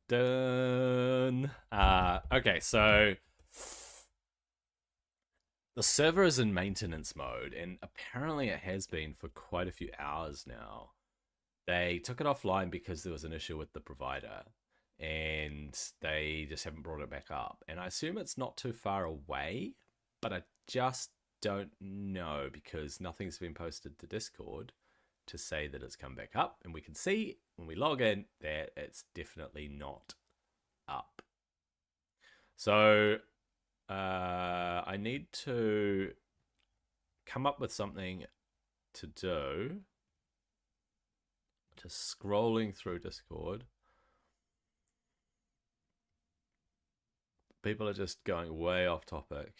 dun. Okay, so the server is in maintenance mode, and apparently it has been for quite a few hours now. They took it offline because there was an issue with the provider, and they just haven't brought it back up. And I assume it's not too far away, but I just don't know because nothing's been posted to Discord to say that it's come back up. And we can see when we log in that it's definitely not up. So I need to come up with something to do. Just scrolling through Discord. People are just going way off topic.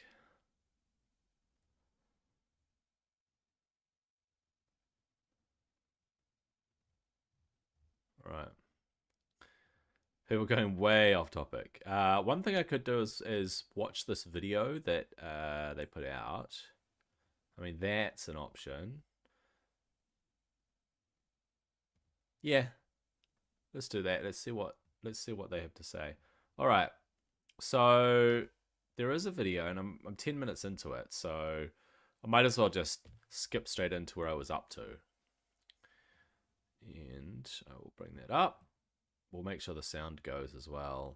Right. People going way off topic. One thing I could do is watch this video that they put out. I mean, that's an option. Yeah, let's do that. Let's see what they have to say. All right. So there is a video, and I'm 10 minutes into it, so I might as well just skip straight into where I was up to. And I will bring that up. We'll make sure the sound goes as well.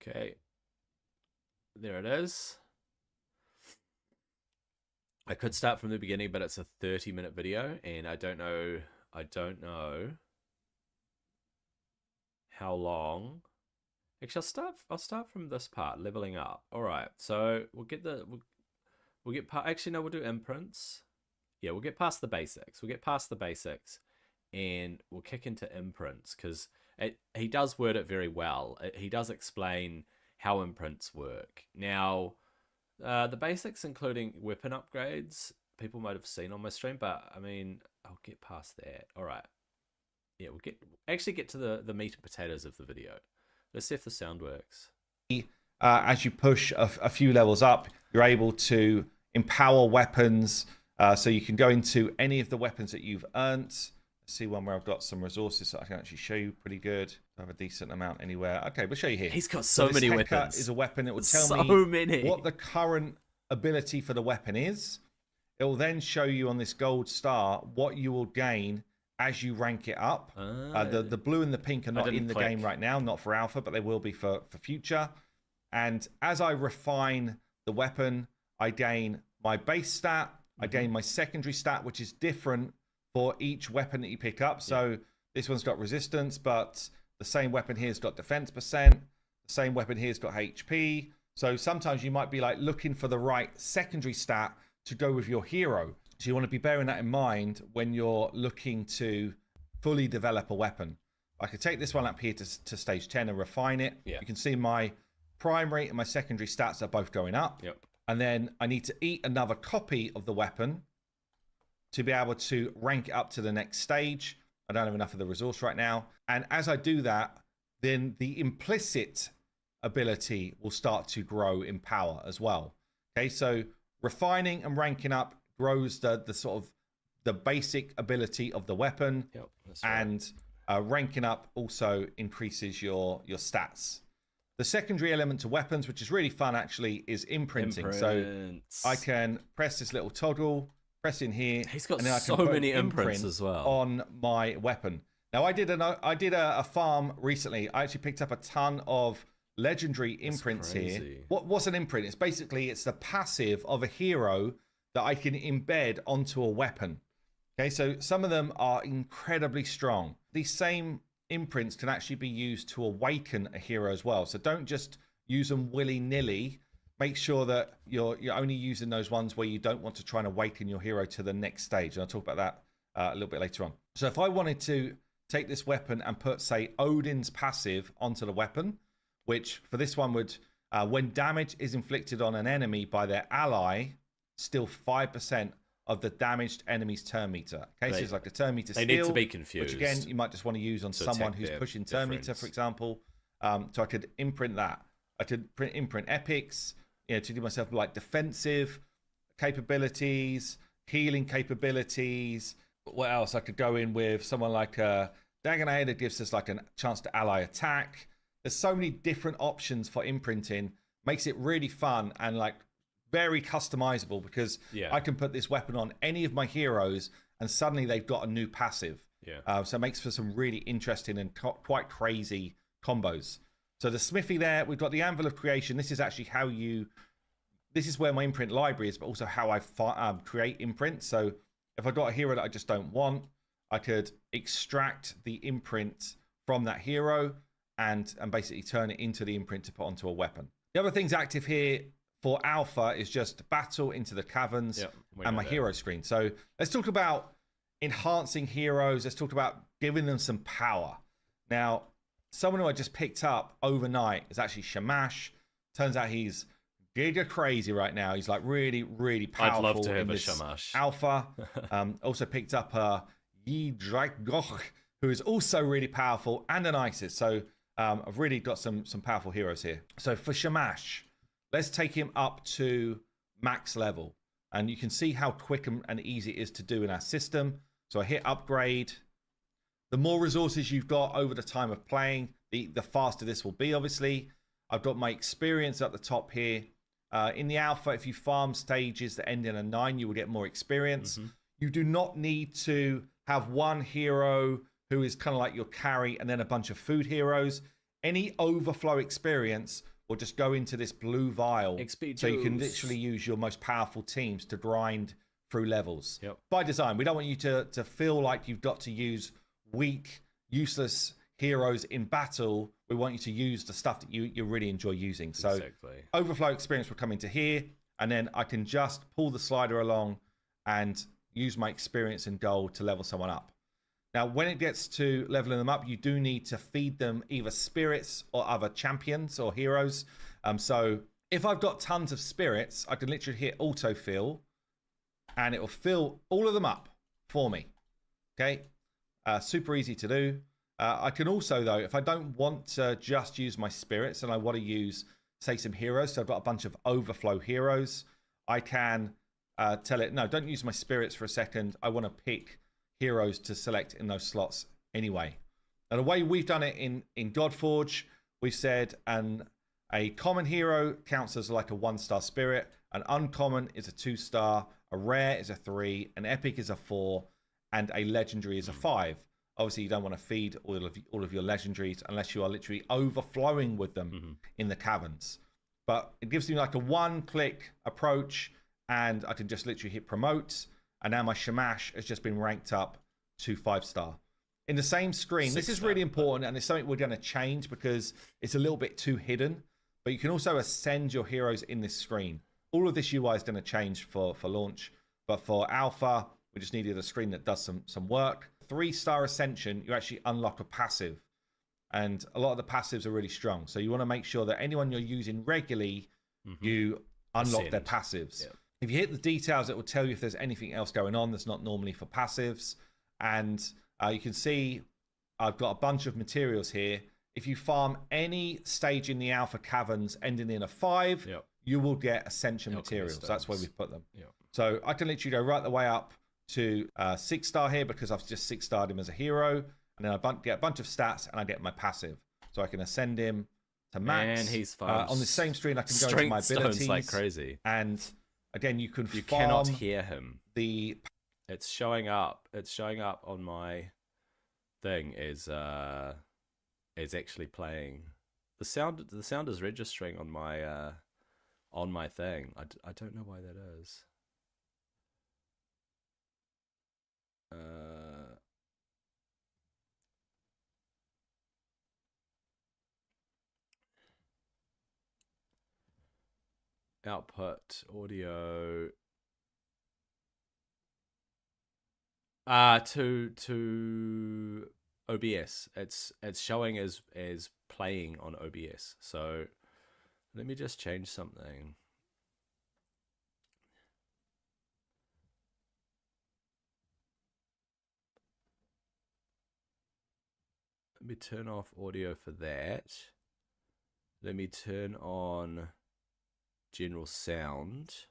Okay. There it is. I could start from the beginning, but it's a 30-minute video, and I don't know how long. Actually, I'll start from this part, leveling up. All right, so we'll get actually no, we'll do imprints. Yeah, we'll get past the basics. And we'll kick into imprints because he does word it very well. He does explain how imprints work. Now, the basics, including weapon upgrades, people might have seen on my stream, but I mean, I'll get past that. All right. Yeah, we'll get to the meat and potatoes of the video. Let's see if the sound works. As you push a few levels up, you're able to empower weapons. So you can go into any of the weapons that you've earned. Let's see one where I've got some resources that I can actually show you pretty good. I have a decent amount anywhere. Okay, we'll show you here. He's got so many weapons. Is a weapon that will tell me what the current ability for the weapon is. It will then show you on this gold star what you will gain as you rank it up. The blue and the pink are not in the game right now, not for alpha, but they will be for future. And as I refine the weapon, I gain my base stat, I gain my secondary stat, which is different for each weapon that you pick up. So this one's got resistance, but the same weapon here's got defense percent. The same weapon here's got HP. So sometimes you might be like looking for the right secondary stat to go with your hero. So you want to be bearing that in mind when you're looking to fully develop a weapon. I could take this one up here to stage 10 and refine it. Yeah. You can see my primary and my secondary stats are both going up. Yep. And then I need to eat another copy of the weapon to be able to rank it up to the next stage. I don't have enough of the resource right now. And as I do that, then the implicit ability will start to grow in power as well. Okay, so refining and ranking up grows the sort of the basic ability of the weapon. Yep, that's right. And ranking up also increases your stats. The secondary element to weapons, which is really fun actually, is imprinting. So I can press this little toggle, press in here. He's got and then I so can put many an imprints imprint as well on my weapon. Now I did a farm recently. I actually picked up a ton of legendary imprints here. What's an imprint? It's the passive of a hero that I can embed onto a weapon. Okay, so some of them are incredibly strong. These same imprints can actually be used to awaken a hero as well. So don't just use them willy-nilly. Make sure that you're only using those ones where you don't want to try and awaken your hero to the next stage. And I'll talk about that a little bit later on. So if I wanted to take this weapon and put, say, Odin's passive onto the weapon, which for this one would, when damage is inflicted on an enemy by their ally, still 5% of the damaged enemy's turn meter. Okay, so it's like a turn meter They need to be confused. Which again, you might just want to use on someone who's pushing turn meter, for example. So I could imprint that. I could imprint epics, to give myself like defensive capabilities, healing capabilities. What else? I could go in with someone like Dagonet that gives us like a chance to ally attack. There's so many different options for imprinting. Makes it really fun and like very customizable because I can put this weapon on any of my heroes and suddenly they've got a new passive. So it makes for some really interesting and quite crazy combos. So the smithy there, we've got the Anvil of Creation. This is actually how this is where my imprint library is, but also how I create imprints. So if I've got a hero that I just don't want, I could extract the imprint from that hero and basically turn it into the imprint to put onto a weapon. The other things active here for alpha is just battle into the caverns and my hero screen. So let's talk about enhancing heroes. Let's talk about giving them some power. Now, someone who I just picked up overnight is actually Shamash. Turns out he's giga crazy right now. He's like really, really powerful. I'd love to have a Shamash. Alpha. Also picked up Yi Dragoch, who is also really powerful, and an Isis. So I've really got some powerful heroes here. So for Shamash, let's take him up to max level. And you can see how quick and easy it is to do in our system. So I hit upgrade. The more resources you've got over the time of playing, the faster this will be, obviously. I've got my experience at the top here. In the alpha, if you farm stages that end in a 9, you will get more experience. You do not need to have one hero who is kind of like your carry and then a bunch of food heroes. Any overflow experience will just go into this blue vial. So you can literally use your most powerful teams to grind through levels. By design, we don't want you to feel like you've got to use weak, useless heroes in battle. We want you to use the stuff that you really enjoy using. So overflow experience will come into here, and then I can just pull the slider along and use my experience and gold to level someone up. Now, when it gets to leveling them up, you do need to feed them either spirits or other champions or heroes. So if I've got tons of spirits, I can literally hit autofill, and it will fill all of them up for me. Okay, super easy to do. I can also, though, if I don't want to just use my spirits and I want to use, say, some heroes, so I've got a bunch of overflow heroes, I can tell it, no, don't use my spirits for a second. I want to pick heroes to select in those slots anyway. Now, the way we've done it in Godforge, we've said a common hero counts as like a 1-star spirit, an uncommon is a 2-star, a rare is a 3, an epic is a 4, and a legendary is a 5. Obviously, you don't want to feed all of your legendaries unless you are literally overflowing with them in the caverns. But it gives me like a one-click approach, and I can just literally hit promote, and now my Shamash has just been ranked up to 5-star. In the same screen, this is really important, and it's something we're going to change because it's a little bit too hidden. But you can also ascend your heroes in this screen. All of this UI is going to change for launch. But for alpha, we just needed a screen that does some work. 3-star ascension, you actually unlock a passive. And a lot of the passives are really strong. So you want to make sure that anyone you're using regularly, you unlock their passives. If you hit the details, it will tell you if there's anything else going on that's not normally for passives. And you can see I've got a bunch of materials here. If you farm any stage in the alpha caverns ending in a 5, you will get ascension materials. That's where we've put them. So I can literally go right the way up to 6-star here because I've just 6-starred him as a hero. And then I get a bunch of stats and I get my passive. So I can ascend him to max. And he's on the same screen, I can go into my abilities. Like crazy. And again, you cannot hear him. It's showing up. It's showing up on my thing is actually playing. The sound is registering on my thing. I don't know why that is. Output audio to OBS. It's showing as playing on OBS. So let me just change something. Let me turn off audio for that. Let me turn on general sound.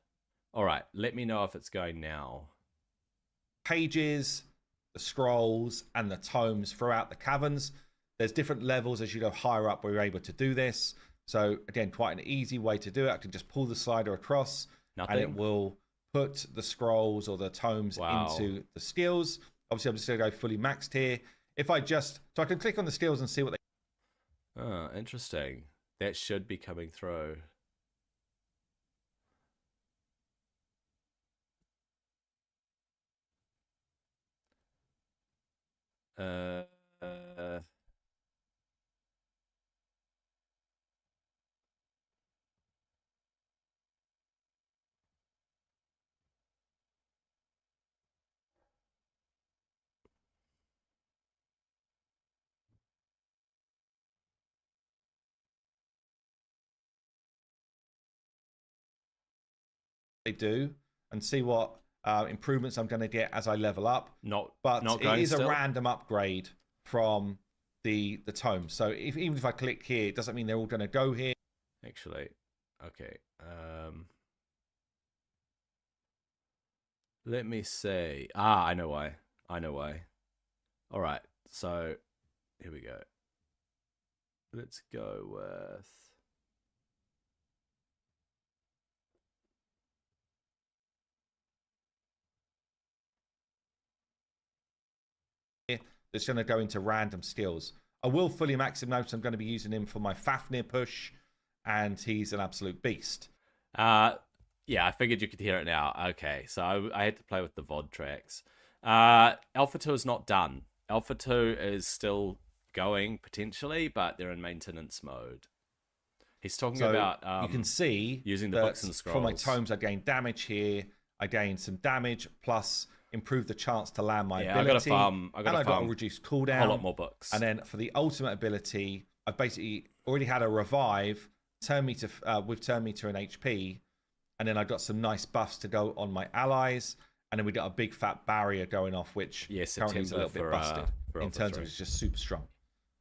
All right, let me know if it's going now. pages, the scrolls, and the tomes throughout the caverns. There's different levels as you go higher up where you're able to do this. So again, quite an easy way to do it. I can just pull the slider across and it will put the scrolls or the tomes into the skills. Obviously, I'm just going to go fully maxed here. If I just, so I can click on the skills and see what they... Oh, interesting. That should be coming through. They do and see what improvements I'm going to get as I level up. But not it is a random upgrade from the tome. So even if I click here, it doesn't mean they're all going to go here. Actually, okay. Let me see. I know why. All right. So here we go. Let's go with... It's going to go into random skills. I will fully max him now, so I'm going to be using him for my Fafnir push, and he's an absolute beast. Yeah, I figured you could hear it now. Okay, so I had to play with the VOD tracks. Alpha 2 is not done. Alpha 2 is still going, potentially, but they're in maintenance mode. He's talking about... you can see using the books and scrolls. For my tomes, I gain damage here. I gain some damage, plus... improve the chance to land my ability. I got a reduced cooldown. A lot more books. And then for the ultimate ability, I've basically already had a revive, turn me to an HP, and then I got some nice buffs to go on my allies, and then we got a big fat barrier going off, which currently is a little bit busted in terms of it's just super strong.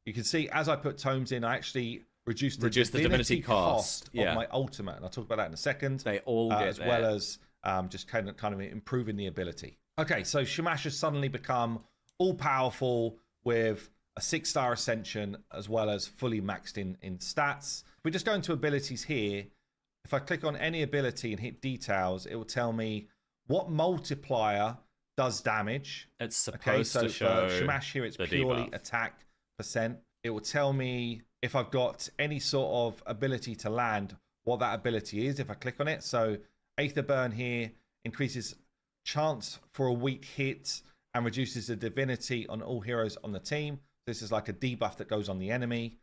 You can see as I put tomes in, I actually reduced the divinity cost of my ultimate, and I'll talk about that in a second. They all get as well as just kind of improving the ability. Okay, so Shamash has suddenly become all-powerful with a 6-star ascension as well as fully maxed in stats. If we just go into abilities here, if I click on any ability and hit details, it will tell me what multiplier does damage. It's supposed to show for Shamash here, it's purely debuff. Attack percent. It will tell me if I've got any sort of ability to land, what that ability is if I click on it. So Aether Burn here increases chance for a weak hit and reduces the divinity on all heroes on the team. This is like a debuff that goes on the enemy.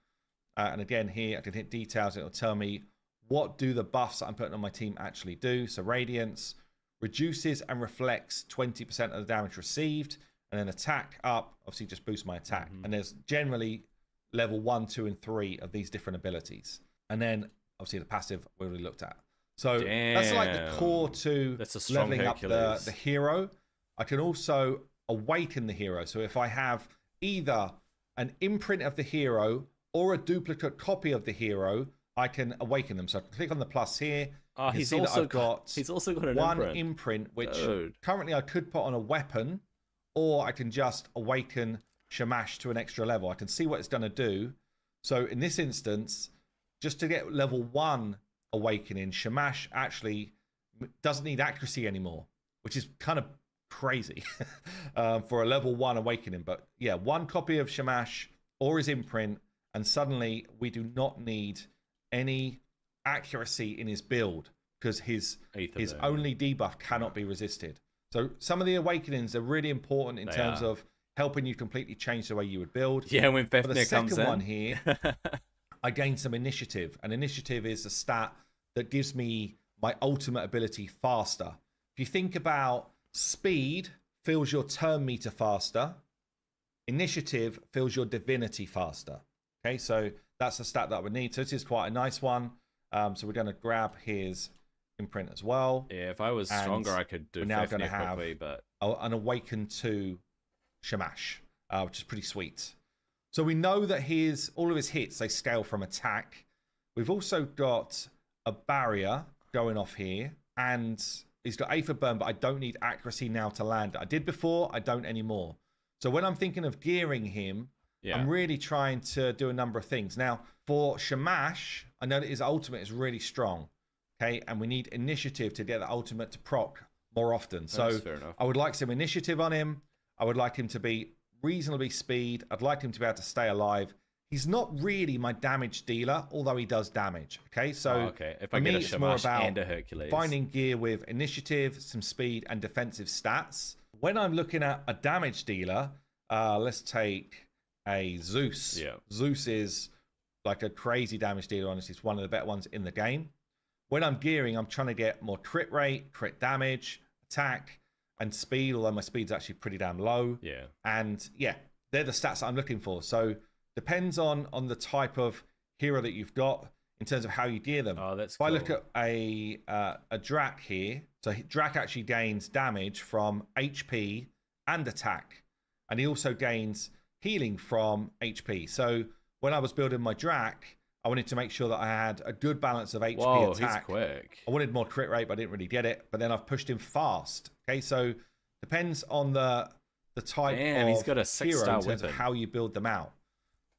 And again, here I can hit details. It'll tell me what do the buffs that I'm putting on my team actually do. So Radiance reduces and reflects 20% of the damage received. And then attack up, obviously just boosts my attack. And there's generally level 1, 2, and 3 of these different abilities. And then obviously the passive we already looked at. So that's like the core to leveling up the hero. I can also awaken the hero. So if I have either an imprint of the hero or a duplicate copy of the hero, I can awaken them. So I can click on the plus here. He's also got an one imprint, which currently I could put on a weapon, or I can just awaken Shamash to an extra level. I can see what it's going to do. So in this instance, just to get level 1 awakening, Shamash actually doesn't need accuracy anymore, which is kind of crazy for a level 1 awakening. But yeah, 1 copy of Shamash or his imprint, and suddenly we do not need any accuracy in his build because his only debuff cannot be resisted. So some of the awakenings are really important in terms of helping you completely change the way you would build. Yeah, when Fafnir comes in. The second one here, I gained some initiative. And initiative is a stat that gives me my ultimate ability faster. If you think about speed fills your turn meter faster, initiative fills your divinity faster. Okay, so that's a stat that I would need. So this is quite a nice one. So we're going to grab his imprint as well. Yeah, if I was stronger, I could do Fafnir quickly, but an Awaken 2 Shamash, which is pretty sweet. So we know that all of his hits, they scale from attack. We've also got a barrier going off here, and He's got A for burn, but I don't need accuracy now to land. I did before, I don't anymore. So when I'm thinking of gearing him, I'm really trying to do a number of things. Now, for Shamash, I know that his ultimate is really strong. Okay, and we need initiative to get the ultimate to proc more often. So I would like some initiative on him. I would like him to be reasonably speed. I'd like him to be able to stay alive. He's not really my damage dealer, although he does damage. Okay, so if I get a Shamash and a Hercules, finding gear with initiative, some speed, and defensive stats. When I'm looking at a damage dealer, let's take a Zeus. Zeus is like a crazy damage dealer. Honestly, it's one of the better ones in the game. When I'm gearing, I'm trying to get more crit rate, crit damage, attack, and speed, although my speed's actually pretty damn low. And yeah, they're the stats that I'm looking for. So depends on the type of hero that you've got in terms of how you gear them. If I look at a Drac here, so Drac actually gains damage from HP and attack. And he also gains healing from HP. So when I was building my Drac, I wanted to make sure that I had a good balance of HP attack. He's quick. I wanted more crit rate, but I didn't really get it. But then I've pushed him fast. Okay, so depends on the type of he's got a 6-star hero in terms of how you build them out.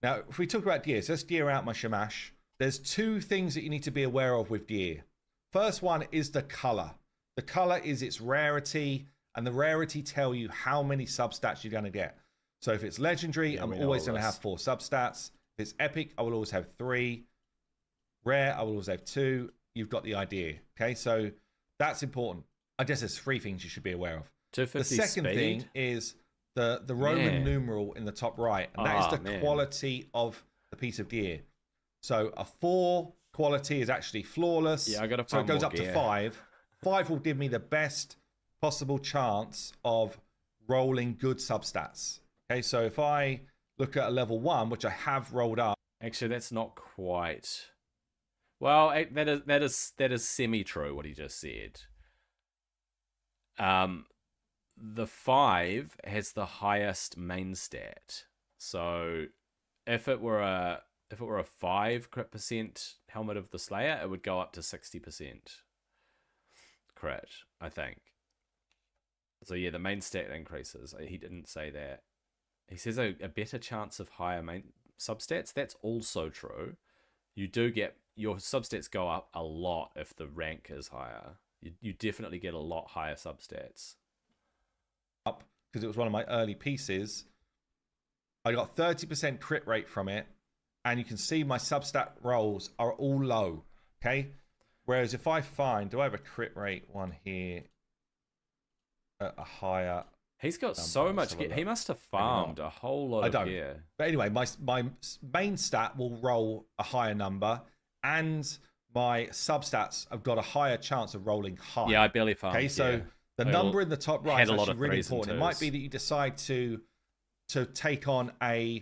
Now, if we talk about gears, let's gear out my Shamash. There's two things that you need to be aware of with gear. First one is the color. The color is its rarity, and the rarity tell you how many substats you're going to get. So if it's legendary, I'm always going to have 4 substats. If it's epic, I will always have 3. Rare, I will always have 2. You've got the idea. Okay, so that's important. I guess there's 3 things you should be aware of. The second thing is the Roman numeral in the top right, and that is the quality of the piece of gear. So a 4 quality is actually flawless. Yeah, I got to so it goes up to 5. 5 will give me the best possible chance of rolling good substats. Okay, so if I look at a level 1, which I have rolled up. Actually, that's not quite. Well, that is semi-true what he just said. The 5 has the highest main stat. So if it were a 5 crit percent Helmet of the Slayer, it would go up to 60% crit, I think. So yeah, the main stat increases. He didn't say that. He says a better chance of higher main substats. That's also true. You do get your substats go up a lot if the rank is higher. You definitely get a lot higher substats. Up because it was one of my early pieces. I got 30% crit rate from it, and you can see my substat rolls are all low. Okay, whereas if I find, do I have a crit rate one here at a higher? He's got so much gear. He must have farmed a whole lot of gear. But anyway, my main stat will roll a higher number, and my substats have got a higher chance of rolling high. Yeah, I barely farmed. Okay, so the number in the top right is actually really important. It might be that you decide to take on a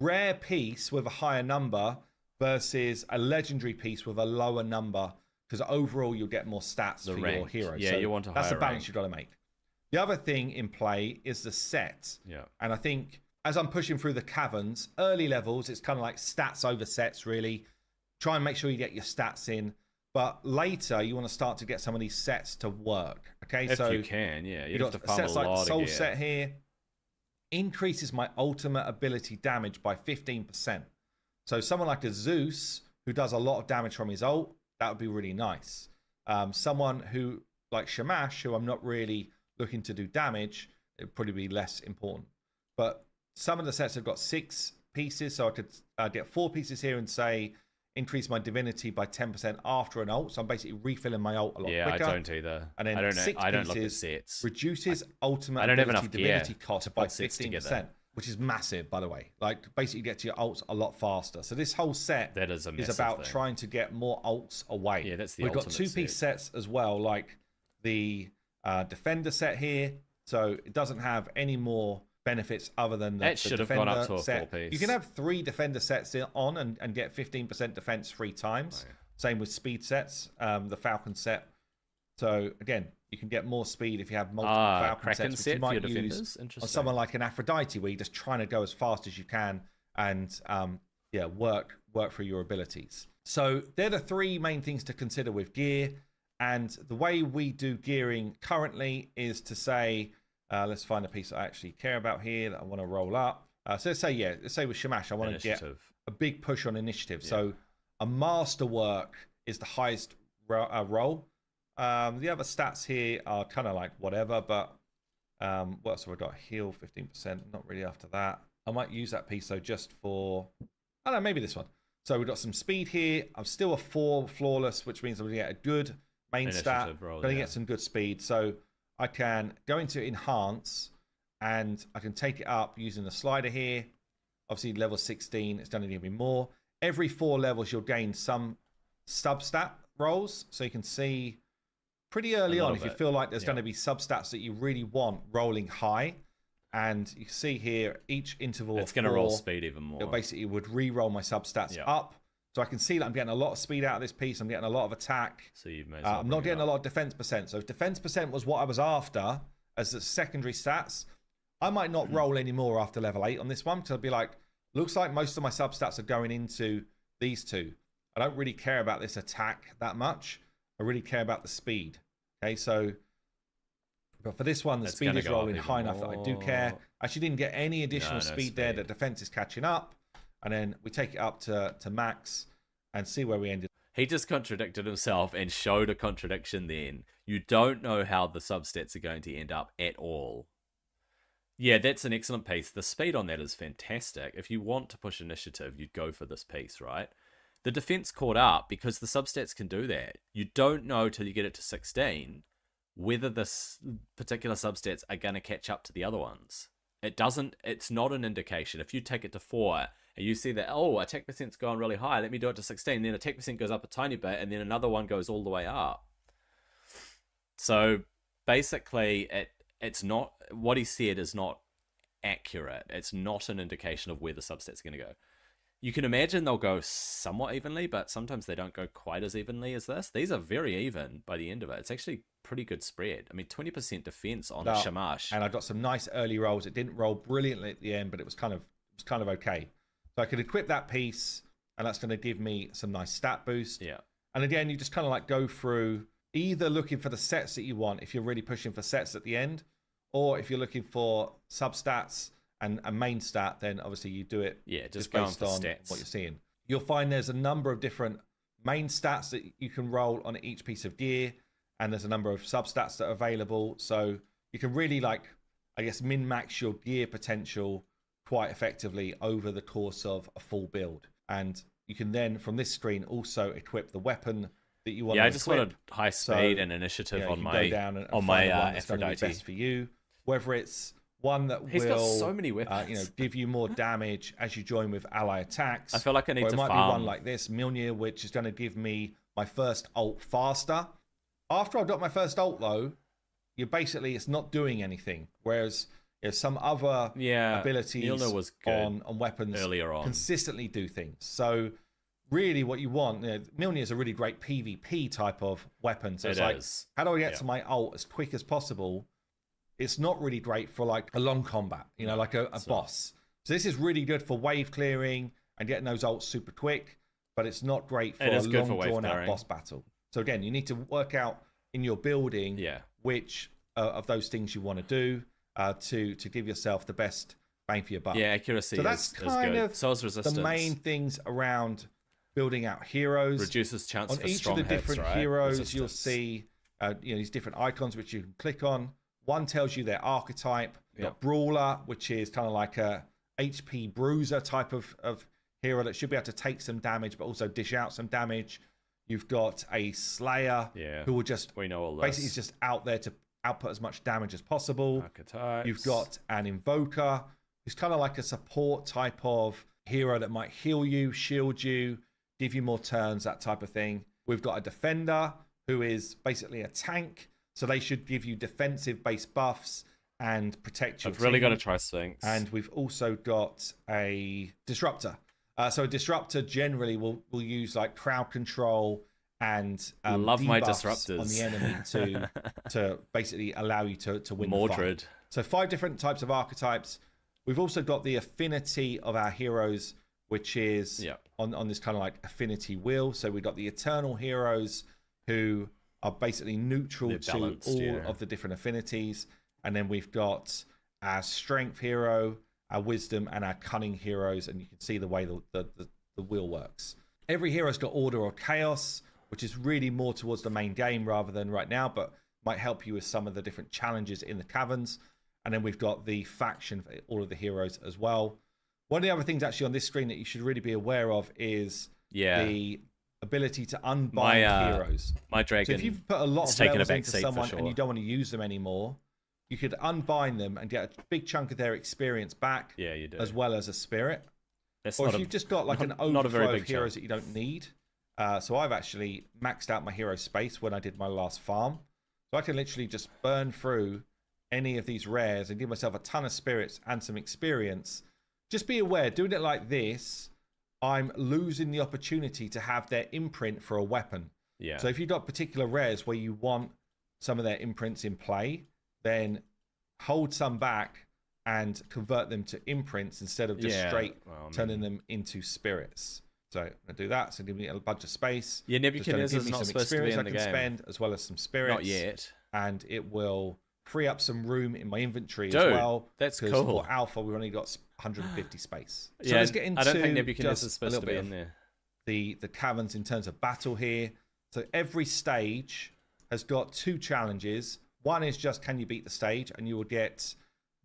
rare piece with a higher number versus a legendary piece with a lower number, because overall you'll get more stats for your hero. Yeah, so you want a higher that's the balance you've got to make. The other thing in play is the set. Yeah. And I think as I'm pushing through the caverns, early levels, it's kind of like stats over sets, really. Try and make sure you get your stats in. But later, you want to start to get some of these sets to work. Okay, if you can, yeah. You've got sets like the Soul set here. Increases my ultimate ability damage by 15%. So someone like a Zeus, who does a lot of damage from his ult, that would be really nice. Someone who, like Shamash, who I'm not really looking to do damage, it would probably be less important. But some of the sets have got 6 pieces, so I could get 4 pieces here and say increase my divinity by 10% after an ult. So I'm basically refilling my ult a lot quicker. Yeah, I don't either. And then I don't look at sets. Reduces ultimate ability divinity cost by 15%, which is massive, by the way. Like basically get to your ults a lot faster. So this whole set is about trying to get more ults away. Yeah, that's the We've got 2-piece sets as well, like the Defender set here. So it doesn't have any more benefits other than the should have gone up to a set. 4-piece. You can have 3 Defender sets on and get 15% defense 3 times. Oh, yeah. Same with speed sets, the Falcon set. So again, you can get more speed if you have multiple Falcon sets, which you might use on someone like an Aphrodite, where you're just trying to go as fast as you can and work for your abilities. So they're the 3 main things to consider with gear. And the way we do gearing currently is to say, let's find a piece I actually care about here that I want to roll up. So let's say with Shamash, I want to get a big push on initiative. Yeah. So a masterwork is the highest roll. The other stats here are kind of like whatever, but what else have I got? Heal 15%, not really after that. I might use that piece though just for, I don't know, maybe this one. So we've got some speed here. I'm still a 4 flawless, which means I'm going to get a good main stat. I'm going to get some good speed. So I can go into enhance and I can take it up using the slider here. Obviously level 16, it's going to give me more. Every 4 levels, you'll gain some substat rolls. So you can see pretty early on if you feel like there's going to be substats that you really want rolling high. And you can see here, each interval it's going to roll speed even more. It basically would re-roll my substats up. So I can see that I'm getting a lot of speed out of this piece. I'm getting a lot of attack. So you've made I'm not getting a lot of defense percent. So if defense percent was what I was after as the secondary stats, I might not roll anymore after level 8 on this one. So I'd be like, looks like most of my substats are going into these two. I don't really care about this attack that much. I really care about the speed. Okay, so... But for this one, the speed is rolling high enough that I do care. Actually didn't get any additional speed there. The defense is catching up. And then we take it up to max and see where we ended. He just contradicted himself and showed a contradiction then. You don't know how the substats are going to end up at all. Yeah, that's an excellent piece. The speed on that is fantastic. If you want to push initiative, you'd go for this piece, right? The defense caught up because the substats can do that. You don't know till you get it to 16 whether this particular substats are going to catch up to the other ones. It's not an indication. If you take it to 4 and you see that, oh, attack percent's gone really high, let me do it to 16, then attack percent goes up a tiny bit, and then another one goes all the way up. So basically, it's not, what he said is not accurate. It's not an indication of where the substats are going to go. You can imagine they'll go somewhat evenly, but sometimes they don't go quite as evenly as this. These are very even by the end of it. It's actually pretty good spread. I mean, 20% defense on Shamash. And I got some nice early rolls. It didn't roll brilliantly at the end, but it was kind of okay. So I could equip that piece, and that's going to give me some nice stat boost. Yeah. And again, you just kind of like go through either looking for the sets that you want if you're really pushing for sets at the end, or if you're looking for substats and a main stat, then obviously you do it just based on stats. what you're seeing. You'll find there's a number of different main stats that you can roll on each piece of gear, and there's a number of substats that are available. So you can really, like, I guess, min-max your gear potential quite effectively over the course of a full build. And you can then, from this screen, also equip the weapon that you want to equip. I just wanted high speed and initiative on my Aphrodite. Best for you. Whether it's one that He's got so many weapons. Give you more damage as you join with ally attacks. I feel like I need to farm. It might be one like this, Mjolnir, which is going to give me my first ult faster. After I've got my first ult, though, it's not doing anything. Whereas some other abilities was good on weapons earlier on consistently do things. So really what you want, Mjolnir is a really great PvP type of weapon. So it's like, how do I get to my ult as quick as possible? It's not really great for like a long combat, like a boss. So this is really good for wave clearing and getting those ults super quick, but it's not great for a long drawn out boss battle. So again, you need to work out in your building which of those things you want to do to give yourself the best bang for your buck. Yeah, accuracy. So that's kind of so is resistance. The main things around building out heroes. Reduces chance on for each strong of the different hits, right? heroes. Resistance. You'll see these different icons which you can click on. One tells you their archetype. You've got Brawler, which is kind of like a HP bruiser type of hero that should be able to take some damage, but also dish out some damage. You've got a Slayer who will just basically is just out there to output as much damage as possible. Archetypes. You've got an Invoker who's kind of like a support type of hero that might heal you, shield you, give you more turns, that type of thing. We've got a Defender who is basically a tank. So they should give you defensive-based buffs and protect your team. I've really got to try Sphinx. And we've also got a Disruptor. So a Disruptor generally will use like crowd control and love my debuffs disruptors on the enemy to basically allow you to win Mordred. the fight. So 5 different types of archetypes. We've also got the affinity of our heroes, which is on this kind of like affinity wheel. So we've got the Eternal heroes who are basically neutral They're to balanced, all yeah. of the different affinities. And then we've got our strength hero, our wisdom, and our cunning heroes. And you can see the way the wheel works. Every hero's got order or chaos, which is really more towards the main game rather than right now, but might help you with some of the different challenges in the caverns. And then we've got the faction for all of the heroes as well. One of the other things actually on this screen that you should really be aware of is the ability to unbind heroes. My dragon. So if you've put a lot of levels into someone and you don't want to use them anymore, you could unbind them and get a big chunk of their experience back. Yeah, you do. As well as a spirit. That's or if you've just got like an overflow of heroes chunk that you don't need. So I've actually maxed out my hero space when I did my last farm. So I can literally just burn through any of these rares and give myself a ton of spirits and some experience. Just be aware, doing it like this, I'm losing the opportunity to have their imprint for a weapon. Yeah. So if you've got particular rares where you want some of their imprints in play, then hold some back and convert them to imprints instead of just straight turning them into spirits. So I'm gonna do that. So give me a bunch of space. Yeah, Nebuchadnezzar is not supposed to be in the game. Spend as well as some spirits. Not yet. And it will free up some room in my inventory as well. That's cool. For alpha, we've only got 150 space. So yeah, let's get into I don't think Nebuchadnezzar is supposed to be in there. The caverns in terms of battle here. So every stage has got 2 challenges. One is just can you beat the stage, and you will get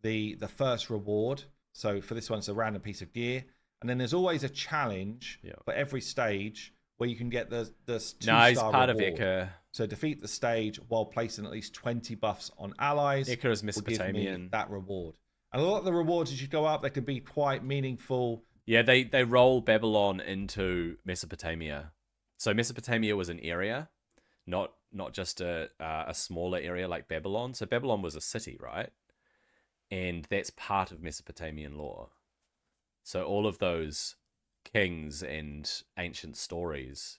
the first reward. So for this one, it's a random piece of gear. And then there's always a challenge for every stage where you can get the 2-star part reward. of Eka. So defeat the stage while placing at least 20 buffs on allies. Eka is Mesopotamian. Will give me that reward. And a lot of the rewards as you go up, they can be quite meaningful. Yeah, they roll Babylon into Mesopotamia. So Mesopotamia was an area, not just a smaller area like Babylon. So Babylon was a city, right? And that's part of Mesopotamian lore. So all of those kings and ancient stories,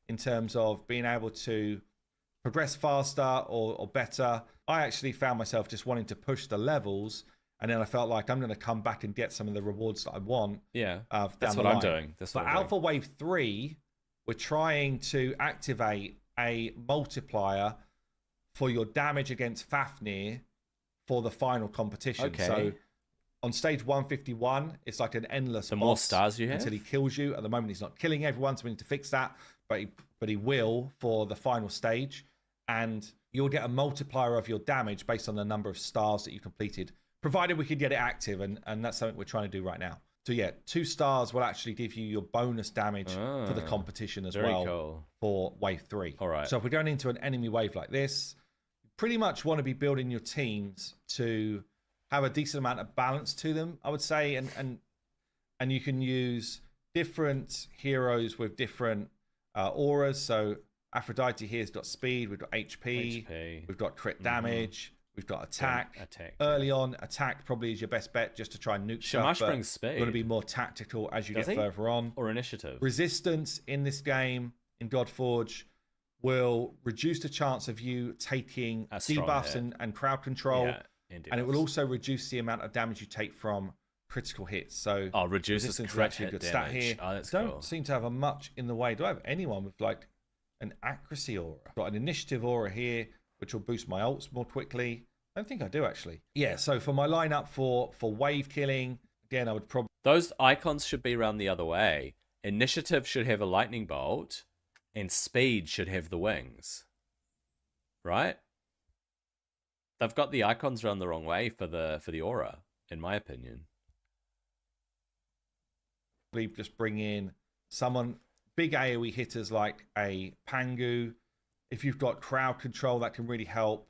in terms of being able to progress faster or better, I actually found myself just wanting to push the levels, and then I felt like I'm going to come back and get some of the rewards that I want. Yeah, that's what I'm doing. For Alpha Wave 3, we're trying to activate a multiplier for your damage against Fafnir for the final competition. Okay. So on stage 151, it's like an endless The more stars you have? until he kills you. At the moment, he's not killing everyone, so we need to fix that. But he will for the final stage. And you'll get a multiplier of your damage based on the number of stars that you completed, provided we can get it active. And that's something we're trying to do right now. So yeah, 2 stars will actually give you your bonus damage for the competition as well cool. for wave 3. All right. So if we're going into an enemy wave like this, you pretty much want to be building your teams to have a decent amount of balance to them, I would say, and you can use different heroes with different auras. So Aphrodite here's got speed, we've got HP. We've got crit damage, we've got attack. Early on, attack probably is your best bet just to try and nuke Shamash stuff. brings speed. You're going to be more tactical as you get further on. Or initiative. Resistance in this game, in Godforge, will reduce the chance of you taking debuffs and crowd control. Yeah, and it will also reduce the amount of damage you take from critical hits. So reduces resistance is crit actually a hit good damage. stat here. That's Don't cool. seem to have a much in the way. Do I have anyone with like an accuracy aura? Got an initiative aura here, which will boost my ults more quickly. I don't think I do actually. Yeah, so for my lineup for wave killing, again, I would probably... Those icons should be around the other way. Initiative should have a lightning bolt, and speed should have the wings. Right? They've got the icons around the wrong way for the aura, in my opinion. Just bring in someone, big AoE hitters like a Pangu. If you've got crowd control, that can really help.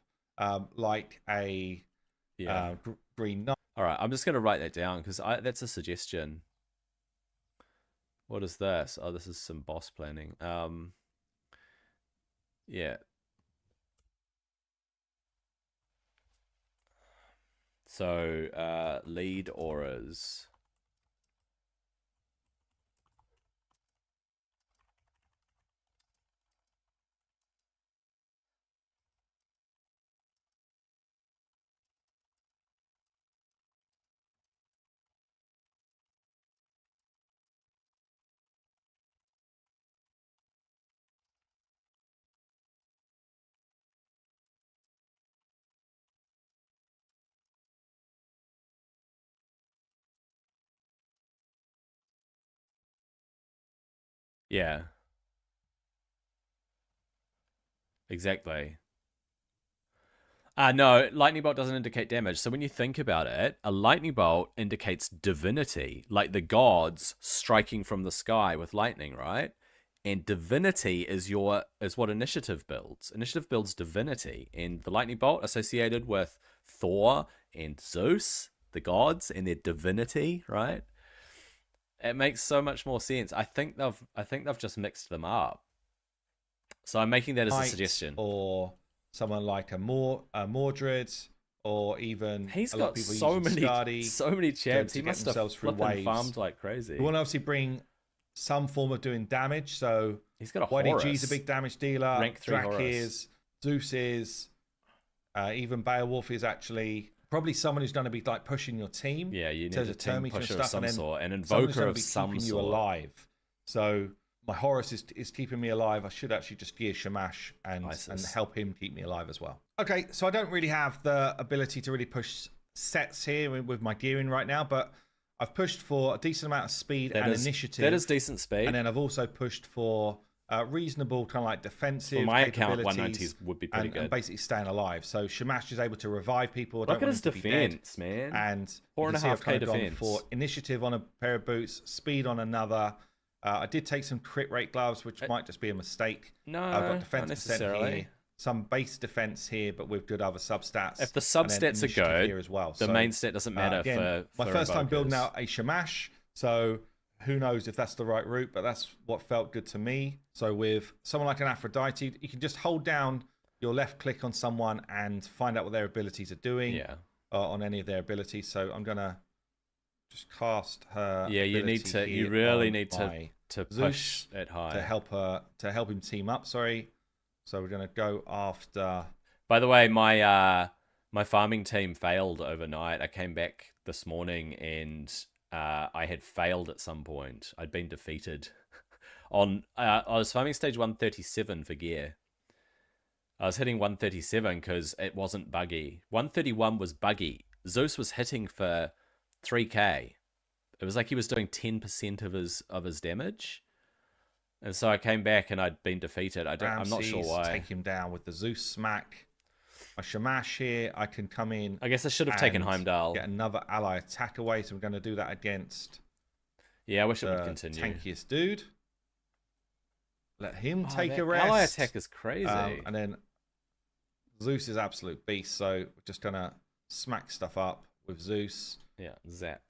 Like a Green Knight. All right, I'm just going to write that down because that's a suggestion. What is this? Oh, this is some boss planning. Yeah. So, lead auras. Yeah, exactly. No, lightning bolt doesn't indicate damage. So when you think about it, a lightning bolt indicates divinity, like the gods striking from the sky with lightning, right? And divinity is what initiative builds. Initiative builds divinity, and the lightning bolt associated with Thor and Zeus, the gods, and their divinity, right? It makes so much more sense. I think they've just mixed them up. So I'm making that as a suggestion. Or someone like a Mordred, or even He's a lot got of people so using many, Skadi so many champs. to He get must have themselves through flipping waves. farmed like crazy. You want to obviously bring some form of doing damage. So He's got a Horus. YDG's a big damage dealer. Rank 3 Drak Horus. is, Zeus is, even Beowulf is actually probably someone who's going to be like pushing your team. Yeah, you need in terms a of team term each and pusher of stuff, some and then sort, an someone's invoker going to of be some keeping you sort. alive. So my Horus is keeping me alive. I should actually just gear Shamash and help him keep me alive as well. Okay, so I don't really have the ability to really push sets here with my gearing right now, but I've pushed for a decent amount of speed and initiative. That is decent speed. And then I've also pushed for reasonable kind of like defensive For my account, capabilities 190s would be pretty good. and basically staying alive. So Shamash is able to revive people. Look at his defense, man. And 4.5k defense. Gone for initiative on a pair of boots, speed on another. I did take some crit rate gloves, which might just be a mistake. No, I've got defense not necessarily. here, some base defense here, but with good other substats. If the substats are good, here as well. The main stat doesn't matter. Again, for my first time invokers. building out a Shamash, so who knows if that's the right route, but that's what felt good to me. So with someone like an Aphrodite, you can just hold down your left click on someone and find out what their abilities are doing. Yeah. On any of their abilities. So I'm gonna just cast her. Yeah, you need to. You really need to push it high to help him team up. Sorry. So we're gonna go after. By the way, my farming team failed overnight. I came back this morning and I had failed at some point. I'd been defeated on. I was farming stage 137 for gear. I was hitting 137 because it wasn't buggy. 131 was buggy. Zeus was hitting for 3k. It was like he was doing 10% of his damage. And so I came back and I'd been defeated. I'm not sure why. Take him down with the Zeus smack. My Shamash here, I can come in. I guess I should have taken Heimdall. Get another ally attack away, so I'm going to do that against. Yeah, I wish it would continue. Tankiest dude. Let him take a rest. Ally attack is crazy. And then Zeus is absolute beast, so we're just going to smack stuff up with Zeus. Yeah, zap.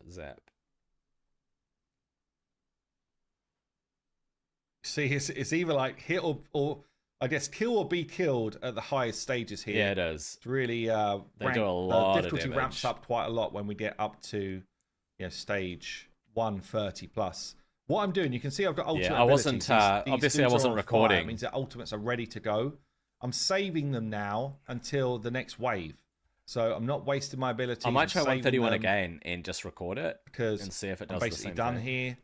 See, it's either like hit or I guess kill or be killed at the highest stages here. Yeah, it is. It's really they do a lot of difficulty damage. ramps up quite a lot when we get up to stage 130 plus. What I'm doing, you can see I've got ultimate abilities. These obviously I dudes wasn't are on recording. fire. It means that ultimates are ready to go. I'm saving them now until the next wave. So I'm not wasting my abilities. I might try 131 again and just record it because and see if it does I'm basically the same done thing. here.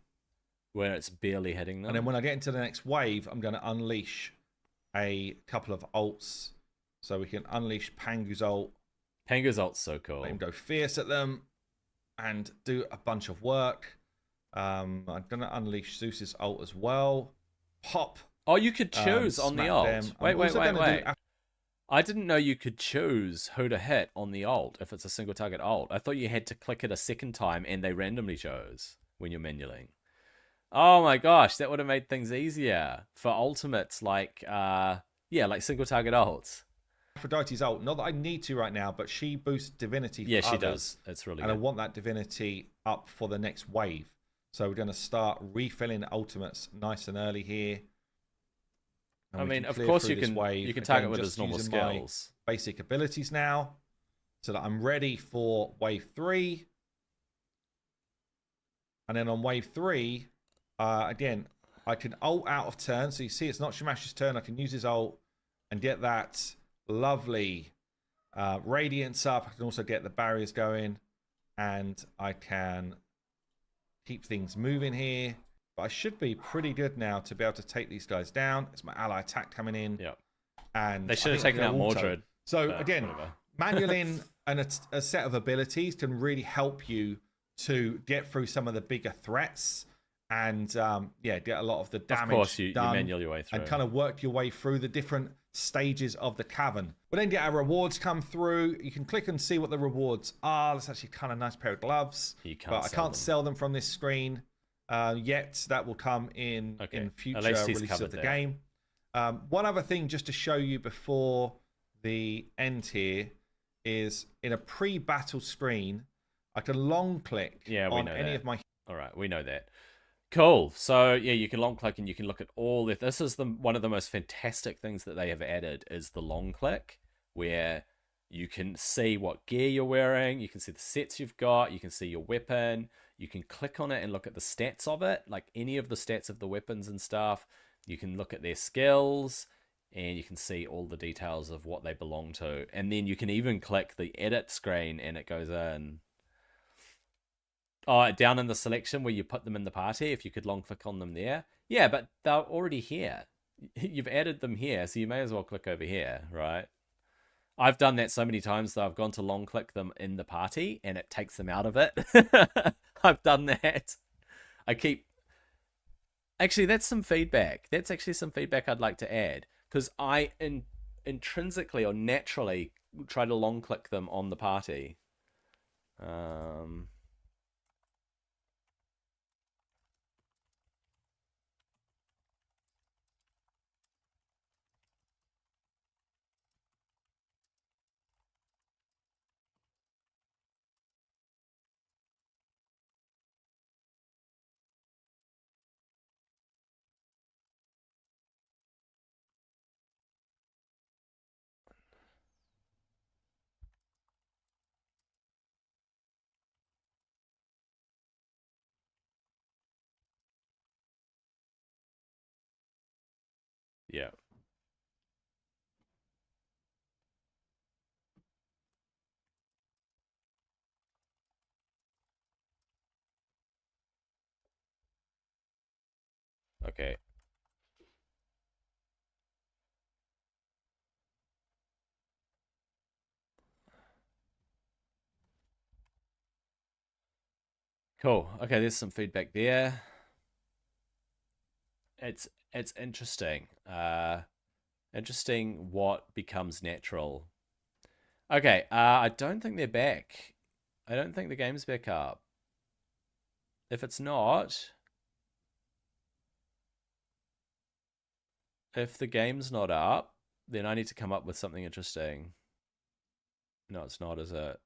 Where it's barely hitting them. And then when I get into the next wave, I'm going to unleash a couple of ults. So we can unleash Pangu's ult. Pangu's ult's so cool. Let him go fierce at them and do a bunch of work. I'm going to unleash Zeus's ult as well. Pop. Oh, you could choose on the ult. Them. Wait. I didn't know you could choose who to hit on the ult if it's a single target ult. I thought you had to click it a second time and they randomly chose when you're manualing. Oh my gosh, that would have made things easier for ultimates like single target ults. Aphrodite's ult, not that I need to right now, but she boosts divinity for Yeah, she others, does. It's really and good. I want that divinity up for the next wave. So we're going to start refilling ultimates nice and early here. And I we mean, can of clear course through you this can wave. target Again, with just his normal using my skills. Basic abilities now, so that I'm ready for wave 3. And then on wave 3, again, I can ult out of turn. So you see it's not Shamash's turn. I can use his ult and get that lovely radiance up. I can also get the barriers going. And I can keep things moving here. But I should be pretty good now to be able to take these guys down. It's my ally attack coming in. Yep. And they should have taken out Mordred. So again, manualing a set of abilities can really help you to get through some of the bigger threats and yeah, get a lot of the Of course, damage you done manual your way through. and kind of work your way through the different stages of the cavern. We then get our rewards come through. You can click and see what the rewards are. That's actually kind of nice pair of gloves, but I can't sell them from this screen yet. That will come in future releases of the game. One other thing just to show you before the end here is in a pre-battle screen, I can long click on any of my... All right, we know that. Cool. So yeah, you can long click and you can look at all this. This is one of the most fantastic things that they have added is the long click, where you can see what gear you're wearing, you can see the sets you've got, you can see your weapon, you can click on it and look at the stats of it, like any of the stats of the weapons and stuff. You can look at their skills and you can see all the details of what they belong to. And then you can even click the edit screen and it goes in. Oh, down in the selection where you put them in the party, if you could long click on them there. Yeah, but they're already here. You've added them here, so you may as well click over here, right? I've done that so many times that I've gone to long click them in the party and it takes them out of it. I've done that. Actually, that's some feedback. That's actually some feedback I'd like to add, because I intrinsically or naturally try to long click them on the party. Yeah. Okay. Cool. Okay, there's some feedback there. It's interesting. Interesting what becomes natural. Okay, I don't think they're back. I don't think the game's back up. If it's not, if the game's not up, then I need to come up with something interesting. No, it's not, is it?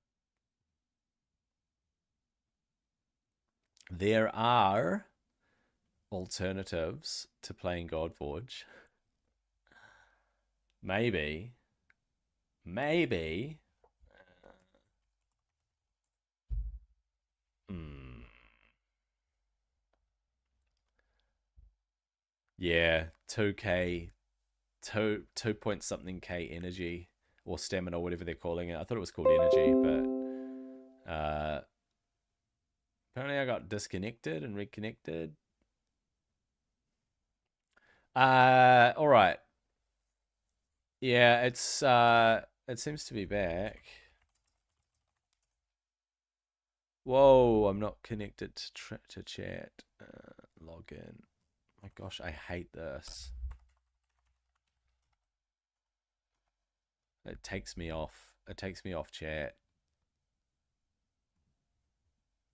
There are alternatives to playing Godforge. Maybe. Yeah, 2k, 2 point something k energy or stamina, or whatever they're calling it. I thought it was called energy, but apparently I got disconnected and reconnected. All right. Yeah, it seems to be back. Whoa, I'm not connected to chat. Log in. My gosh, I hate this. It takes me off. It takes me off chat.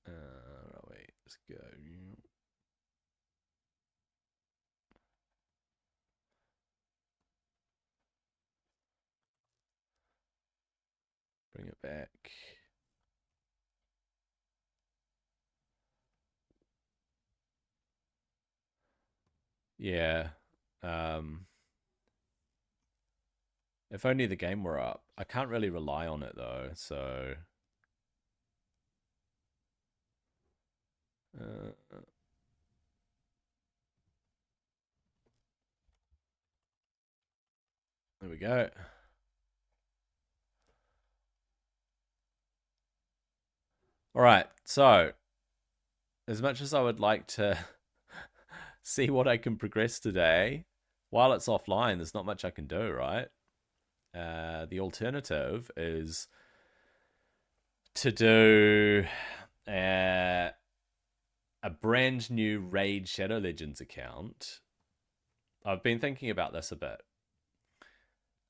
Wait, let's go. Bring it back. Yeah. If only the game were up. I can't really rely on it though, so there we go. All right, so as much as I would like to see what I can progress today, while it's offline, there's not much I can do, right? The alternative is to do a brand new Raid Shadow Legends account. I've been thinking about this a bit.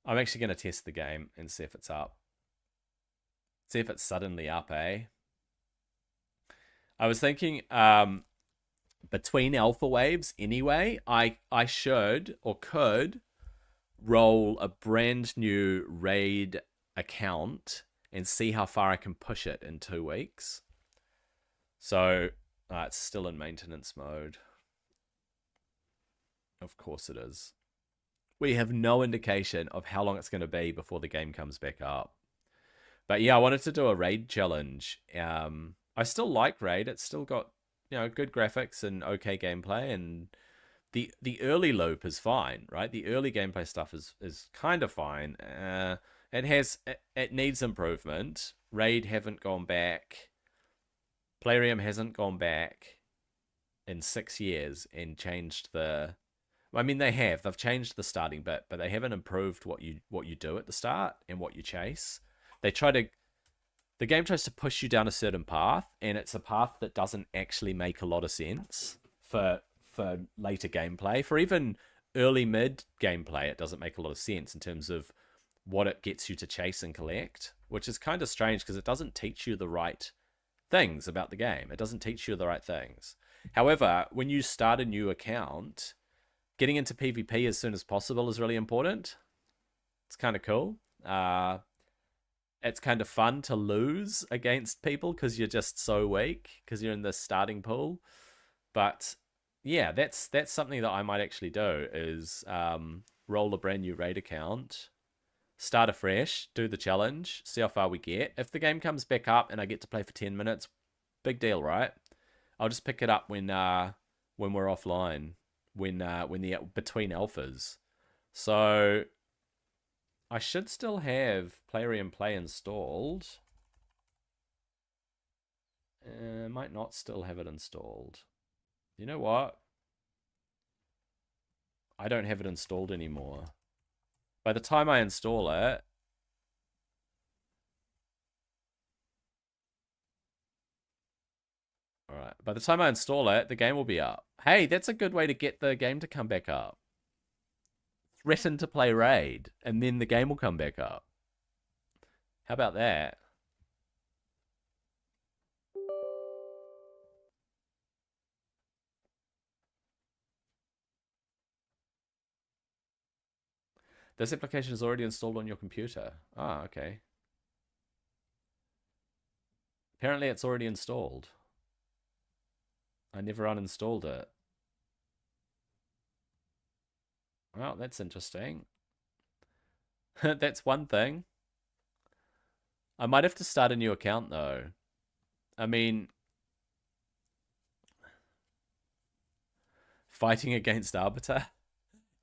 I'm actually going to test the game and see if it's up. See if it's suddenly up, eh? I was thinking between alpha waves anyway, I should or could roll a brand new Raid account and see how far I can push it in 2 weeks. So it's still in maintenance mode. Of course it is. We have no indication of how long it's going to be before the game comes back up. But yeah, I wanted to do a Raid challenge. I still like Raid. It's still got, good graphics and okay gameplay, and the early loop is fine, right? The early gameplay stuff is kind of fine. It needs improvement. Raid haven't gone back. Plarium hasn't gone back in 6 years and changed the. I mean, they have. They've changed the starting bit, but they haven't improved what you do at the start and what you chase. The game tries to push you down a certain path, and it's a path that doesn't actually make a lot of sense for later gameplay. For even early mid gameplay, it doesn't make a lot of sense in terms of what it gets you to chase and collect, which is kind of strange because it doesn't teach you the right things about the game. It doesn't teach you the right things. However, when you start a new account, getting into PvP as soon as possible is really important. It's kind of cool. It's kind of fun to lose against people because you're just so weak because you're in the starting pool. But yeah, that's something that I might actually do is roll a brand new Raid account, start afresh, do the challenge, see how far we get. If the game comes back up and I get to play for 10 minutes, big deal, right? I'll just pick it up when we're offline, when the between alphas. So I should still have Plarium Play installed. Might not still have it installed. You know what? I don't have it installed anymore. By the time I install it, all right. By the time I install it, the game will be up. Hey, that's a good way to get the game to come back up. Threaten to play Raid, and then the game will come back up. How about that? This application is already installed on your computer. Ah, okay. Apparently it's already installed. I never uninstalled it. Well, that's interesting. That's one thing. I might have to start a new account though. I mean, fighting against Arbiter.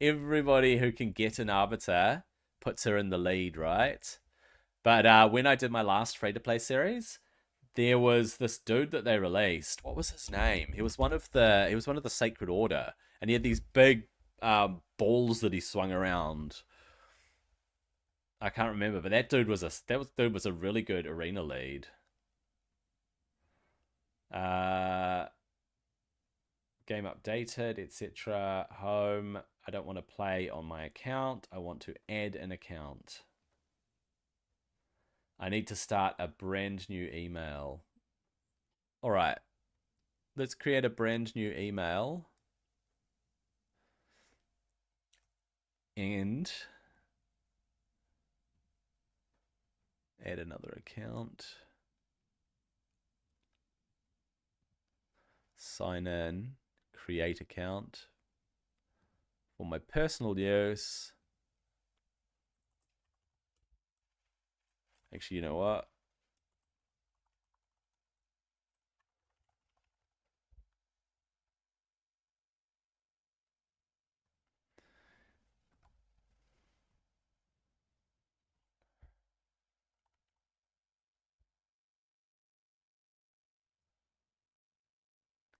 Everybody who can get an Arbiter puts her in the lead, right? But when I did my last free-to-play series, there was this dude that they released. What was his name? He was one of the Sacred Order, and he had these big balls that he swung around. I can't remember, but that dude was a really good arena lead. Game updated, etc. Home. I don't want to play on my account. I want to add an account. I need to start a brand new email. All right. Let's create a brand new email. And add another account. Sign in. Create account. For my personal use. Actually, you know what?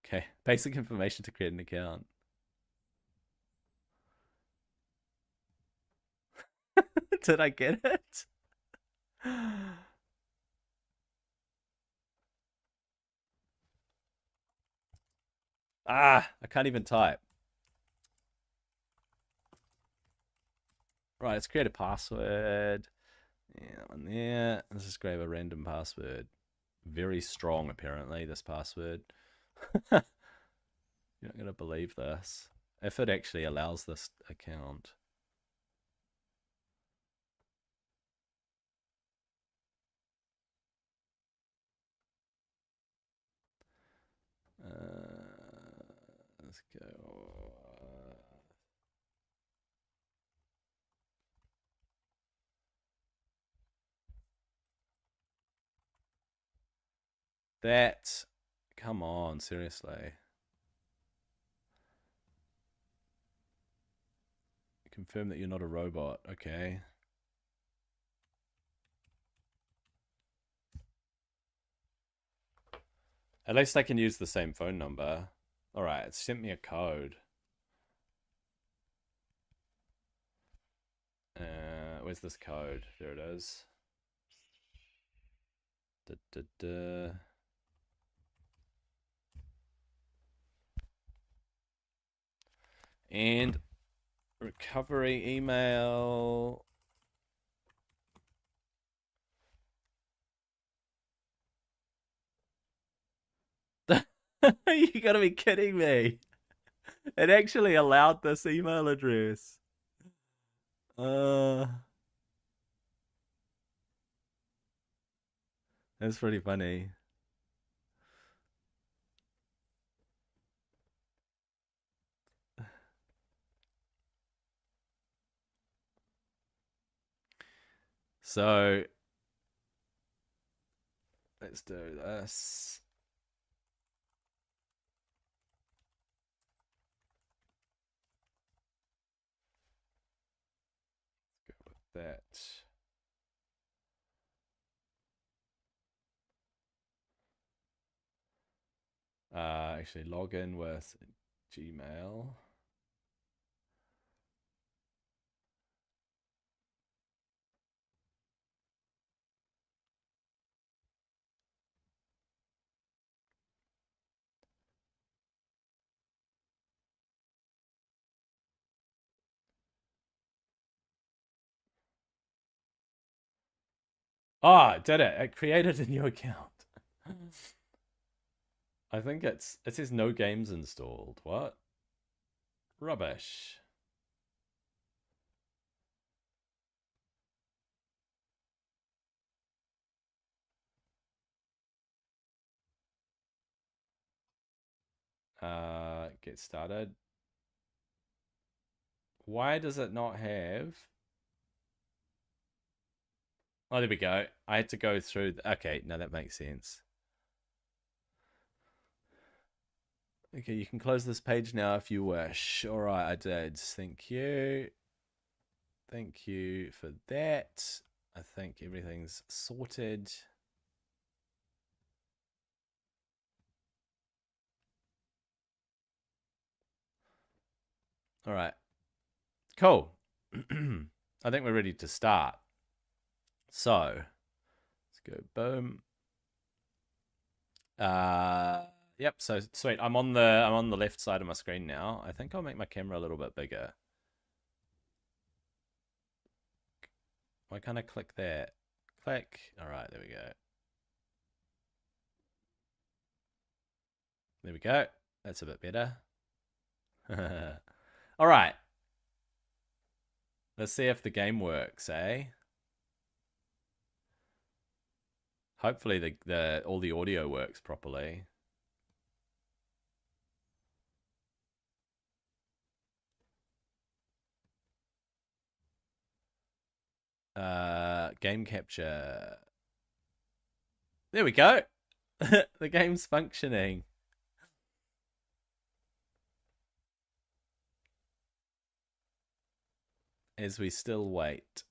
Okay, basic information to create an account. Did I get it? Ah, I can't even type. Right, let's create a password. Yeah, that one there. Let's just grab a random password. Very strong, apparently, this password. You're not going to believe this. If it actually allows this account. Let's go. That. Come on, seriously. Confirm that you're not a robot. Okay. At least I can use the same phone number. Alright, it sent me a code. Where's this code? There it is. Da, da, da. And recovery email. You gotta be kidding me. It actually allowed this email address. That's pretty funny. So let's do this. Let's go with that. Actually log in with Gmail. Oh, it did it. It created a new account. I think it says no games installed. What? Rubbish. Get started. Why does it not have? Oh, there we go. I had to go through. Okay, now that makes sense. Okay, you can close this page now if you wish. All right, I did. Thank you. Thank you for that. I think everything's sorted. All right. Cool. I think we're ready to start. So, let's go boom. Yep, so sweet. I'm on the left side of my screen now. I think I'll make my camera a little bit bigger. Why can't I click that? Click. All right, there we go. There we go. That's a bit better. All right. Let's see if the game works, eh? Hopefully the all the audio works properly. Game capture. There we go. The game's functioning. As we still wait.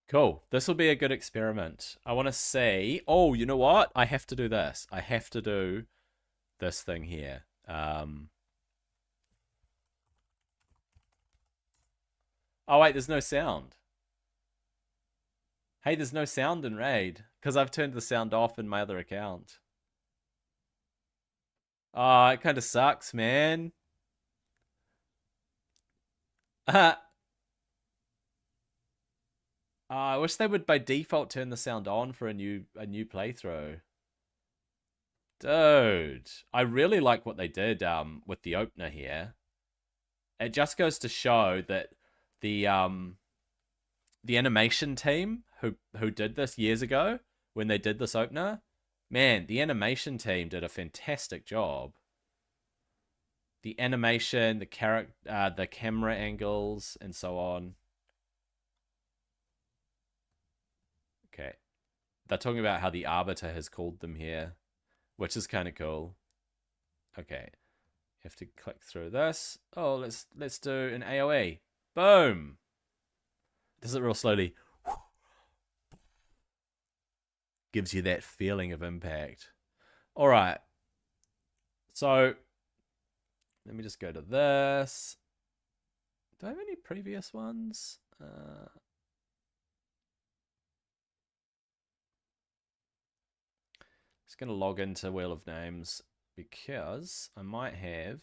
Cool. This will be a good experiment. I want to see. Oh, you know what? I have to do this. I have to do this thing here. Oh, wait, there's no sound. Hey, there's no sound in Raid because I've turned the sound off in my other account. Oh, it kind of sucks, man. I wish they would by default turn the sound on for a new playthrough. Dude, I really like what they did with the opener here. It just goes to show that the animation team who did this years ago when they did this opener, man, the animation team did a fantastic job. The animation, the the camera angles, and so on. Okay, they're talking about how the Arbiter has called them here, which is kind of cool. Okay, have to click through this. Oh, let's do an AOE. Boom. Does it real slowly. Gives you that feeling of impact. All right. So let me just go to this. Do I have any previous ones? Just going to log into Wheel of Names because I might have.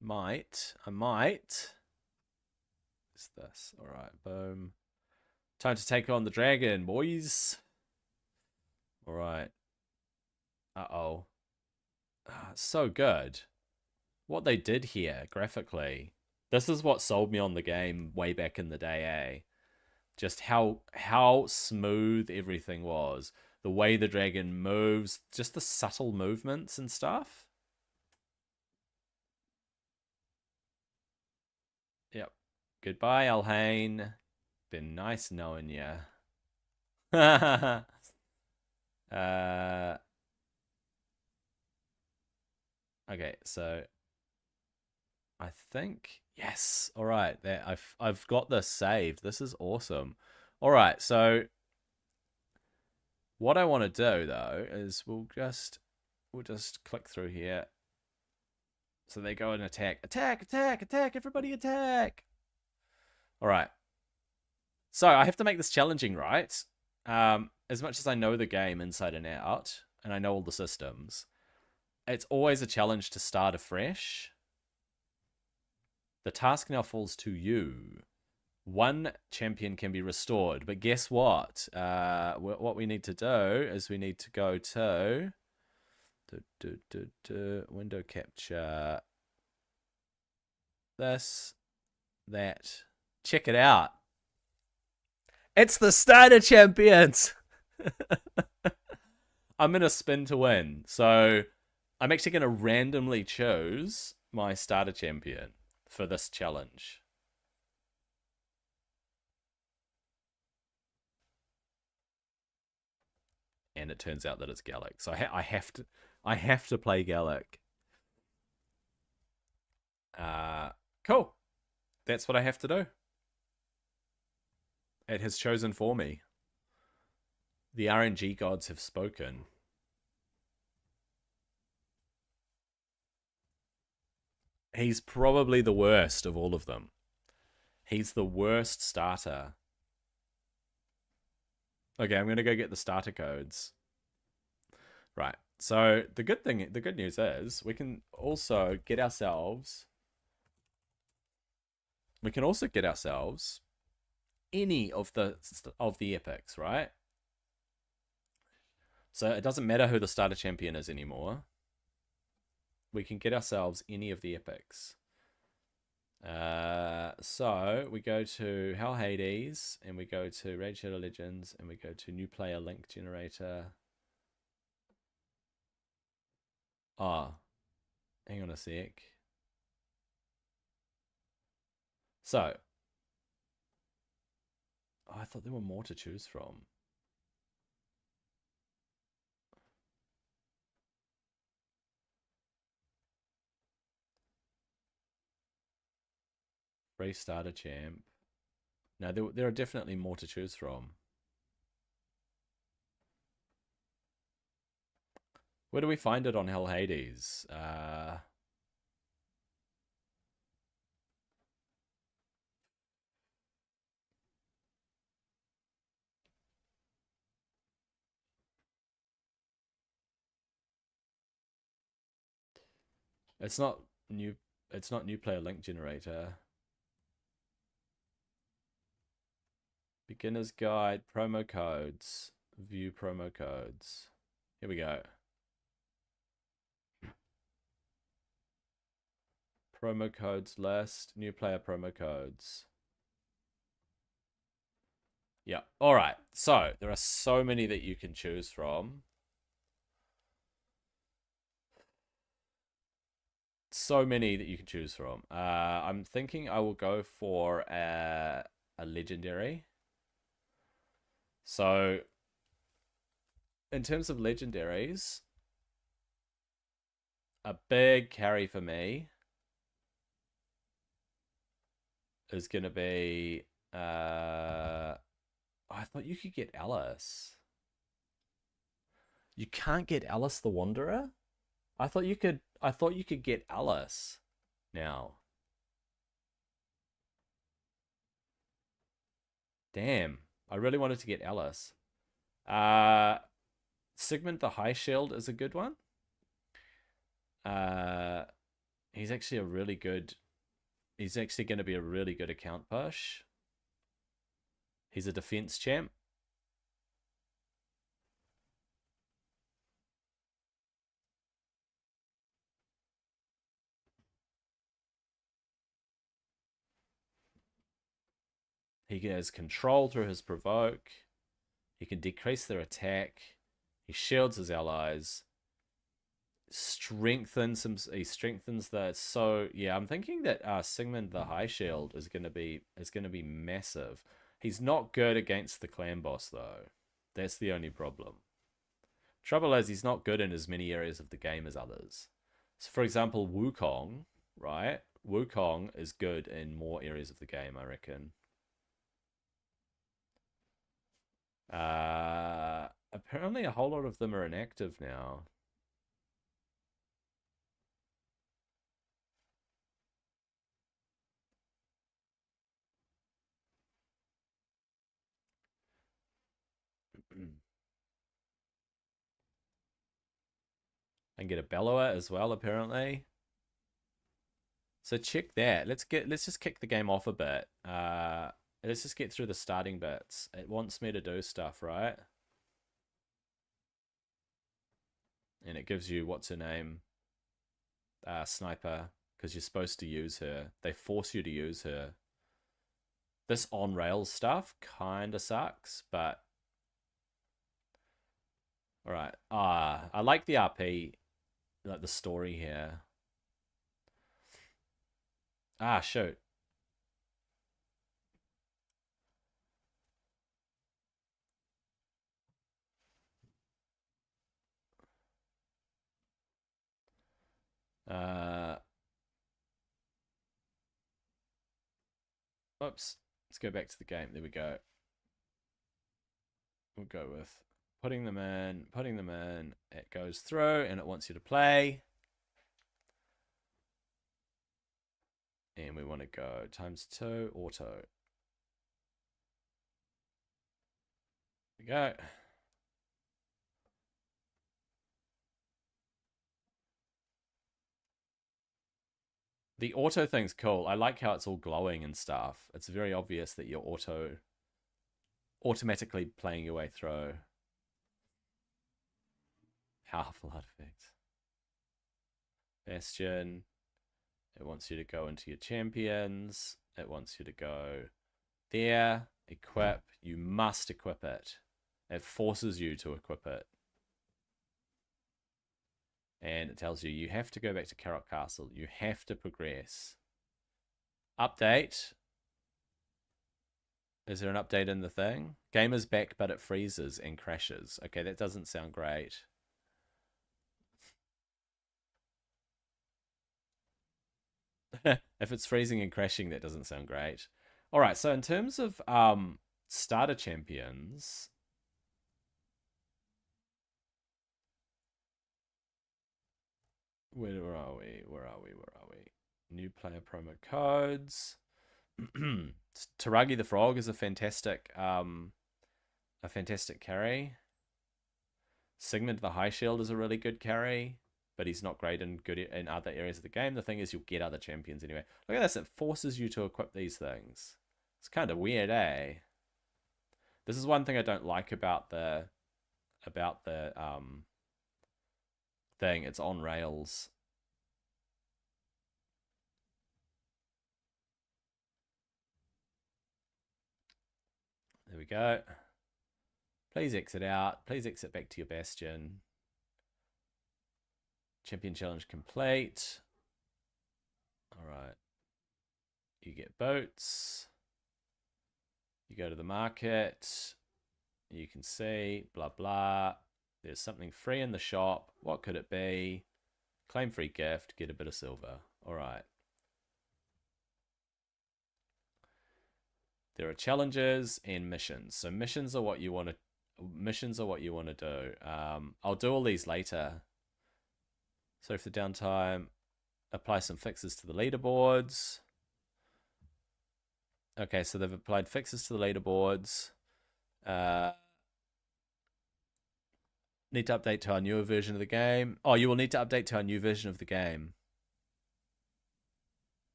I might. Is this? All right, boom. Time to take on the dragon, boys. All right. Uh-oh. So good. What they did here, graphically. This is what sold me on the game way back in the day, eh? Just how smooth everything was. The way the dragon moves, just the subtle movements and stuff. Yep. Goodbye, Alhain. Been nice knowing you. Okay, so I think yes. All right, there I've got this saved. This is awesome. All right, so what I want to do though is we'll just click through here. So they go and attack, everybody attack. All right. So I have to make this challenging, right? As much as I know the game inside and out, and I know all the systems, it's always a challenge to start afresh. The task now falls to you. One champion can be restored, but guess what? What we need to do is we need to go to window capture. This, that. Check it out. It's the starter champions. I'm going to spin to win. So I'm actually going to randomly choose my starter champion for this challenge. And it turns out that it's Gallic. So I have to play Gallic. Cool. That's what I have to do. It has chosen for me. The RNG gods have spoken. He's probably the worst of all of them. He's the worst starter. Okay, I'm going to go get the starter codes. Right. So the good news is we can also get ourselves any of the epics, right? So it doesn't matter who the starter champion is anymore. We can get ourselves any of the epics. So we go to Hell Hades, and we go to Raid Shadow Legends, and we go to New Player Link Generator. Hang on a sec. So, I thought there were more to choose from. Free starter champ. No, there are definitely more to choose from. Where do we find it on Hell Hades? It's not new. It's not new player link generator. Beginner's guide, promo codes, view promo codes. Here we go. Promo codes list, new player promo codes. Yeah. All right. So there are so many that you can choose from. So many that you can choose from. I'm thinking I will go for a legendary. So, in terms of legendaries, a big carry for me is going to be. I thought you could get Alice. You can't get Alice the Wanderer? I thought you could. I thought you could get Alice now. Damn. I really wanted to get Alice. Sigmund the High Shield is a good one. He's actually a really good. He's actually going to be a really good account push. He's a defense champ. He has control through his provoke. He can decrease their attack. He shields his allies. He strengthens the. So yeah, I'm thinking that Sigmund the High Shield is gonna be massive. He's not good against the clan boss though. That's the only problem. Trouble is he's not good in as many areas of the game as others. So for example, Wukong, right? Wukong is good in more areas of the game, I reckon. Apparently a whole lot of them are inactive now. And get a Bellower as well, apparently. So check that. Let's just kick the game off a bit. Let's just get through the starting bits. It wants me to do stuff, right? And it gives you what's her name? Sniper, because you're supposed to use her. They force you to use her. This on rails stuff kinda sucks, but alright. I like the RP, like the story here. Shoot. Oops. Let's go back to the game. There we go. We'll go with putting them in. It goes through and it wants you to play. And we want to go ×2 auto. There we go. The auto thing's cool. I like how it's all glowing and stuff. It's very obvious that you're automatically playing your way through. Half-Blood effect. Bastion. It wants you to go into your champions. It wants you to go there. Equip. You must equip it. It forces you to equip it. And it tells you you have to go back to Carrot Castle. You have to progress. Update. Is there an update in the thing? Game is back, but it freezes and crashes. Okay, that doesn't sound great. If it's freezing and crashing, that doesn't sound great. All right, so in terms of starter champions, where are we? Where are we? Where are we? New player promo codes. Taragi the Frog is a fantastic carry. Sigmund the High Shield is a really good carry, but he's not great in other areas of the game. The thing is, you'll get other champions anyway. Look at this; it forces you to equip these things. It's kind of weird, eh? This is one thing I don't like about the thing. It's on rails. There we go. Please exit out. Please exit back to your bastion. Champion challenge complete. All right. You get boats. You go to the market. You can see, blah, blah. There's something free in the shop. What could it be? Claim free gift. Get a bit of silver. All right. There are challenges and missions. So missions are what you want to do. I'll do all these later. So for the downtime, apply some fixes to the leaderboards. Okay, so they've applied fixes to the leaderboards. Need to update to our newer version of the game. Oh, you will need to update to our new version of the game.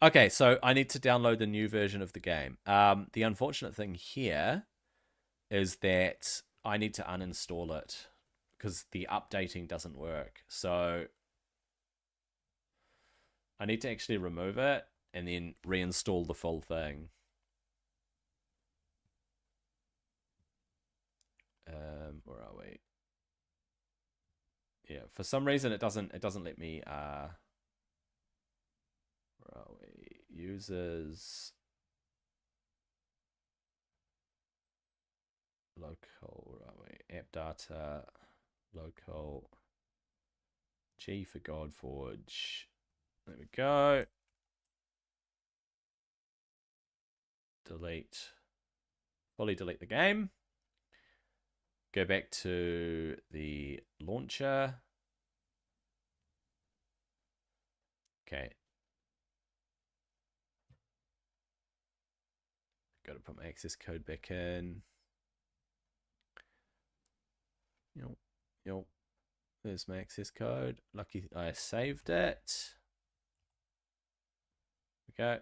Okay, so I need to download the new version of the game. The unfortunate thing here is that I need to uninstall it because the updating doesn't work. So I need to actually remove it and then reinstall the full thing. Where are we? Yeah, for some reason it doesn't let me where are we? Users local, where are we? App data, local, G for Godforge. There we go. Delete. Fully delete the game. Go back to the launcher. Okay. Got to put my access code back in. Yep. There's my access code. Lucky I saved it. Okay.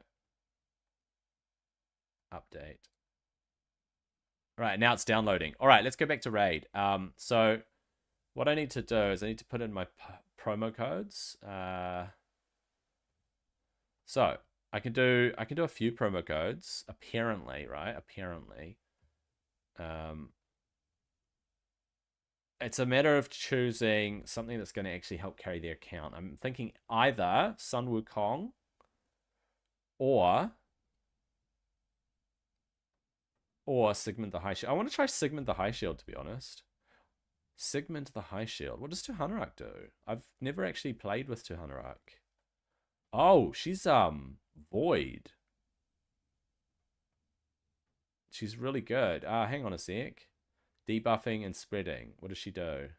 Update. All right, now it's downloading. All right, let's go back to Raid. So what I need to do is I need to put in my promo codes. So I can do a few promo codes, apparently, right? Apparently. It's a matter of choosing something that's going to actually help carry the account. I'm thinking either Sun Wukong or Sigmund the High Shield. I want to try Sigmund the High Shield, to be honest. Sigmund the High Shield. What does Tuhanurak do? I've never actually played with Tuhanurak. Oh, she's Void. She's really good. Hang on a sec. Debuffing and spreading. What does she do?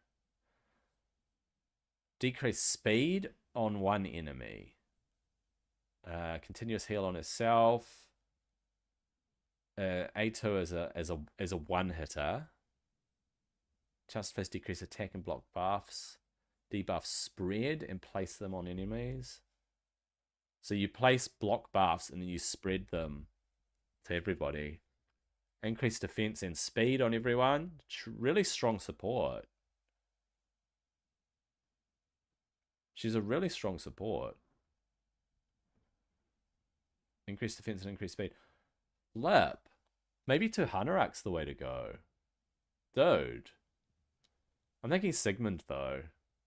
Decrease speed on one enemy. Continuous heal on herself. A2 as a one hitter. Chance to place decrease attack and block buffs. Debuff spread and place them on enemies. So you place block buffs and then you spread them to everybody. Increase defense and speed on everyone. Really strong support. She's a really strong support. Increase defense and increase speed. Lip. Maybe Tuhanurak's the way to go. Dude. I'm thinking Sigmund, though.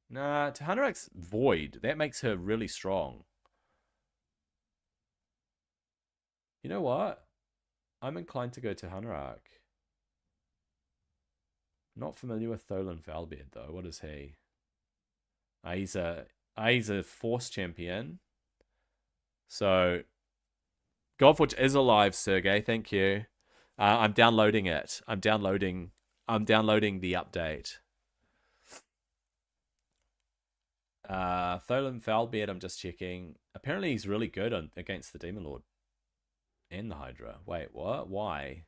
Nah, Tuhanurak's Void. That makes her really strong. You know what? I'm inclined to go Tuhanurak. Not familiar with Tholan Valbeard, though. What is he? He's a Force champion. So Golfwatch is alive, Sergey. Thank you. I'm downloading it. I'm downloading the update. Tholen Foulbeard, I'm just checking. Apparently he's really good against the Demon Lord and the Hydra. Wait, what? Why?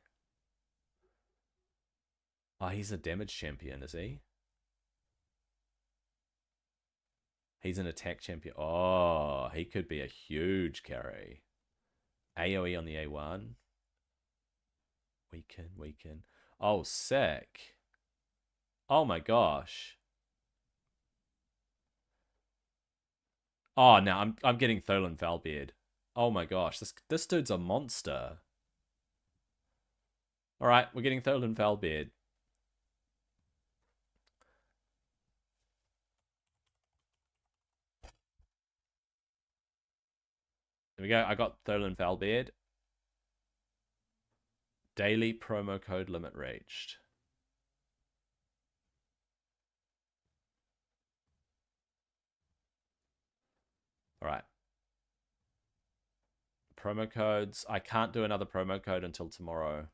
Oh, he's a damage champion, is he? He's an attack champion. Oh, he could be a huge carry. AoE on the A1. Weaken. Oh, sick. Oh my gosh. Oh, no, I'm getting Tholen Foulbeard. Oh my gosh, this dude's a monster. All right, we're getting Tholen Foulbeard. There we go. I got Tholen Foulbeard. Daily promo code limit reached. All right. Promo codes. I can't do another promo code until tomorrow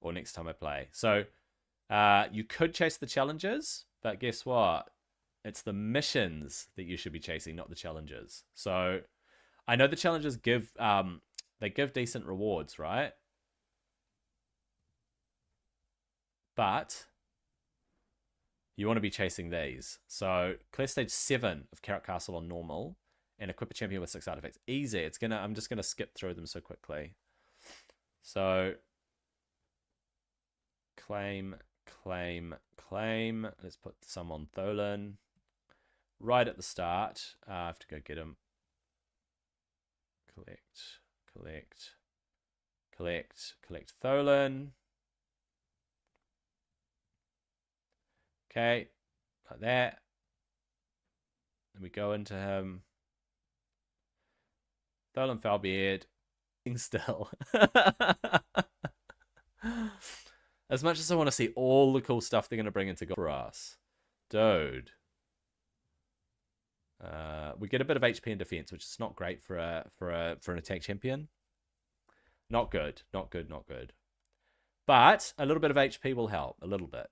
or next time I play. So you could chase the challenges, but guess what? It's the missions that you should be chasing, not the challenges. So I know the challenges give they give decent rewards, right? But you want to be chasing these. So clear stage 7 of Carrot Castle on normal and equip a champion with 6 artifacts. Easy. I'm just gonna skip through them so quickly. So claim. Let's put some on Tholen. Right at the start. I have to go get him. Collect Tholen. Okay, like that. Then we go into him. Tholen Foulbeard. Still. As much as I want to see all the cool stuff they're going to bring into Golf for us. Dude. We get a bit of HP and defense, which is not great for an attack champion. Not good. But a little bit of HP will help. A little bit.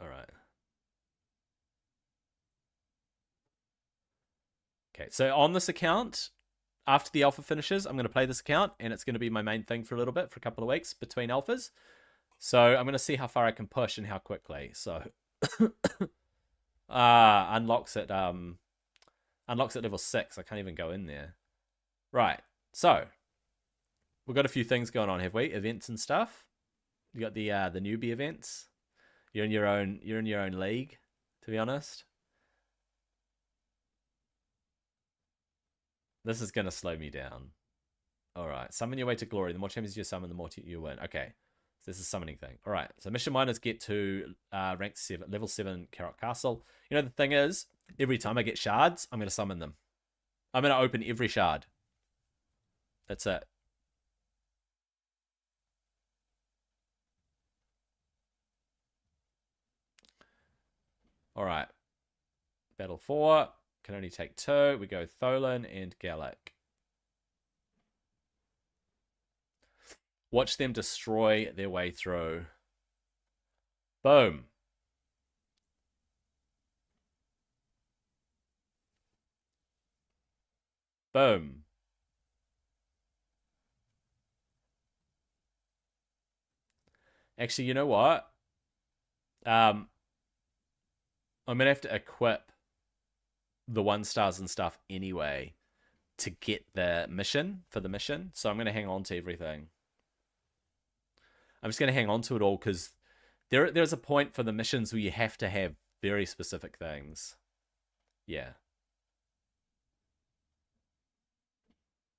All right. Okay, so on this account, after the alpha finishes, I'm going to play this account, and it's going to be my main thing for a little bit, for a couple of weeks between alphas. So I'm going to see how far I can push and how quickly. So unlocks at level 6. I can't even go in there. Right. So we've got a few things going on, have we? Events and stuff. You got the newbie events. You're in your own league, to be honest. This is going to slow me down. All right. Summon your way to glory. The more champions you summon, the more you win. Okay. So this is a summoning thing. All right. So mission 1 is get to rank 7, level 7 Carrot Castle. You know, the thing is, every time I get shards, I'm going to summon them. I'm going to open every shard. That's it. All right. Battle 4. Can only take 2. We go Tholen and Gallic. Watch them destroy their way through. Boom. Boom. Actually, you know what? I'm going to have to equip the 1-stars and stuff anyway to get the mission, for the mission. So I'm going to hang on to everything. I'm just going to hang on to it all because there's a point for the missions where you have to have very specific things. Yeah.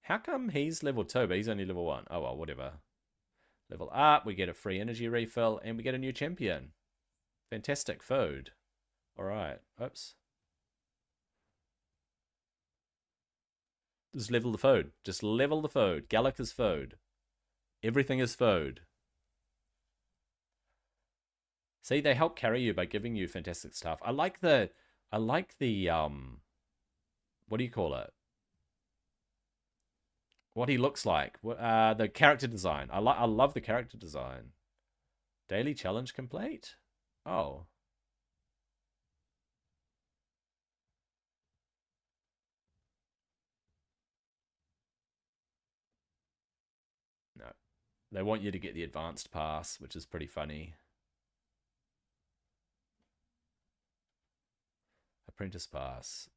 How come he's level 2, but he's only level 1? Oh, well, whatever. Level up, we get a free energy refill, and we get a new champion. Fantastic food. All right. Oops. Just level the food. Just level the food. Gallic is food. Everything is food. See, they help carry you by giving you fantastic stuff. I like the what do you call it? What he looks like. The character design. I love the character design. Daily challenge complete? Oh. No. They want you to get the advanced pass, which is pretty funny. Apprentice pass.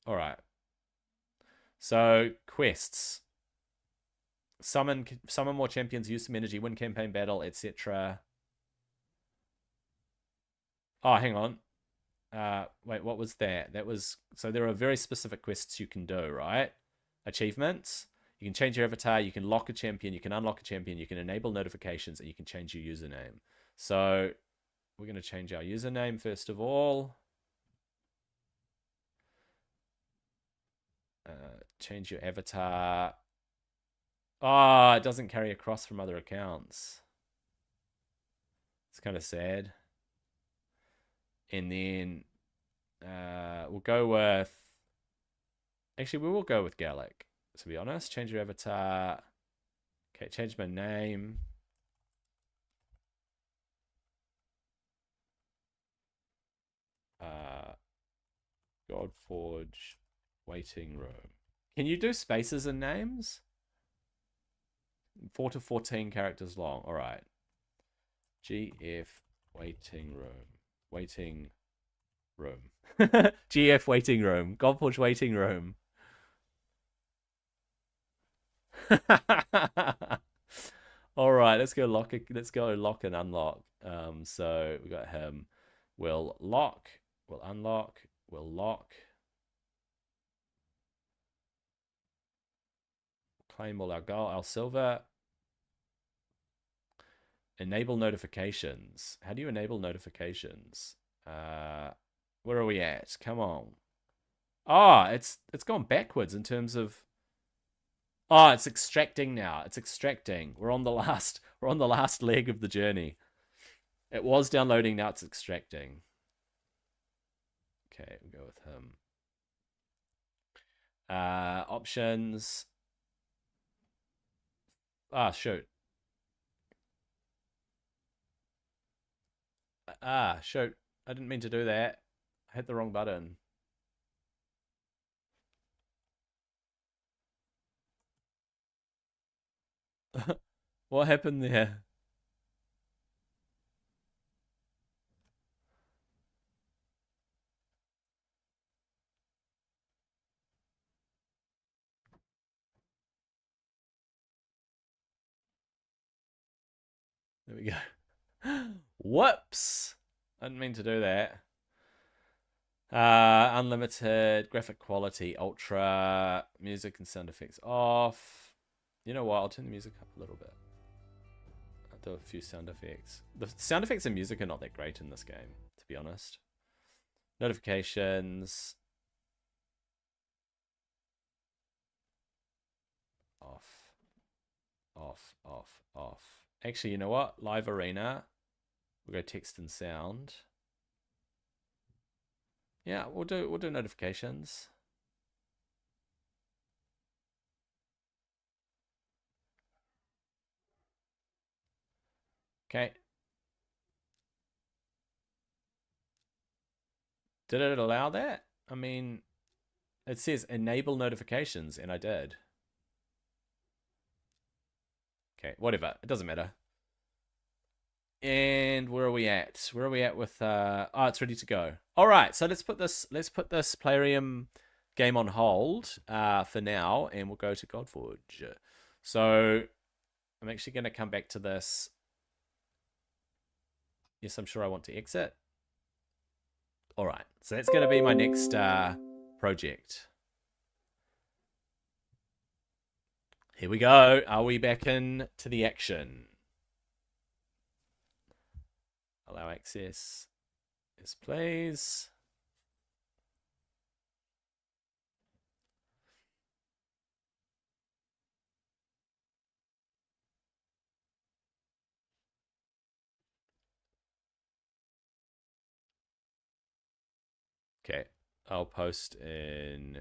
All right. So quests. Summon more champions, use some energy, win campaign battle, etc. Oh, hang on. Wait, what was that? That was so there are very specific quests you can do, right? Achievements. You can change your avatar, you can lock a champion, you can unlock a champion, you can enable notifications, and you can change your username. So we're going to change our username first of all. Change your avatar. Oh, it doesn't carry across from other accounts. It's kind of sad. And then we'll go with... Actually, we will go with Gallic, to be honest. Change your avatar. Okay, change my name. Godforge waiting room. Can you do spaces and names? 4 to 14 characters long. All right. GF waiting room. Waiting room. GF waiting room. Godforge waiting room. All right, let's go lock. Let's go lock and unlock. So we got him. We'll lock. We'll unlock. We'll lock. Claim all our gold, our silver. Enable notifications. How do you enable notifications? Where are we at? Come on. Ah, it's gone backwards in terms of... Oh, it's extracting now. It's extracting. We're on the last leg of the journey. It was downloading, now it's extracting. Okay, we'll go with him. Options. Ah, shoot. Ah, shoot. I didn't mean to do that. I hit the wrong button. What happened there? There we go. Whoops. I didn't mean to do that. Unlimited, graphic quality, ultra, music and sound effects off. You know what? I'll turn the music up a little bit. I'll do a few sound effects. The sound effects and music are not that great in this game, to be honest. Notifications. Off. Off, off, off. Actually, you know what? Live arena. We'll go text and sound. Yeah, we'll do notifications. Okay. Did it allow that? I mean, it says enable notifications, and I did. Okay, whatever. It doesn't matter. And where are we at? Where are we at with oh, it's ready to go. All right, so let's put this Plarium game on hold for now, and we'll go to Godforge. So I'm actually going to come back to this. Yes, I'm sure I want to exit. All right, so that's going to be my next project. Here we go. Are we back in to the action? Allow access. Yes, please. Okay, I'll post in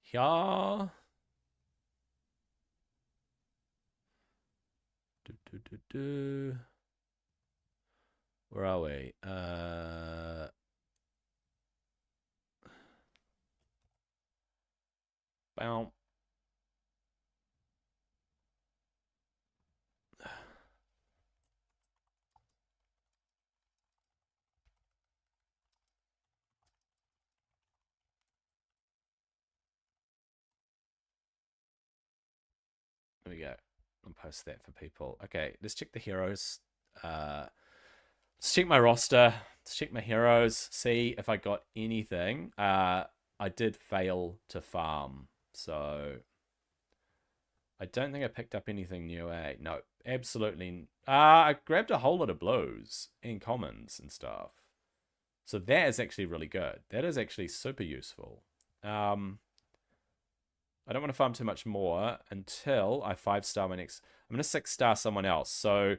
here. Where are we? Bow. There we go. I'll post that for people. Okay, let's check the heroes. Let's check my roster. Let's check my heroes. See if I got anything. I did fail to farm, so I don't think I picked up anything new. No, absolutely. I grabbed a whole lot of blues and commons and stuff. So that is actually really good. That is actually super useful. I don't want to farm too much more until I 5-star my next. I'm going to 6-star someone else. So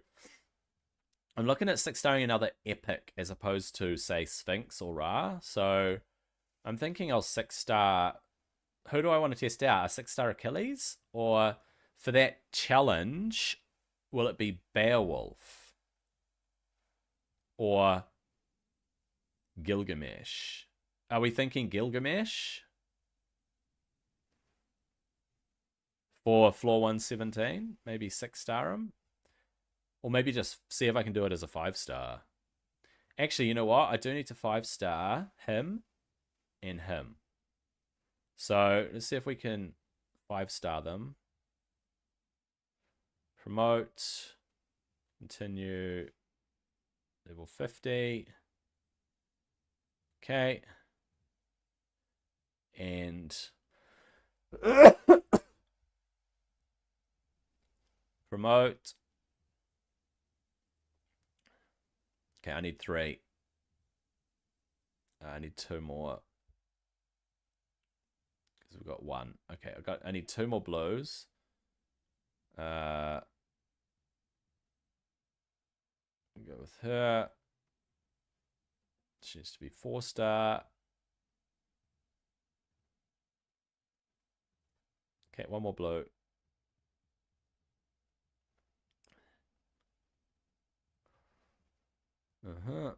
I'm looking at 6-starring another epic as opposed to, say, Sphinx or Ra. So I'm thinking I'll 6-star. Who do I want to test out? A 6-star Achilles? Or for that challenge, will it be Beowulf? Or Gilgamesh? Are we thinking Gilgamesh? For floor 117? Maybe 6-star him? Or maybe just see if I can do it as a 5-star. Actually, you know what? I do need to 5-star him and him. So let's see if we can 5-star them. Promote. Continue. Level 50. Okay. And promote. Okay, I need 3. I need 2 more. Because we've got 1. Okay, I need 2 more blues. Go with her. She needs to be 4-star. Okay, 1 more blue. Uh-huh.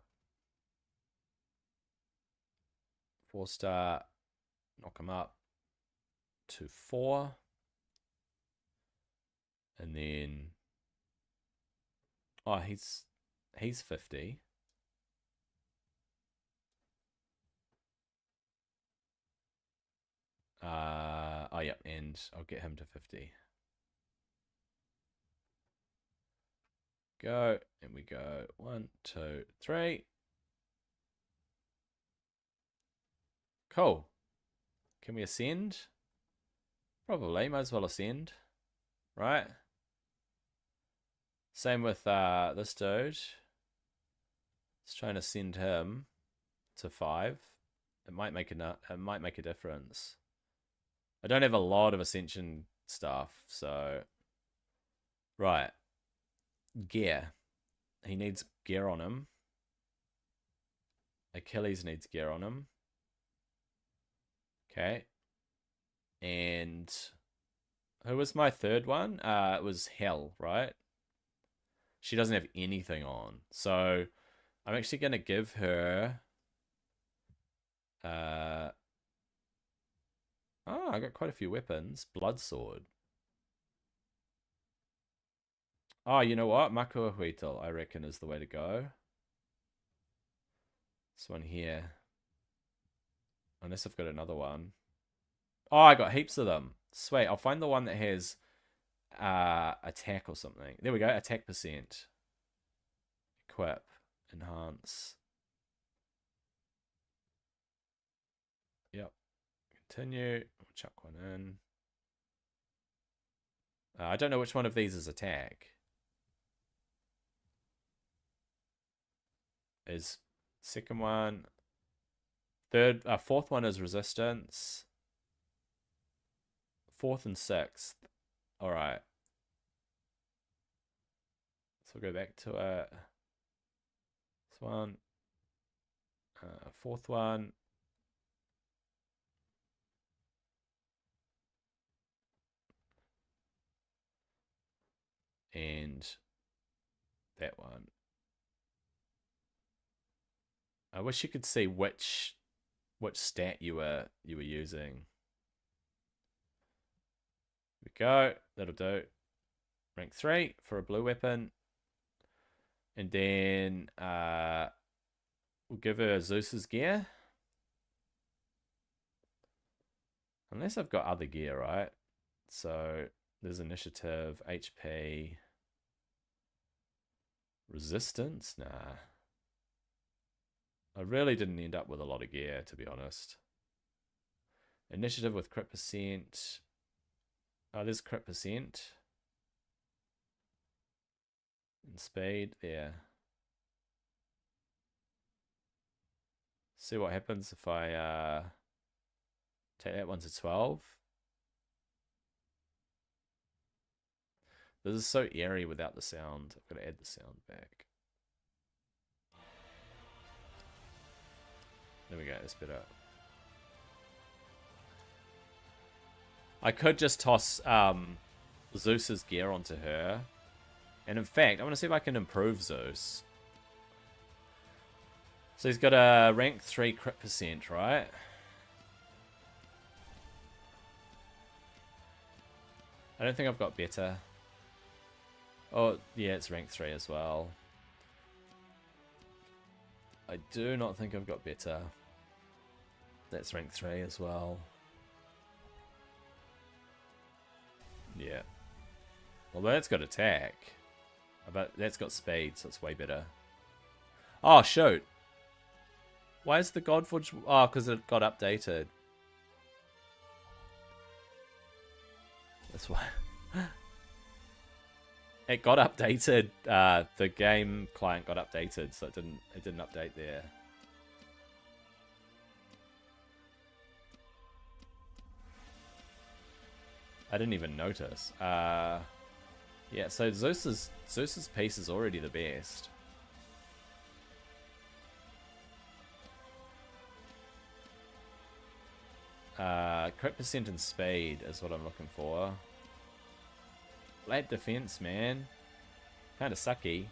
4-star. Knock him up to 4. And then... Oh, he's 50. Oh, yeah, and I'll get him to 50. Go, and we go 1, 2, 3. Cool. Can we ascend? Probably, might as well ascend. Right? Same with this dude. Let's try and ascend him to 5. It might make a difference. I don't have a lot of ascension stuff, so right. Gear. He needs gear on him. Achilles needs gear on him. Okay. And who was my third one? It was Hel, right? She doesn't have anything on. So I'm actually going to give her... Oh, I got quite a few weapons. Blood sword. Oh, you know what? Makuahuitl, I reckon, is the way to go. This one here. Unless I've got another one. Oh, I got heaps of them. Sweet. I'll find the one that has attack or something. There we go. Attack percent. Equip. Enhance. Yep. Continue. We'll chuck one in. I don't know which one of these is attack. Is second one. Fourth one is resistance. 4th and 6th. All right. So we'll go back to it. This one. 4th one. and that one. I wish you could see which stat you were using. Here we go. That'll do. Rank 3 for a blue weapon. And then we'll give her Zeus's gear. Unless I've got other gear, right? So there's initiative, HP, resistance. Nah. I really didn't end up with a lot of gear, to be honest. Initiative with crit percent. Oh, there's crit percent. And speed, there. See what happens if I take that one to 12. This is so eerie without the sound. I've got to add the sound back. There we go, that's better. I could just toss Zeus's gear onto her. And in fact, I want to see if I can improve Zeus. So he's got a rank 3 crit percent, right? I don't think I've got better. Oh, yeah, it's rank 3 as well. I do not think I've got better. That's rank 3 as well. Yeah. Although that's got attack. But that's got speed, so it's way better. Oh, shoot. Why is the Godforge... Oh, because it got updated. That's why. It got updated. The game client got updated, so it didn't update there. I didn't even notice. Yeah, so Zeus's piece is already the best. Crit percent and speed is what I'm looking for. Flat defense, man. Kind of sucky.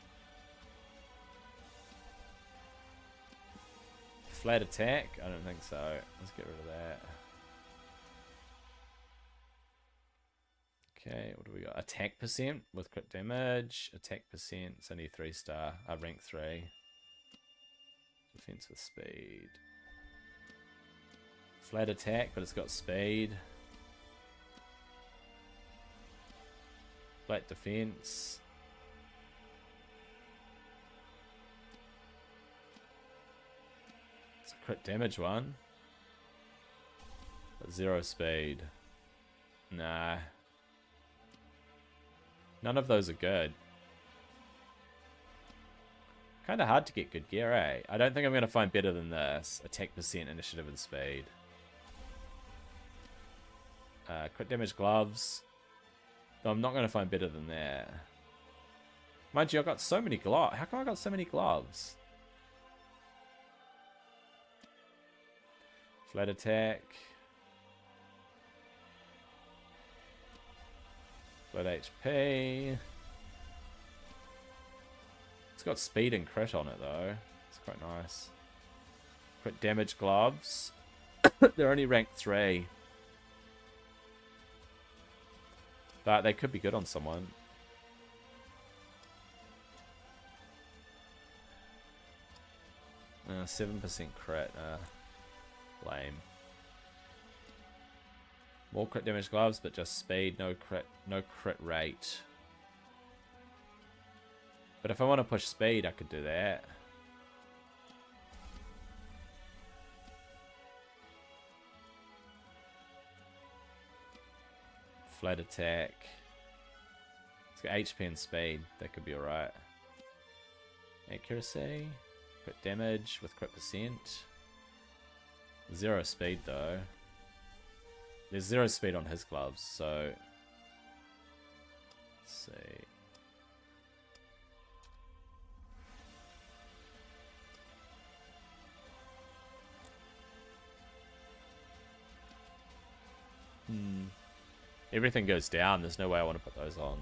Flat attack? I don't think so. Let's get rid of that. Okay, what do we got? Attack percent with crit damage. Attack percent. It's only 3-star. Rank 3. Defense with speed. Flat attack, but it's got speed. Flat defense. It's a crit damage one. But 0 speed. Nah. None of those are good. Kind of hard to get good gear, eh? I don't think I'm going to find better than this. Attack percent, initiative, and speed. Crit damage gloves. No, I'm not going to find better than that. Mind you, I've got so many gloves. How come I got so many gloves? Flat attack. Flat HP. It's got speed and crit on it though. It's quite nice. Crit damage gloves. They're only ranked 3. But they could be good on someone. Uh, 7% crit. Lame. More crit damage gloves, but just speed, no crit rate. But if I want to push speed, I could do that. Flat attack. It's got HP and speed. That could be alright. Accuracy. Crit damage with crit percent. 0 speed though. There's 0 speed on his gloves, so... Let's see. Everything goes down. There's no way I want to put those on.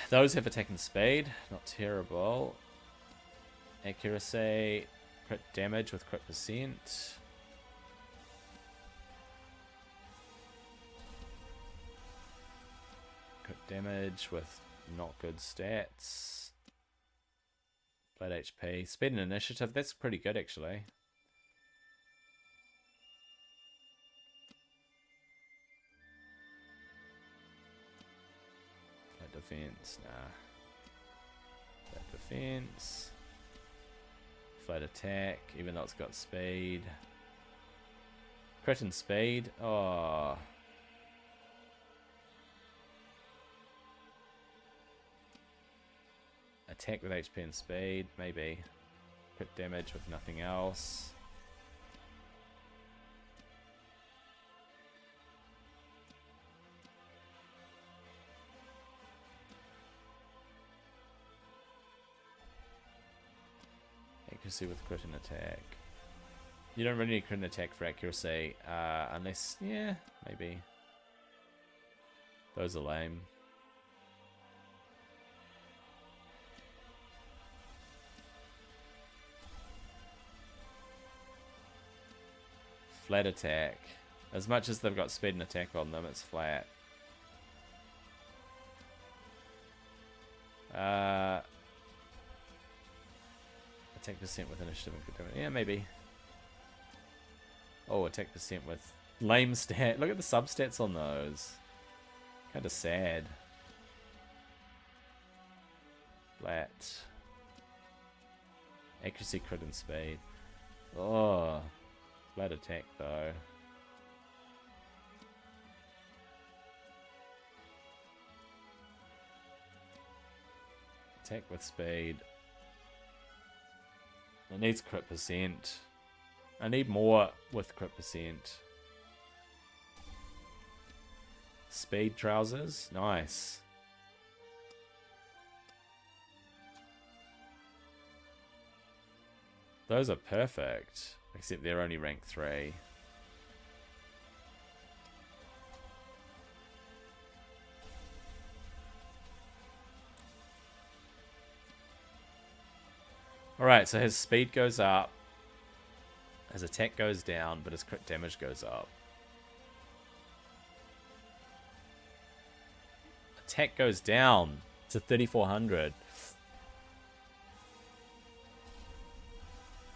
Those have attack and speed. Not terrible. Accuracy. Crit damage with crit percent. Crit damage with not good stats. Flat HP. Speed and initiative. That's pretty good, actually. Flat defense. Nah. Flat defense. Flat attack, even though it's got speed. Crit and speed. Oh. Attack with HP and speed, maybe. Crit damage with nothing else. Accuracy with crit and attack. You don't really need crit and attack for accuracy, unless, yeah, maybe. Those are lame. Flat attack. As much as they've got speed and attack on them, it's flat. Attack percent with initiative and crit damage. Yeah, maybe. Oh, attack percent with lame stat. Look at the substats on those. Kind of sad. Flat. Accuracy, crit, and speed. Oh. Flat attack though. Attack with speed. It needs crit percent. I need more with crit percent. Speed trousers. Nice. Those are perfect. Except they're only rank 3. Alright, so his speed goes up. His attack goes down, but his crit damage goes up. Attack goes down to 3,400.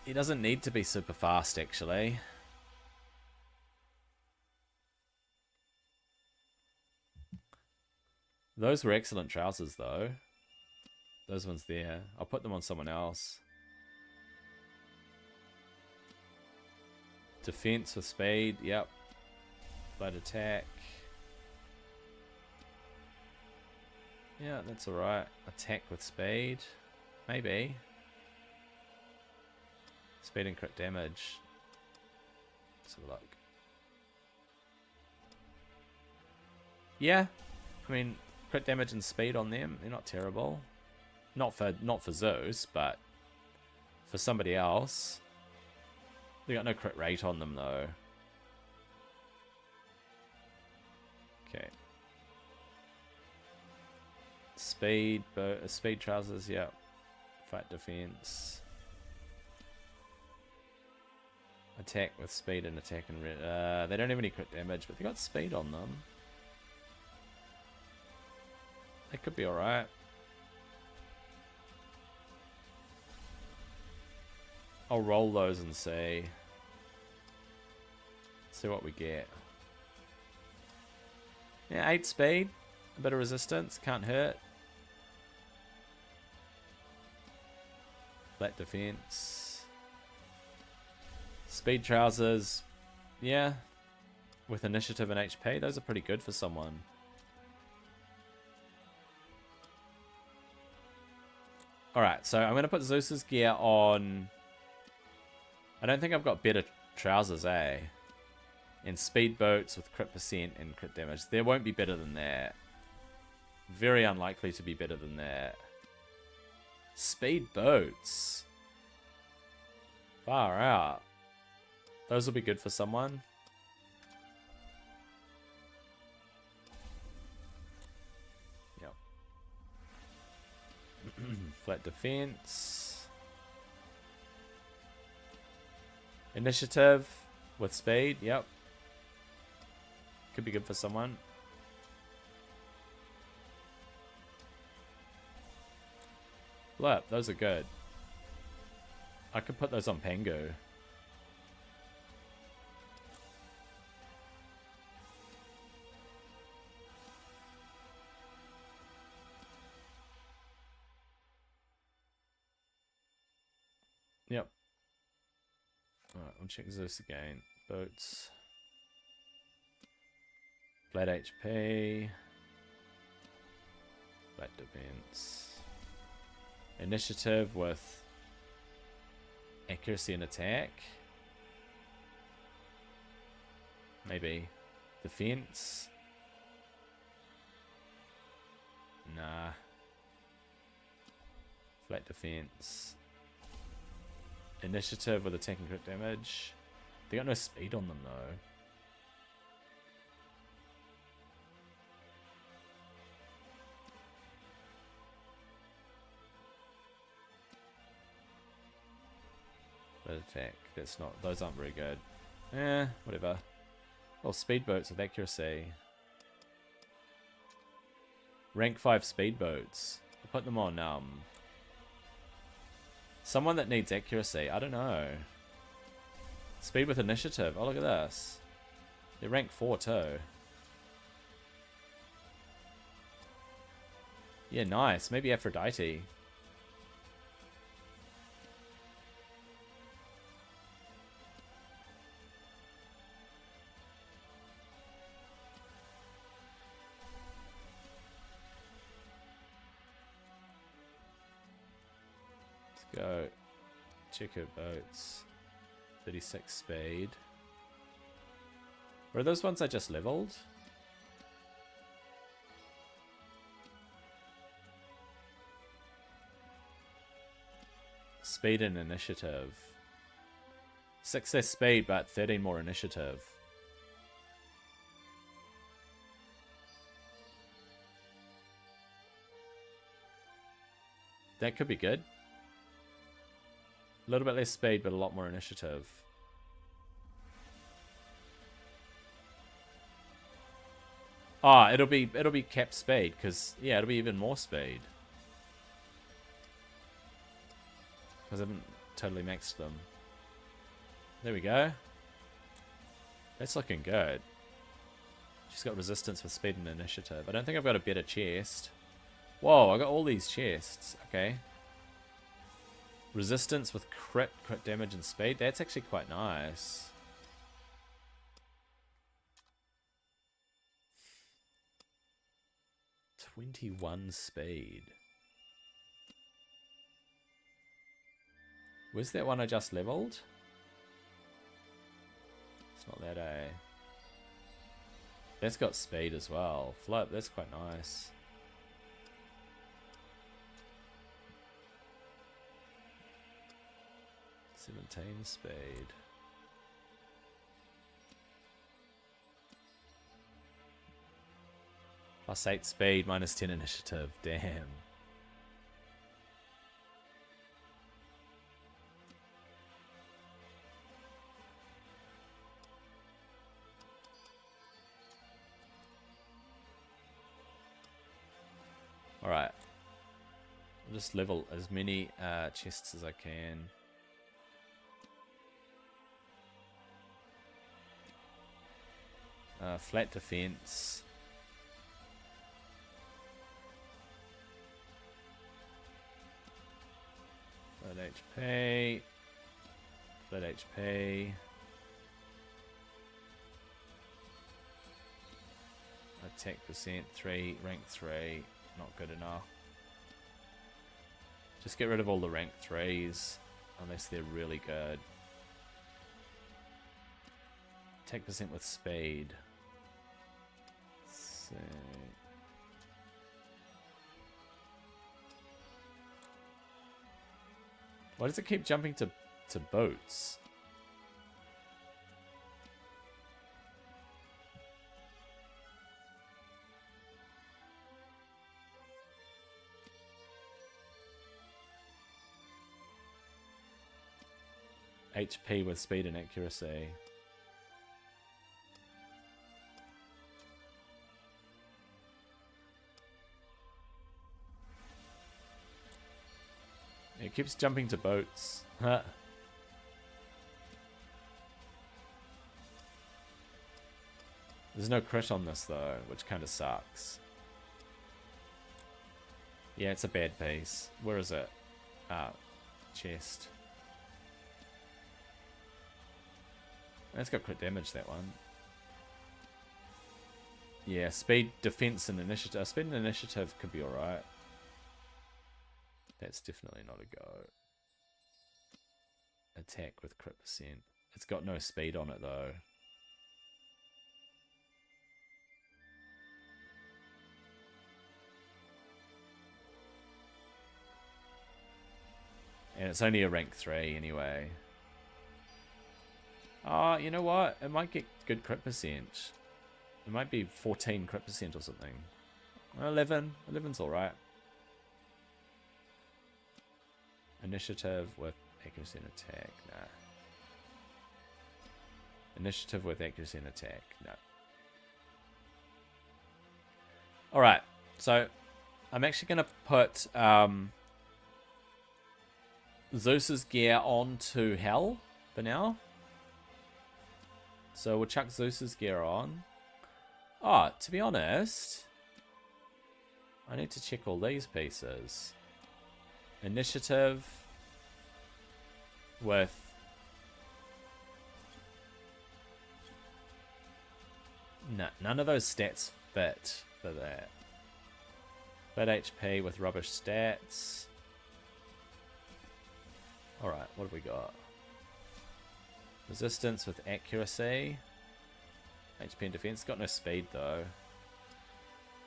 He doesn't need to be super fast, actually. Those were excellent trousers, though. Those ones there. I'll put them on someone else. Defense with speed, yep. Flat attack. Yeah, that's alright. Attack with speed. Maybe. Speed and crit damage. Let's have a look. Yeah. I mean, crit damage and speed on them, they're not terrible. Not for Zeus, but for somebody else. They got no crit rate on them though. Okay. Speed trousers, yeah. Flat defense. Attack with speed and attack and they don't have any crit damage, but they got speed on them. They could be alright. I'll roll those and see what we get. Yeah, 8 speed, a bit of resistance, can't hurt. Flat defense. Speed trousers, yeah. With initiative and HP, those are pretty good for someone. Alright, so I'm going to put Zeus's gear on. I don't think I've got better trousers, eh? And speed boots with crit percent and crit damage. There won't be better than that. Very unlikely to be better than that. Speed boots. Far out. Those will be good for someone. Yep. Flat defense. Initiative with speed. Yep. Could be good for someone. Look, those are good. I could put those on Pangu. Yep. Alright, I'll check Zeus again. Boats. Flat HP. Flat defense. Initiative with accuracy and attack. Maybe. Defense. Nah. Flat defense. Initiative with attack and crit damage. They got no speed on them though. Flat attack. That's not. Those aren't very good. Whatever. Oh, speedboats with accuracy. Rank 5 speedboats. I'll put them on someone that needs accuracy. I don't know. Speed with initiative. Oh, look at this. They're rank 4 too. Yeah, nice. Maybe Aphrodite. Go. Check her boats. 36 speed. Were those ones I just leveled? Speed and initiative. 6 less speed, but 13 more initiative. That could be good. A little bit less speed, but a lot more initiative. Ah, it'll be capped speed, because yeah, it'll be even more speed. Because I haven't totally maxed them. There we go. That's looking good. She's got resistance with speed and initiative. I don't think I've got a better chest. Whoa, I got all these chests. Okay. Resistance with crit damage and speed. That's actually quite nice. "21 speed. Where's that one I just leveled? It's not that, eh? That's got speed as well. Flip, that's quite nice. "17 speed. +8 speed, -10 initiative. Damn. Alright. I'll just level as many chests as I can. Flat defense. Flat HP. Flat HP. Attack percent 3, rank 3. Not good enough. Just get rid of all the rank 3s. Unless they're really good. Attack percent with speed. So why does it keep jumping to boats? HP with speed and accuracy. It keeps jumping to boats. There's no crit on this though, which kind of sucks. Yeah, it's a bad piece. Where is it? Ah, chest. It's got crit damage, that one. Yeah, speed, defense, and initiative. Speed and initiative could be alright. That's definitely not a go. Attack with crit percent. It's got no speed on it though. And it's only a rank 3 anyway. Oh, you know what? It might get good crit percent. It might be 14 crit percent or something. 11. 11's alright. Initiative with accuracy and attack. Nah. Initiative with accuracy and attack. No. Alright. So, I'm actually going to put Zeus's gear onto Hell for now. So we'll chuck Zeus's gear on. Oh, to be honest, I need to check all these pieces. Initiative with none of those stats fit for that. Bad HP with rubbish stats. Alright, what have we got? Resistance with accuracy. HP and defense. Got no speed though.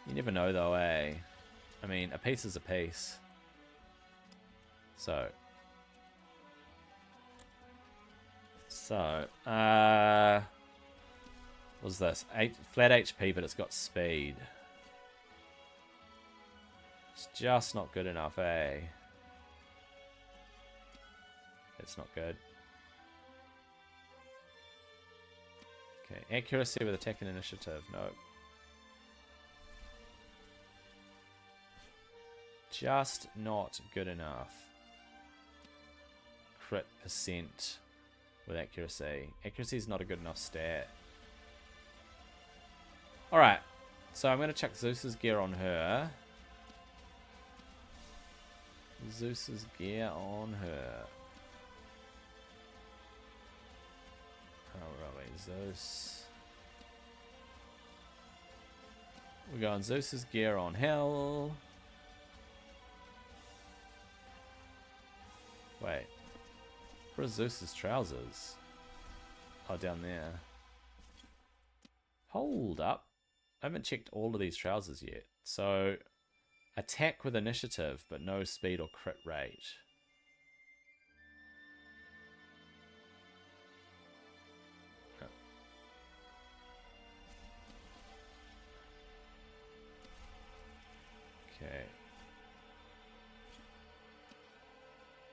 You never know though, eh? I mean, a piece is a piece. So. What's this? Flat HP, but it's got speed. It's just not good enough, eh? It's not good. Okay, accuracy with attack and initiative. Nope. Just not good enough. Crit percent with accuracy. Accuracy is not a good enough stat. Alright, so I'm going to chuck Zeus's gear on her. Zeus's gear on her. Zeus. We're going Zeus's gear on Hell. Wait. Where are Zeus's trousers? Oh, down there. Hold up. I haven't checked all of these trousers yet. So, attack with initiative, but no speed or crit rate. Okay.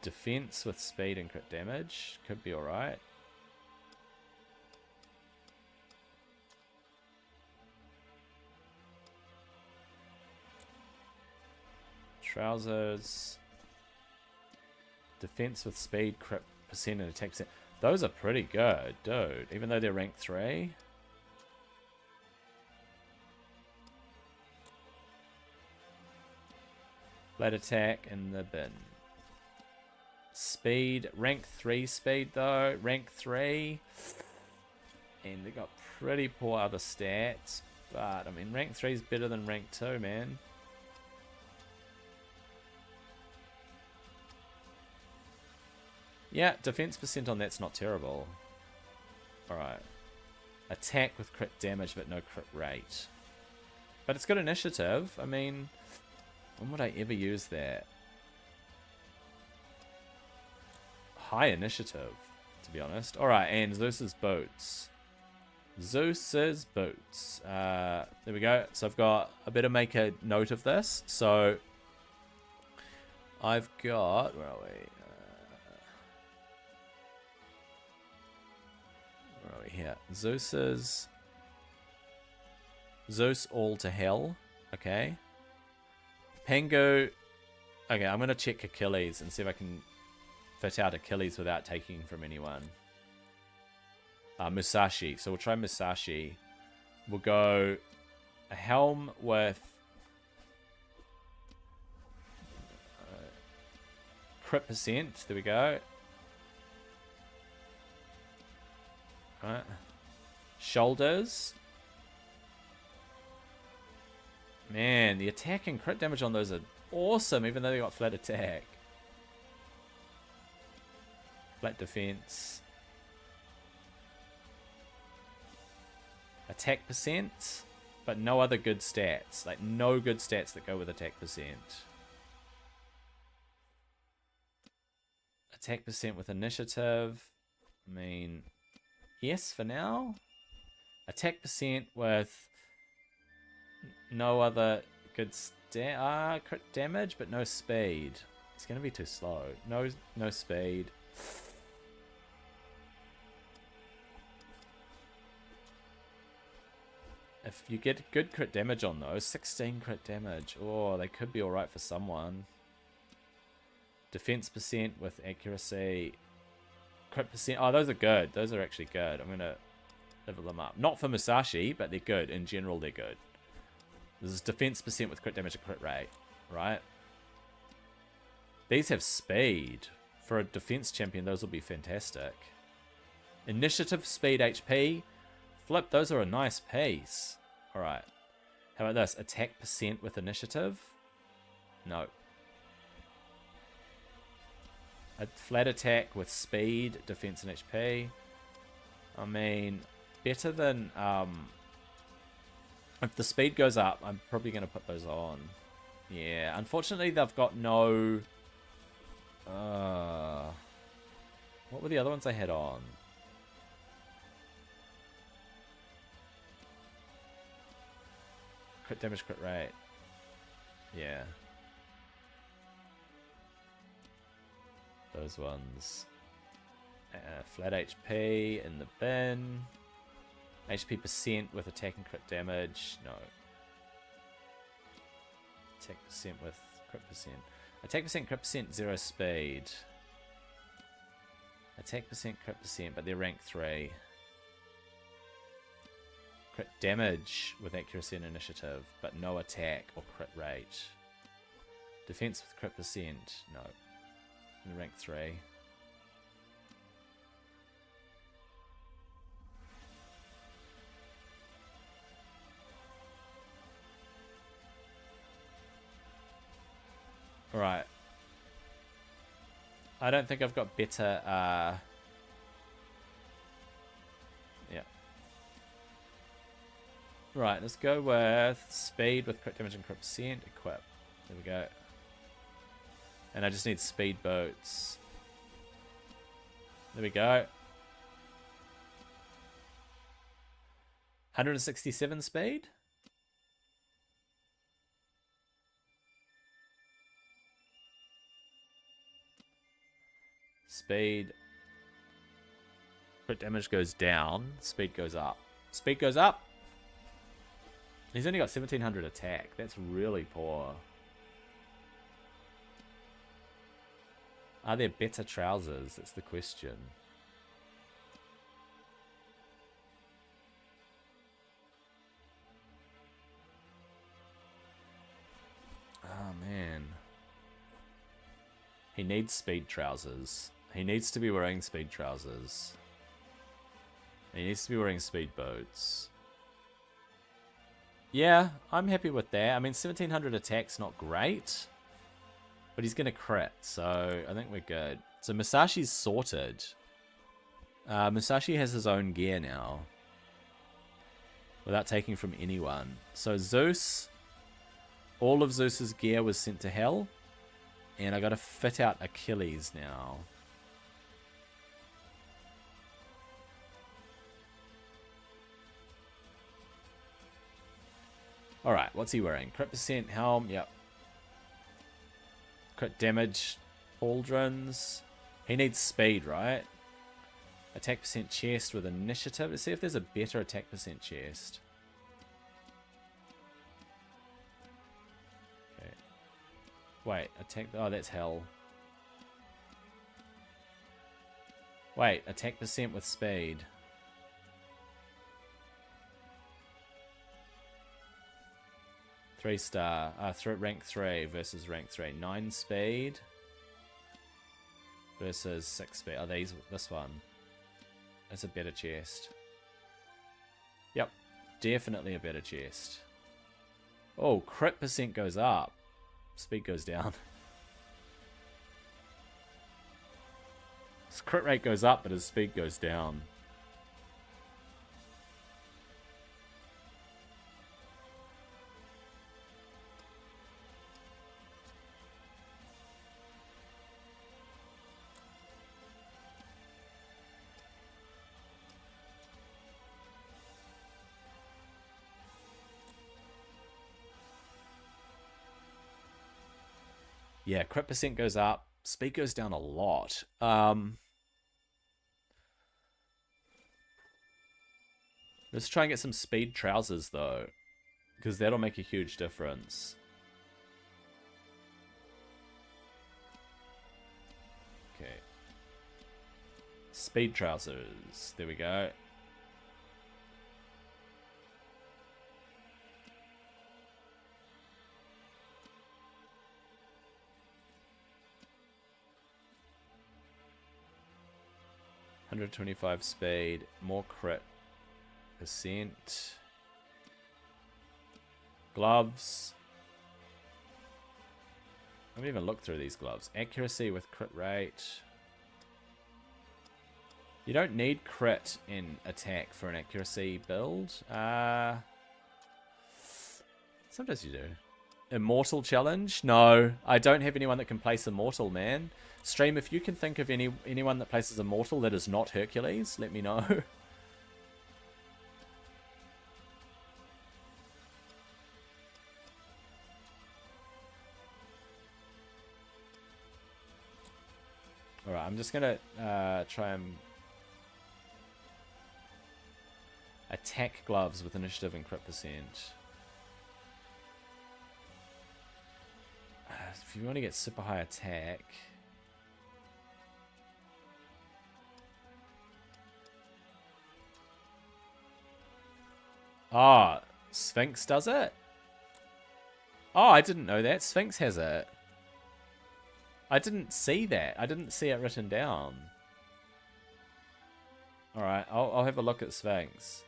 Defense with speed and crit damage. Could be alright. Trousers. Defense with speed, crit percent, and attack percent. Those are pretty good, dude. Even though they're rank 3. Flat attack in the bin. Speed, rank 3 speed though. Rank 3. And they got pretty poor other stats. But, I mean, rank 3 is better than rank 2, man. Yeah, defense percent on that's not terrible. Alright. Attack with crit damage, but no crit rate. But it's got initiative. I mean, when would I ever use that? High initiative, to be honest. Alright, and Zeus's boots. Zeus's boots. There we go. So I better make a note of this. So I've got, where are we? we here? Zeus all to hell. Okay. Pengu. Okay, I'm going to check Achilles and see if I can fit out Achilles without taking from anyone. Musashi. So we'll try Musashi. We'll go a helm with crit percent. There we go. Alright. Shoulders. Man, the attack and crit damage on those are awesome, even though they got flat attack. Flat defense. Attack percent, but no other good stats. Like, no good stats that go with attack percent. Attack percent with initiative. I mean, yes, for now. Attack percent with no other good crit damage, but no speed. It's going to be too slow. No speed. If you get good crit damage on those, 16 crit damage. Oh, they could be alright for someone. Defense percent with accuracy. Crit percent. Oh, those are good. Those are actually good. I'm going to level them up. Not for Musashi, but they're good. In general, they're good. This is defense percent with crit damage and crit rate, right? These have speed. For a defense champion, those will be fantastic. Initiative, speed, HP. Flip, those are a nice piece. Alright. How about this? Attack percent with initiative? No. A flat attack with speed, defense, and HP. I mean, better than... if the speed goes up, I'm probably going to put those on. Yeah, unfortunately they've got no... what were the other ones I had on? Crit damage, crit rate. Yeah. Those ones. Flat HP in the bin. HP percent with attack and crit damage. No. Attack percent with crit percent. Attack percent, crit percent, 0 speed. Attack percent, crit percent, but they're rank 3. Crit damage with accuracy and initiative, but no attack or crit rate. Defense with crit percent, no. In rank 3. Right. I don't think I've got better, yeah. Right, let's go with speed with crit damage and crit percent. Equip. There we go. And I just need speed boots. There we go. 167 speed. Speed. Crit damage goes down. Speed goes up. Speed goes up. He's only got 1700 attack. That's really poor. Are there better trousers? That's the question. Oh, man. He needs speed trousers. He needs to be wearing speed trousers. He needs to be wearing speed boots. Yeah, I'm happy with that. I mean, 1700 attack's not great. But he's going to crit, so I think we're good. So Musashi's sorted. Musashi has his own gear now. Without taking from anyone. So Zeus, all of Zeus's gear was sent to hell. And I got to fit out Achilles now. Alright, what's he wearing? Crit percent, helm, yep. Crit damage, pauldrons. He needs speed, right? Attack percent chest with initiative. Let's see if there's a better attack percent chest. Okay. Wait, attack... Oh, that's hell. Wait, attack percent with speed. Three-star. Rank 3 versus rank 3. 9 speed versus 6 speed. Oh, this one. That's a better chest. Yep. Definitely a better chest. Oh, crit percent goes up. Speed goes down. His crit rate goes up, but his speed goes down. Yeah, crit percent goes up. Speed goes down a lot. Let's try and get some speed trousers, though. Because that'll make a huge difference. Okay. Speed trousers. There we go. $125 speed, more crit percent. Gloves. I haven't even looked through these gloves. Accuracy with crit rate. You don't need crit in attack for an accuracy build. Sometimes you do. Immortal challenge? No, I don't have anyone that can place Immortal, man. Stream, if you can think of anyone that places Immortal that is not Hercules, let me know. Alright, I'm just gonna try and attack gloves with initiative and crit percent. If you want to get super high attack... Ah, Sphinx does it? Oh, I didn't know that. Sphinx has it. I didn't see that. I didn't see it written down. Alright, I'll have a look at Sphinx.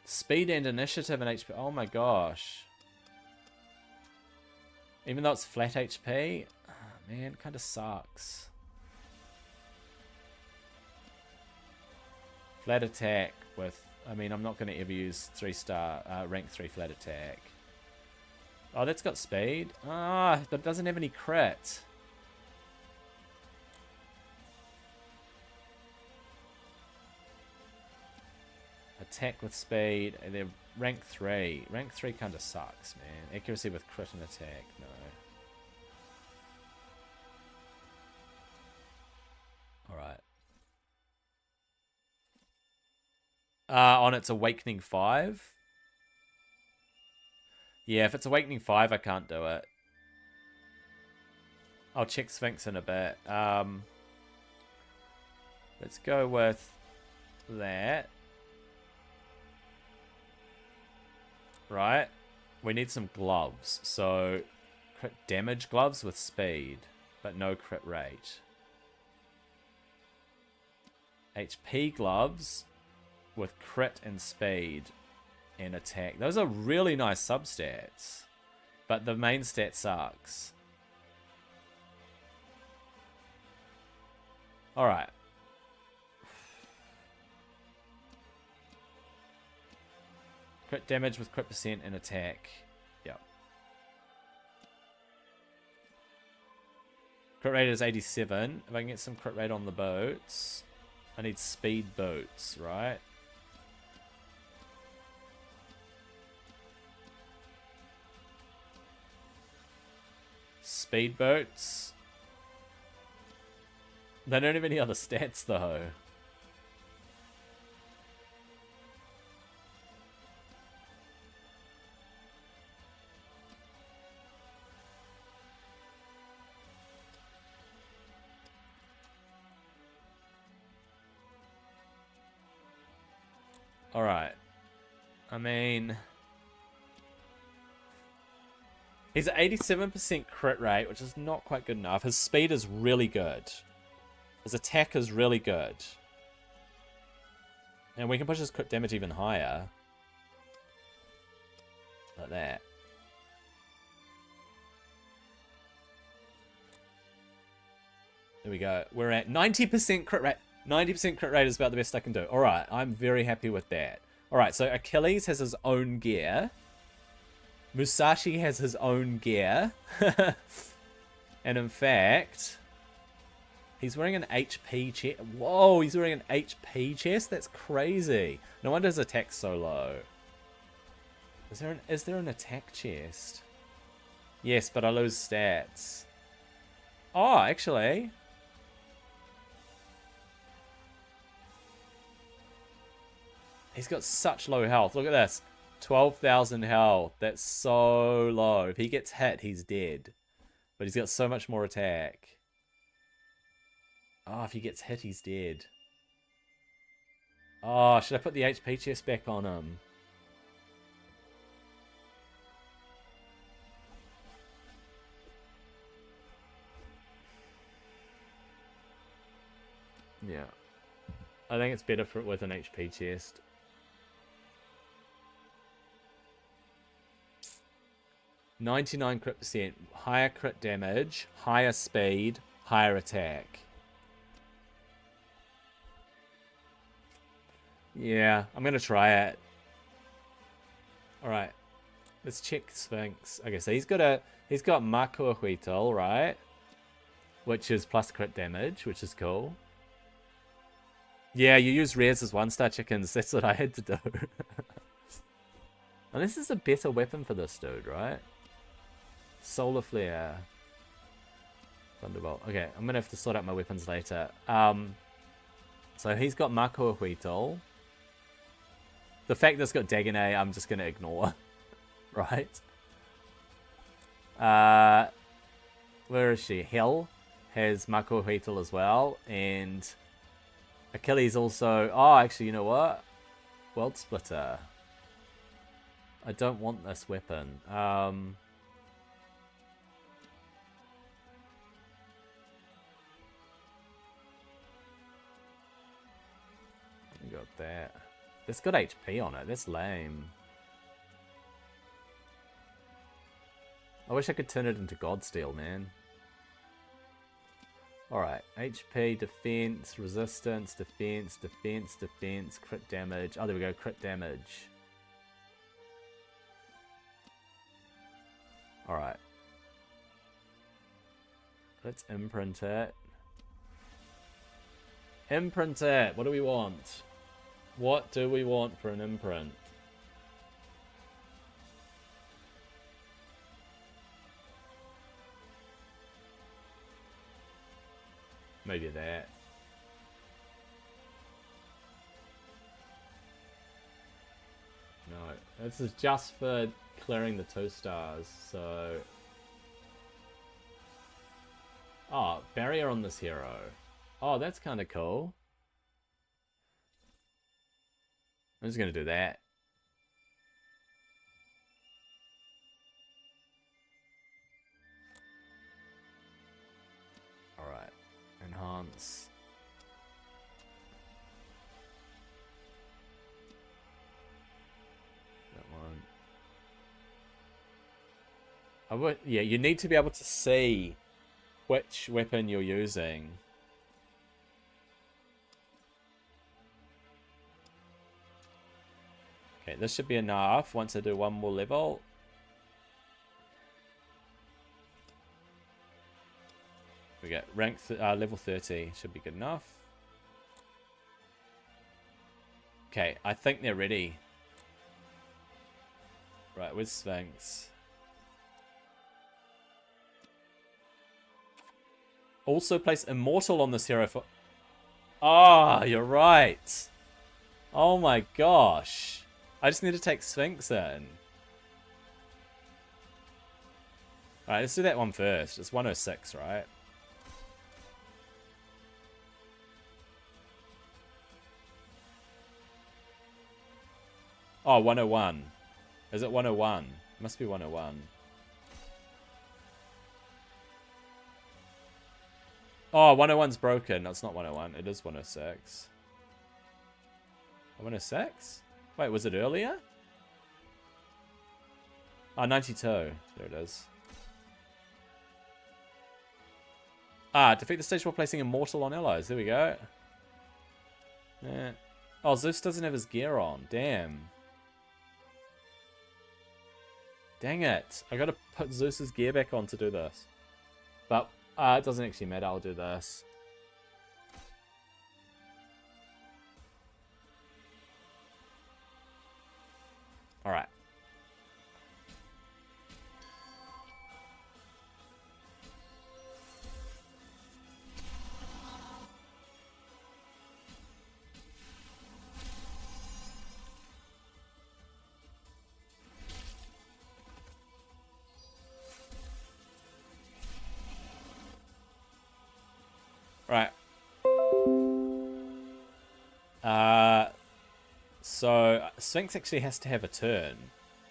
Speed and initiative and HP. Oh my gosh. Even though it's flat HP? Oh, man, it kind of sucks. Flat attack with... I mean, I'm not going to ever use 3-star rank 3 flat attack. Oh, that's got speed. Ah, but it doesn't have any crit. Attack with speed. And they're rank 3. Rank 3 kind of sucks, man. Accuracy with crit and attack. No. Alright. On its Awakening 5. Yeah, if it's Awakening 5, I can't do it. I'll check Sphinx in a bit. Let's go with that. Right. We need some gloves. So, crit damage gloves with speed, but no crit rate. HP gloves with crit and speed and attack. Those are really nice substats, but the main stat sucks. Alright. Crit damage with crit percent and attack. Yep. Crit rate is 87. If I can get some crit rate on the boats. I need speed boats, right? Speed boats. They don't have any other stats, though. Alright. I mean... He's at 87% crit rate, which is not quite good enough. His speed is really good. His attack is really good. And we can push his crit damage even higher. Like that. There we go. We're at 90% crit rate. 90% crit rate is about the best I can do. Alright, I'm very happy with that. Alright, so Achilles has his own gear. Musashi has his own gear. And in fact, he's wearing an HP chest. Whoa, he's wearing an HP chest? That's crazy. No wonder his attack's so low. Is there an attack chest? Yes, but I lose stats. Oh, actually... He's got such low health. Look at this. 12,000 health. That's so low. If he gets hit, he's dead. But he's got so much more attack. Oh, if he gets hit, he's dead. Oh, should I put the HP chest back on him? Yeah. I think it's better for it with an HP chest. 99 crit percent, higher crit damage, higher speed, higher attack. Yeah, I'm gonna try it. Alright. Let's check Sphinx. Okay, so he's got Makuahuitl, right? Which is plus crit damage, which is cool. Yeah, you use rares as 1-star chickens. That's what I had to do. And this is a better weapon for this dude, right? Solar Flare. Thunderbolt. Okay, I'm going to have to sort out my weapons later. So he's got Makuahuitl. The fact that it's got Dagonet, I'm just going to ignore. Right? Where is she? Hel has Makuahuitl as well. And Achilles also... Oh, actually, you know what? World Splitter. I don't want this weapon. Got that. It's got HP on it. That's lame. I wish I could turn it into Godsteel, man. Alright. HP, defense, resistance, defense, defense, defense, crit damage. Oh, there we go. Crit damage. Alright. Let's imprint it. Imprint it! What do we want? What do we want for an imprint? Maybe that. No, this is just for clearing the 2 stars, so... Oh, barrier on this hero. Oh, that's kind of cool. I'm just going to do that. Alright. Enhance. That one. Yeah, you need to be able to see which weapon you're using. Okay, this should be enough once I do one more level. We get rank level 30 should be good enough. Okay, I think they're ready. Right, where's Sphinx? Also place Immortal on this hero for... Ah, you're right. Oh my gosh. I just need to take Sphinx in. Alright, let's do that one first. It's 106, right? Oh, 101. Is it 101? It must be 101. Oh, 101's broken. No, it's not 101. It is 106. 106? Wait, was it earlier? Oh, 92. There it is. Ah, defeat the stage while placing Immortal on allies. There we go. Yeah. Oh, Zeus doesn't have his gear on. Damn. Dang it. I gotta put Zeus's gear back on to do this. But it doesn't actually matter. I'll do this. Alright. Right. So Sphinx actually has to have a turn,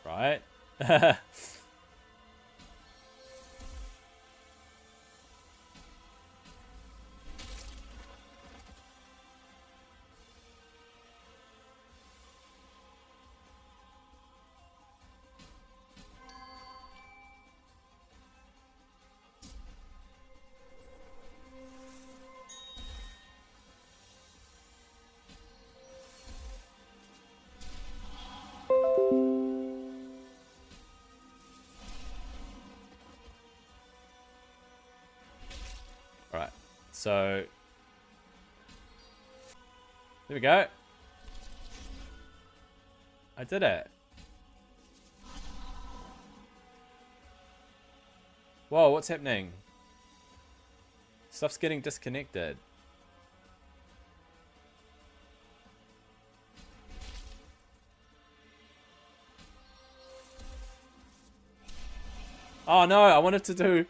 right? Alright, so there we go. I did it. Whoa, what's happening? Stuff's getting disconnected. Oh no, I wanted to do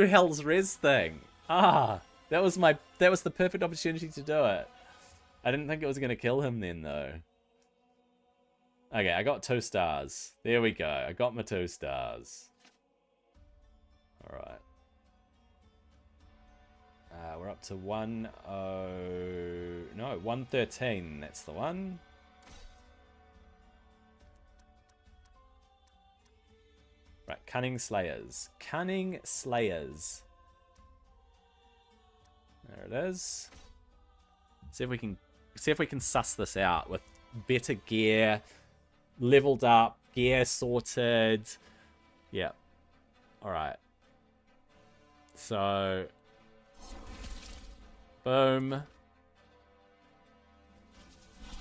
Hell's Res thing. Ah, that was the perfect opportunity to do it. I didn't think it was gonna kill him then though. Okay, I got 2 stars. There we go. I got my 2 stars. Alright. We're up to 113. That's the one. Right, Cunning Slayers. Cunning Slayers. There it is. See if we can suss this out with better gear, leveled up, gear sorted. Yeah. Alright. So boom.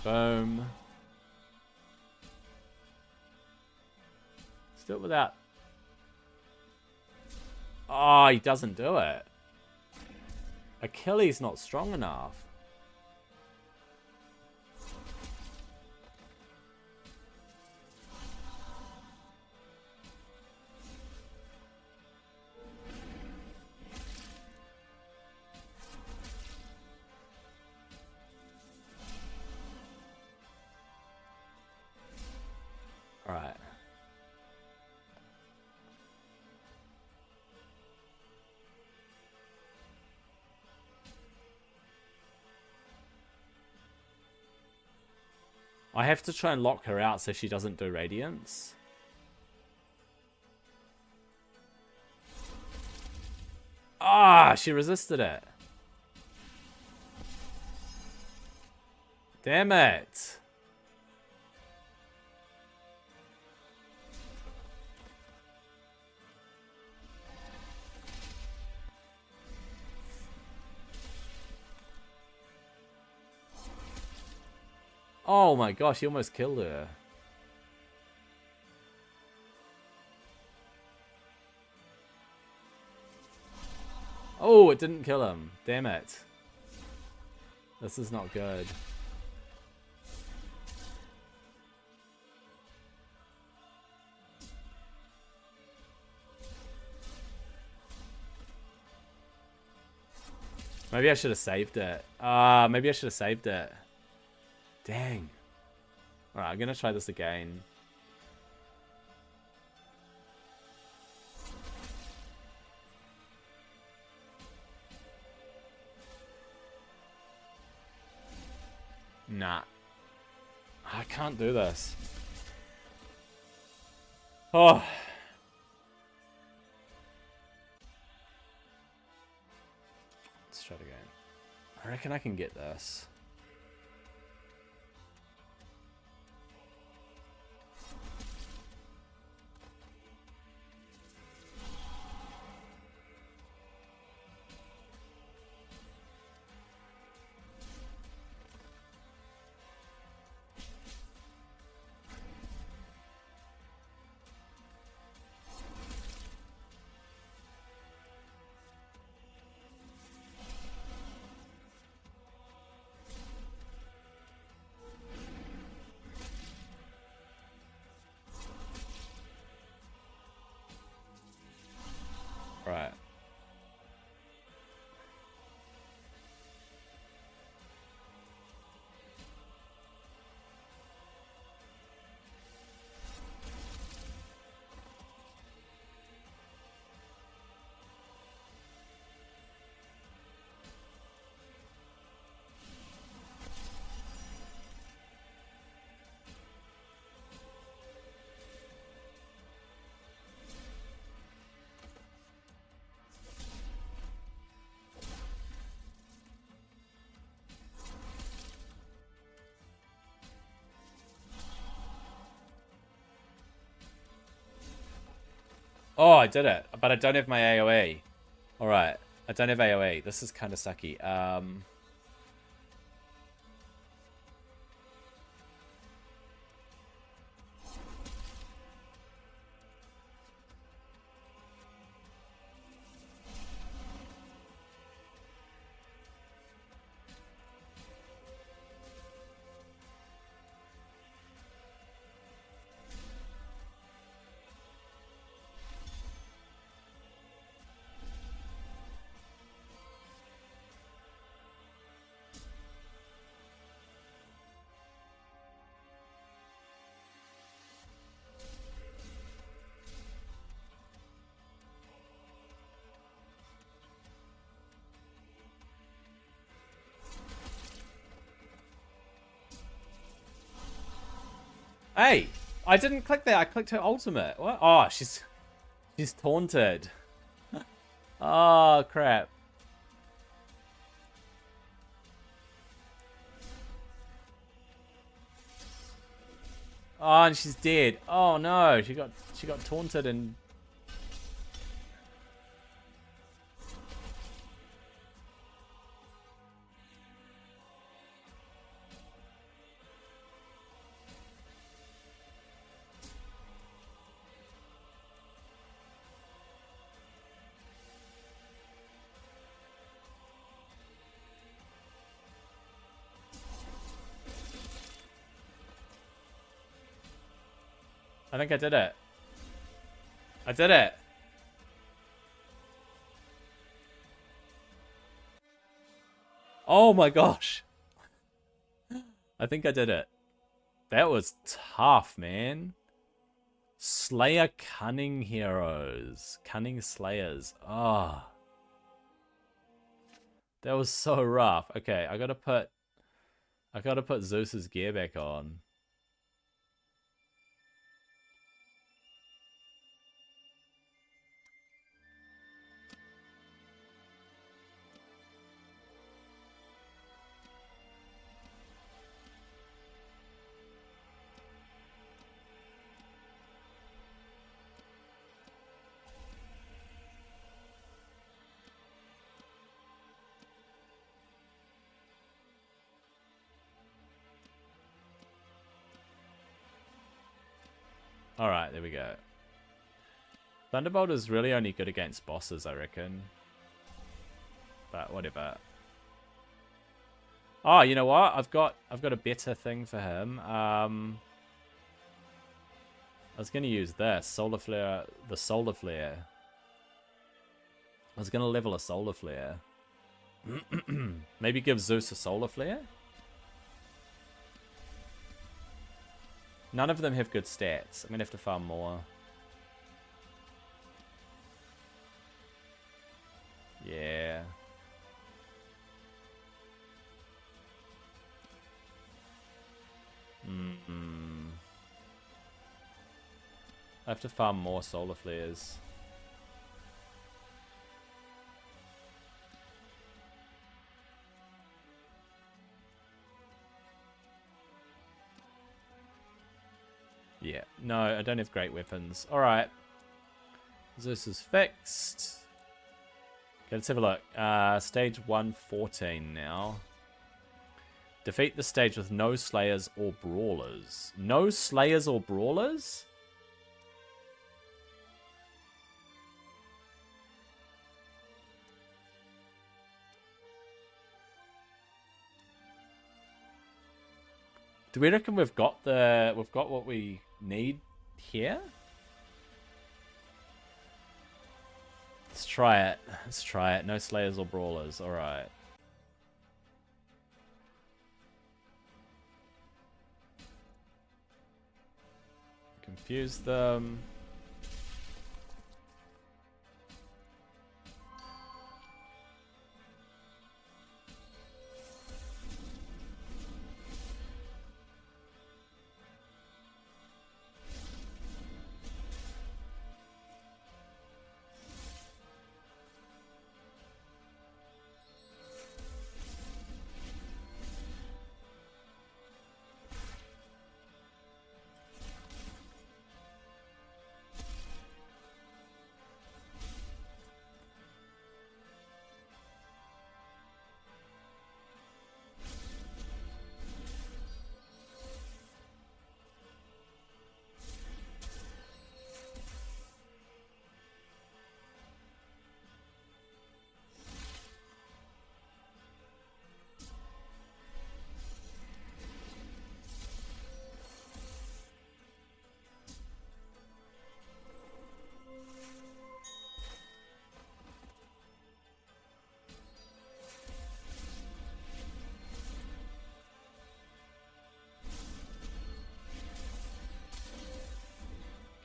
Boom. Let's do it without. Oh, he doesn't do it. Achilles not strong enough. All right. I have to try and lock her out so she doesn't do Radiance. Ah, she resisted it. Damn it. Oh my gosh, he almost killed her. Oh, it didn't kill him. Damn it. This is not good. Maybe I should have saved it. Maybe I should have saved it. Dang. Alright, I'm gonna try this again. Nah. I can't do this. Oh. Let's try it again. I reckon I can get this. Right. Oh, I did it, but I don't have my AoE. Alright, I don't have AoE. This is kind of sucky. Hey, I didn't click that. I clicked her ultimate. What? Oh, she's taunted. Oh, crap. Oh, and she's dead. Oh no, she got taunted and I think I did it. I did it. Oh my gosh. I think I did it. That was tough, man. Slayer cunning heroes. Cunning slayers. Ah. Oh. That was so rough. Okay, I gotta put Zeus's gear back on. Alright, there we go. Thunderbolt is really only good against bosses, I reckon. but whatever. Oh, you know what? I've got a better thing for him. I was gonna use this solar flare, the solar flare. I was gonna level a solar flare. Maybe give Zeus a solar flare. None of them have good stats. I'm gonna have to farm more. Yeah. I have to farm more solar flares. Yeah, no, I don't have great weapons. Alright. Zeus is fixed. Okay, let's have a look. Stage 114 now. Defeat the stage with no slayers or brawlers. No slayers or brawlers? Do we reckon we've got what we need here? Let's try it. Let's try it. No slayers or brawlers. All right. Confuse them.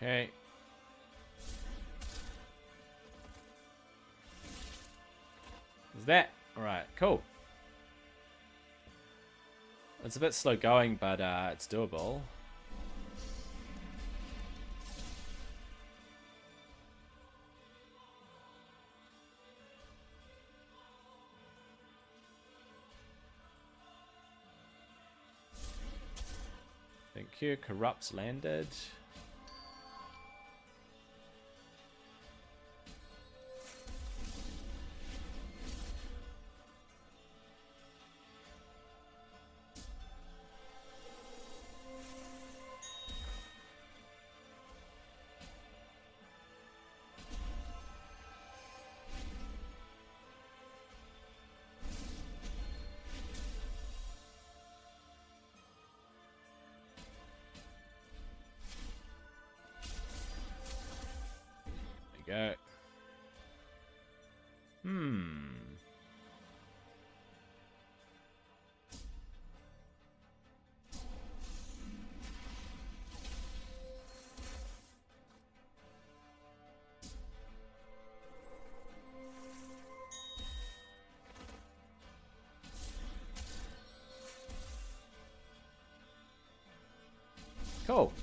Okay. Is that? Alright, cool. It's a bit slow going, but it's doable. Thank you. Corrupts landed. Go. Cool.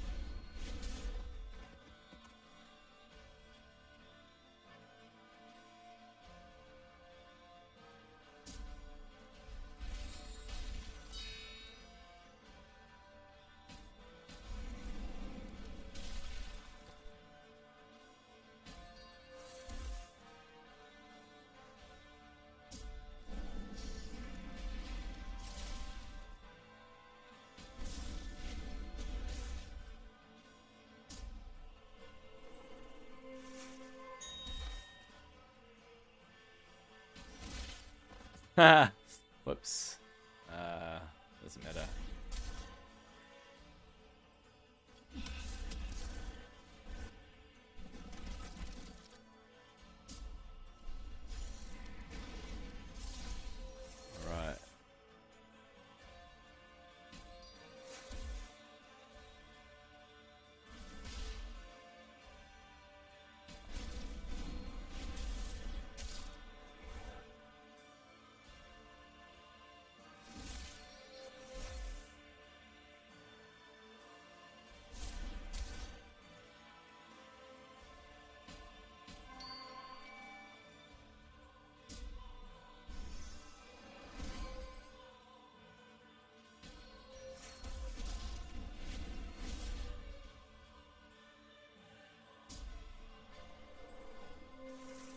Whoops. Doesn't matter. Alright.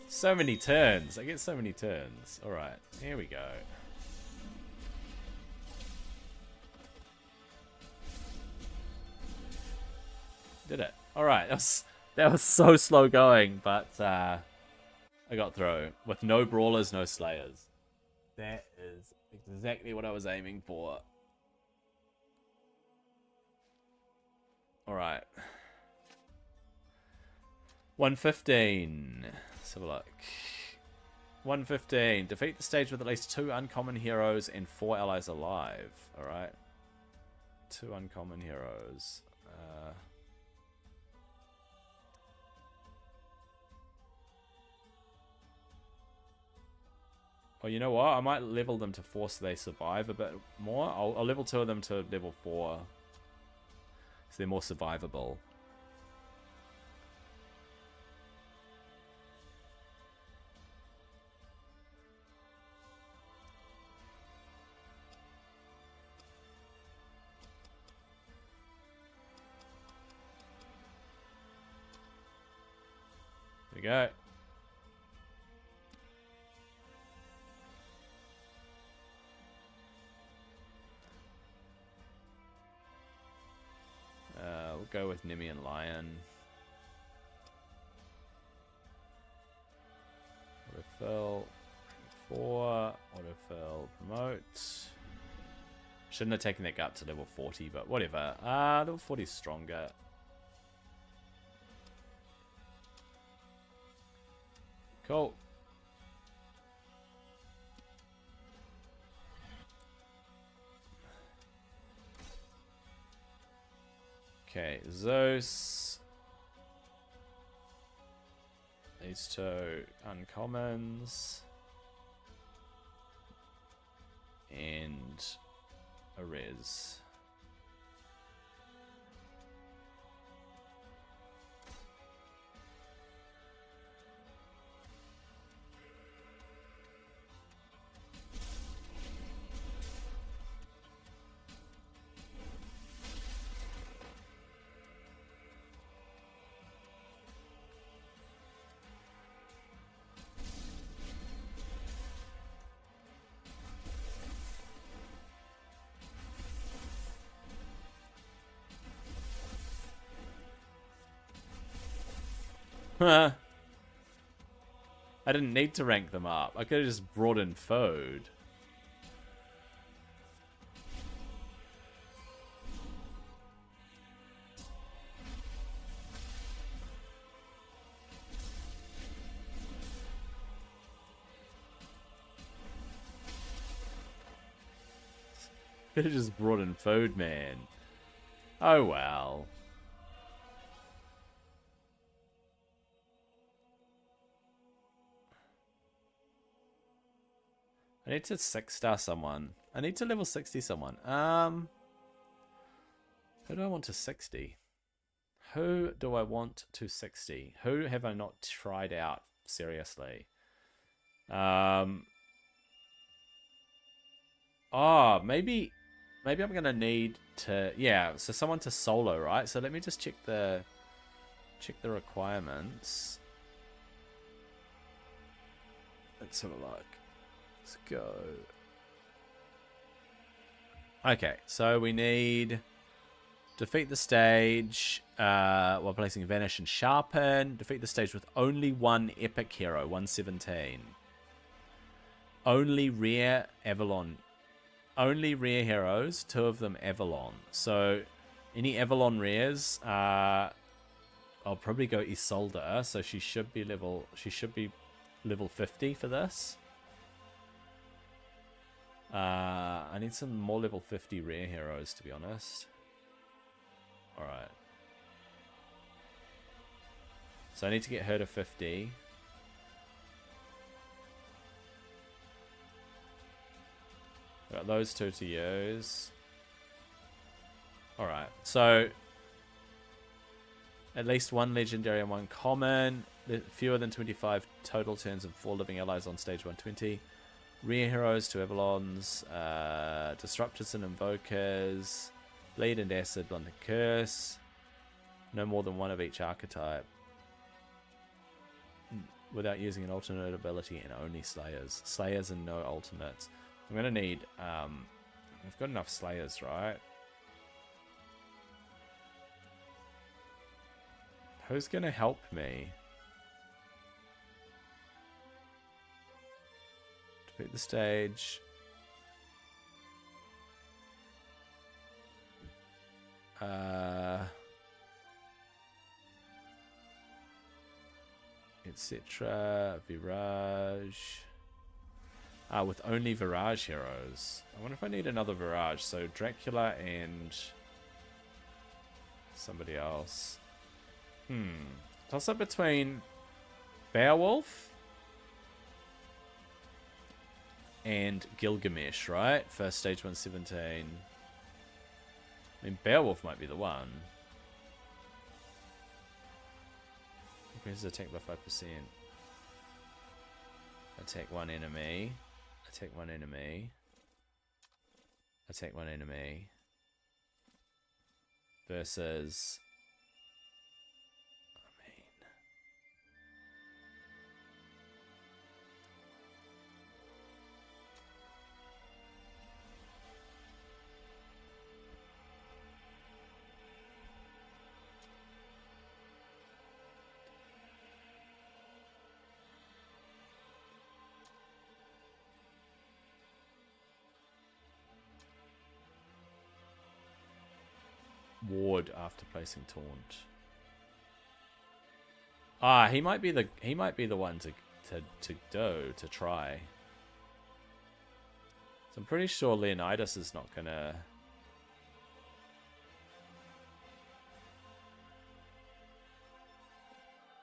So many turns. I get so many turns. Alright, here we go. Did it. Alright, that was so slow going, but I got through. With no brawlers, no slayers. That is exactly what I was aiming for. Alright. 115. Let's have a look. 115. Defeat the stage with at least 2 uncommon heroes and 4 allies alive. Alright. 2 uncommon heroes. Oh, you know what? I might level them to 4 so they survive a bit more. I'll level 2 of them to level 4. So they're more survivable. There we go. We'll go with Nemean Lion. Autofill. 4. Autofill. Promote. Shouldn't have taken that gut to level 40, but whatever. Level 40 is stronger. Cool. Okay, Zeus. These 2 uncommons. And a res. I didn't need to rank them up. I could have just brought in Fode. Could have just brought in Fode, man. Oh well. I need to 6-star someone. I need to level 60 someone. Who do I want to 60? Who do I want to 60? Who have I not tried out seriously? Oh, maybe I'm gonna need to, yeah, so someone to solo, right? So let me just check the requirements. Let's have a look. Let's go. Okay, so we need defeat the stage while placing Vanish and Sharpen. Defeat the stage with only 1 epic hero, 117. only rare Avalon. Only rare heroes, 2 of them Avalon. So any Avalon rares, I'll probably go Isolde. So she should be level 50 for this. I need some more level 50 rare heroes, to be honest. Alright. So I need to get her to 50. Got those 2 to use. Alright, so at least 1 legendary and 1 common. Fewer than 25 total turns of 4 living allies on stage 120. Rare heroes, 2 Avalons. Disruptors and Invokers. Bleed and Acid, Blunt and Curse. No more than 1 of each archetype. Without using an alternate ability, and only Slayers. Slayers and no alternates. I'm going to need... I've got enough Slayers, right? Who's going to help me? Defeat the stage. Etc. Virage. With only Virage heroes. I wonder if I need another Virage. So Dracula and somebody else. Toss up between Beowulf and Gilgamesh, right? First stage 117. I mean, Beowulf might be the one. Increases attack by 5%. Attack 1 enemy. Attack 1 enemy. Attack 1 enemy. Versus... ward after placing taunt. He might be the one to try. So I'm pretty sure Leonidas is not gonna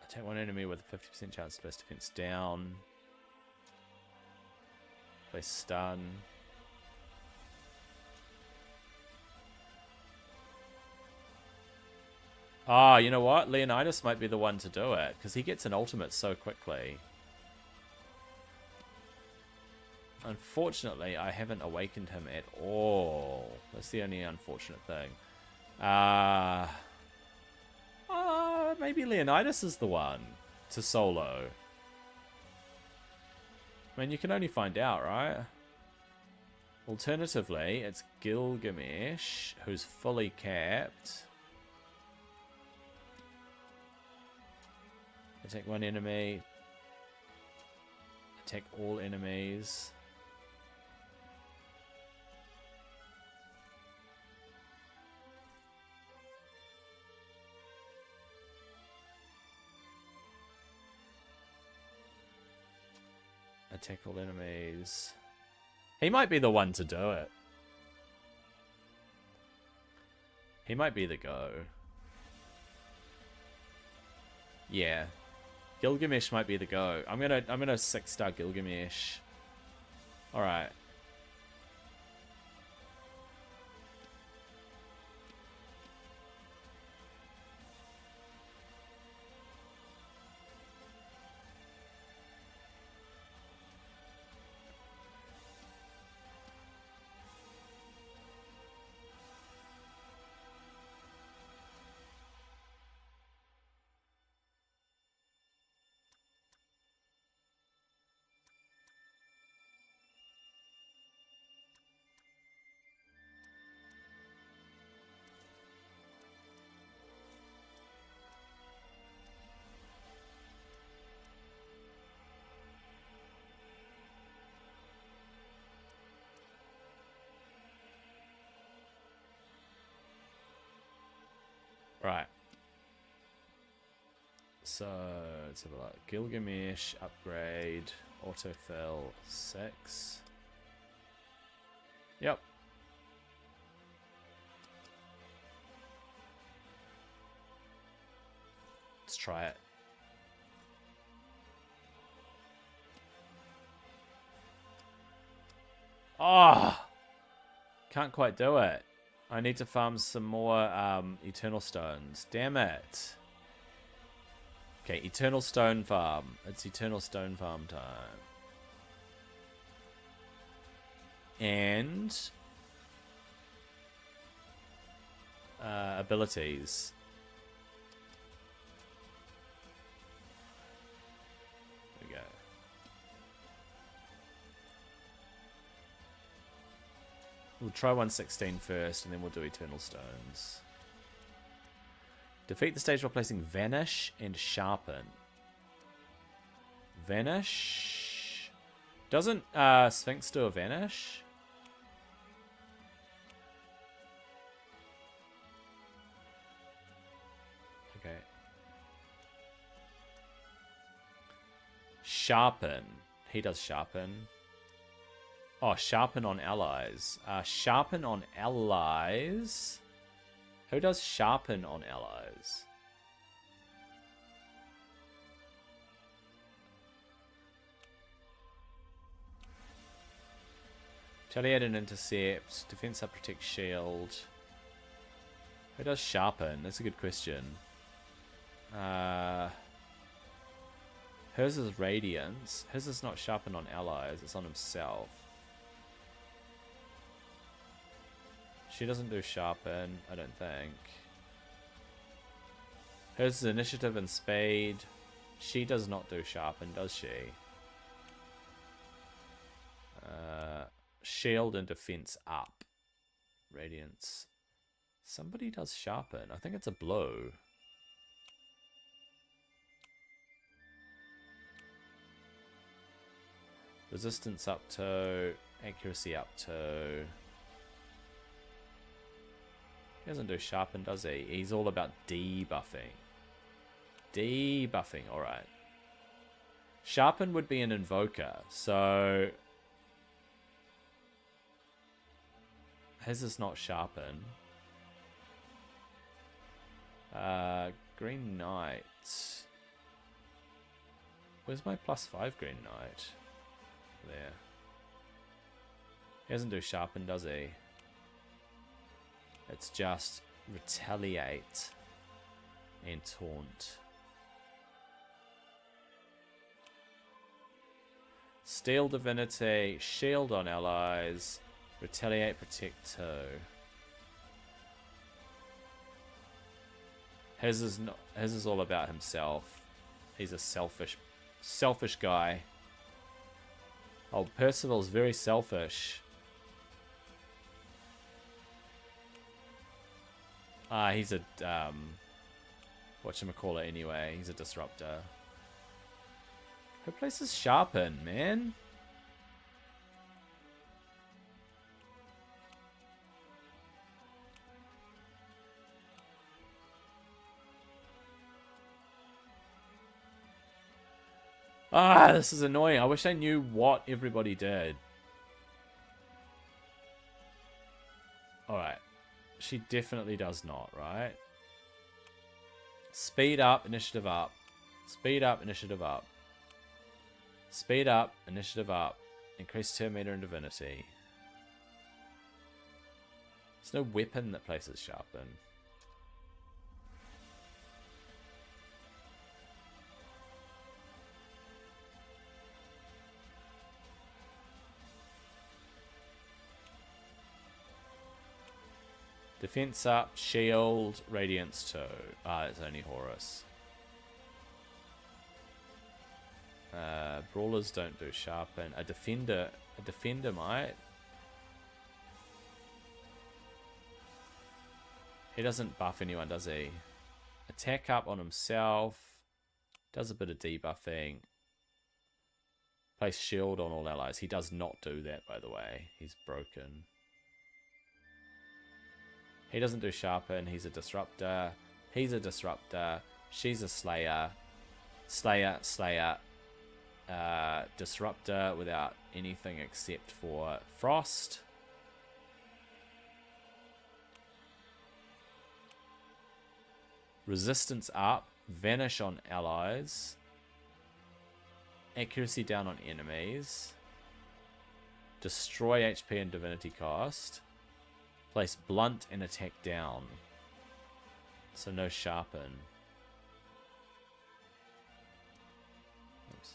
attack 1 enemy with a 50% chance to place defense down. Place stun. You know what? Leonidas might be the one to do it, because he gets an ultimate so quickly. Unfortunately, I haven't awakened him at all. That's the only unfortunate thing. Maybe Leonidas is the one to solo. I mean, you can only find out, right? Alternatively, it's Gilgamesh, who's fully capped. Attack 1 enemy. Attack all enemies. Attack all enemies. He might be the one to do it. He might be the go. Yeah. Gilgamesh might be the go. I'm gonna 6-star Gilgamesh. Alright. Right. So, let's have a look. Gilgamesh, upgrade, autofill, 6. Yep. Let's try it. Oh! Can't quite do it. I need to farm some more Eternal Stones. Damn it. Okay, Eternal Stone Farm. It's Eternal Stone Farm time. And... abilities. There we go. We'll try 116 first, and then we'll do Eternal Stones. Defeat the stage while placing Vanish and Sharpen. Vanish? Doesn't Sphinx do a Vanish? Okay. Sharpen. He does Sharpen. Oh, Sharpen on allies. Sharpen on allies? Who does Sharpen on allies? Retaliate and intercept. Defense up, protect, shield. Who does Sharpen? That's a good question. Hers is Radiance. Hers is not Sharpen on allies. It's on himself. She doesn't do Sharpen, I don't think. Hers is Initiative and Spade. She does not do Sharpen, does she? Shield and Defense up. Radiance. Somebody does Sharpen. I think it's a blow. Resistance up to. Accuracy up to. He doesn't do Sharpen, does he? He's all about debuffing. Debuffing, alright. Sharpen would be an Invoker, so... His is not Sharpen. Green Knight. Where's my +5 Green Knight? There. He doesn't do Sharpen, does he? It's just Retaliate and Taunt. Steel Divinity, Shield on allies, Retaliate, Protect 2. His is all about himself. He's a selfish guy. Oh, Percival's very selfish. He's a, whatchamacallit anyway. He's a disruptor. Who places Sharpen, man? This is annoying. I wish I knew what everybody did. Alright. She definitely does not, right? Speed up, initiative up. Speed up, initiative up. Speed up, initiative up. Increase turn meter and divinity. There's no weapon that places Sharpen. Defense up, shield, radiance 2. It's only Horus. Brawlers don't do Sharpen. A defender might. He doesn't buff anyone, does he? Attack up on himself. Does a bit of debuffing. Place shield on all allies. He does not do that, by the way. He's broken. He doesn't do Sharpen. He's a disruptor. He's a disruptor. She's a slayer. Slayer, slayer. Disruptor without anything except for frost. Resistance up. Vanish on allies. Accuracy down on enemies. Destroy HP and divinity cost. Place blunt and attack down. So no sharpen. Oops.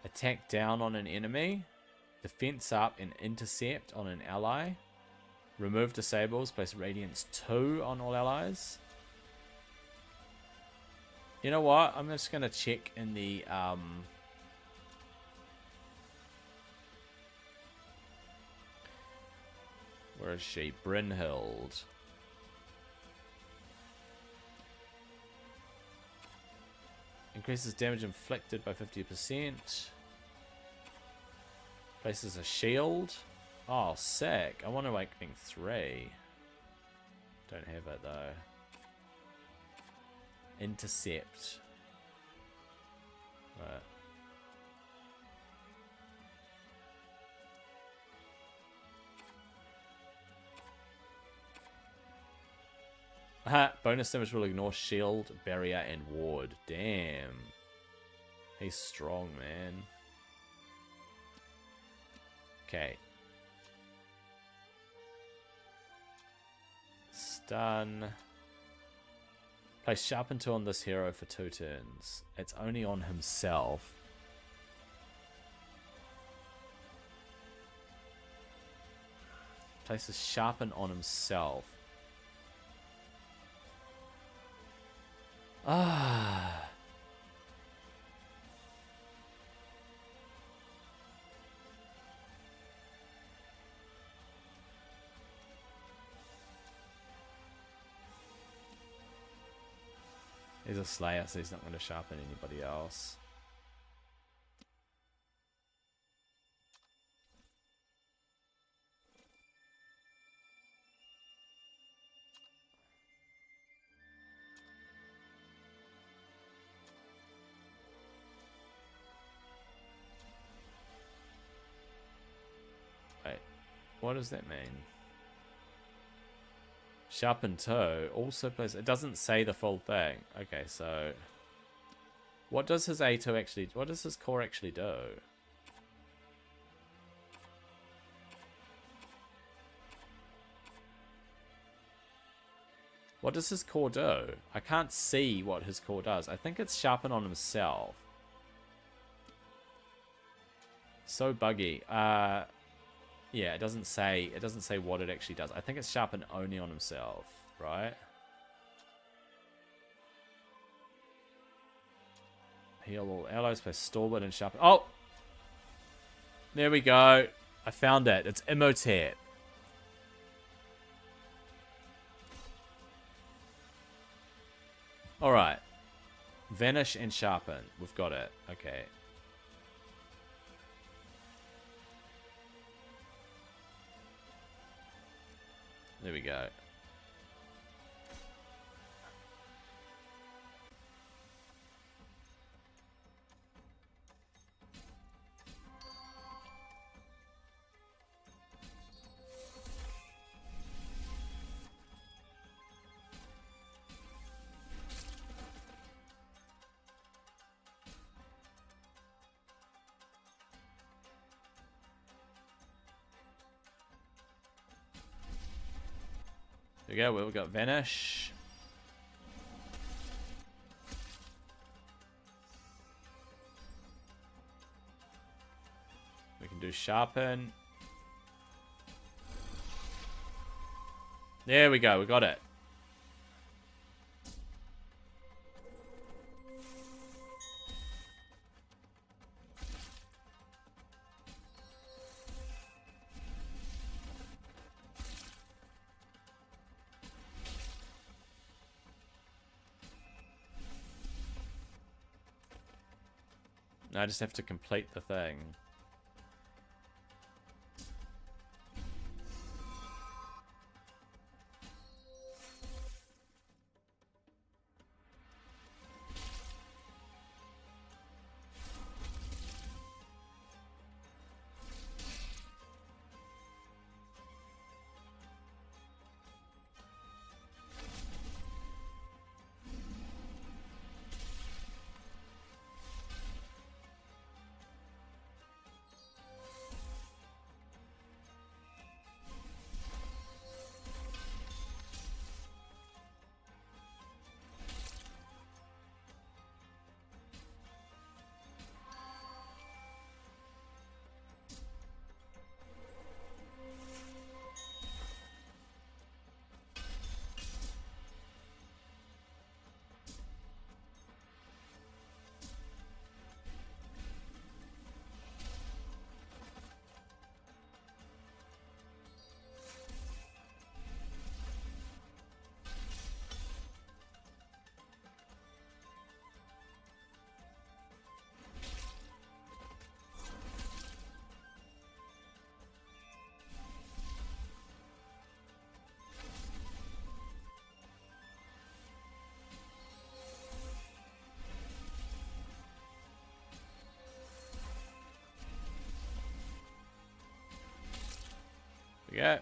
Attack down on an enemy. Defense up and intercept on an ally. Remove disables. Place Radiance 2 on all allies. You know what? I'm just going to check in the... Where is she? Brynhild. Increases damage inflicted by 50%. Places a shield. Oh, sick. I want Awakening 3. Don't have it, though. Intercept. Right. Aha, bonus damage will ignore shield, barrier, and ward. Damn. He's strong, man. Okay. Stun. Place Sharpen 2 on this hero for 2 turns. It's only on himself. Places Sharpen on himself. Ah. He's a slayer, so he's not going to sharpen anybody else. Wait, what does that mean? Sharpen toe also plays. It doesn't say the full thing. Okay, so what does his A2 actually? What does his core actually do? What does his core do? I can't see what his core does. I think it's sharpen on himself. So buggy. Yeah, it doesn't say what it actually does. I think it's sharpen only on himself, right? Heal all allies, play Stalwart and sharpen. Oh! There we go. I found it. It's Imhotep. Alright. Vanish and sharpen. We've got it. Okay. There we go. There we go. We've got Vanish. We can do Sharpen. There we go. We got it. I just have to complete the thing. go.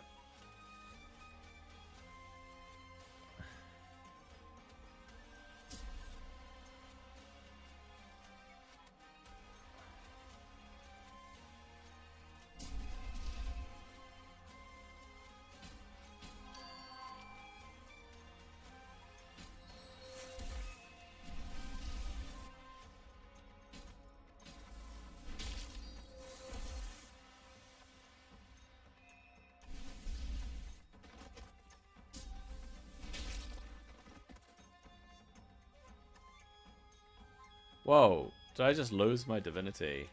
Whoa, did I just lose my divinity?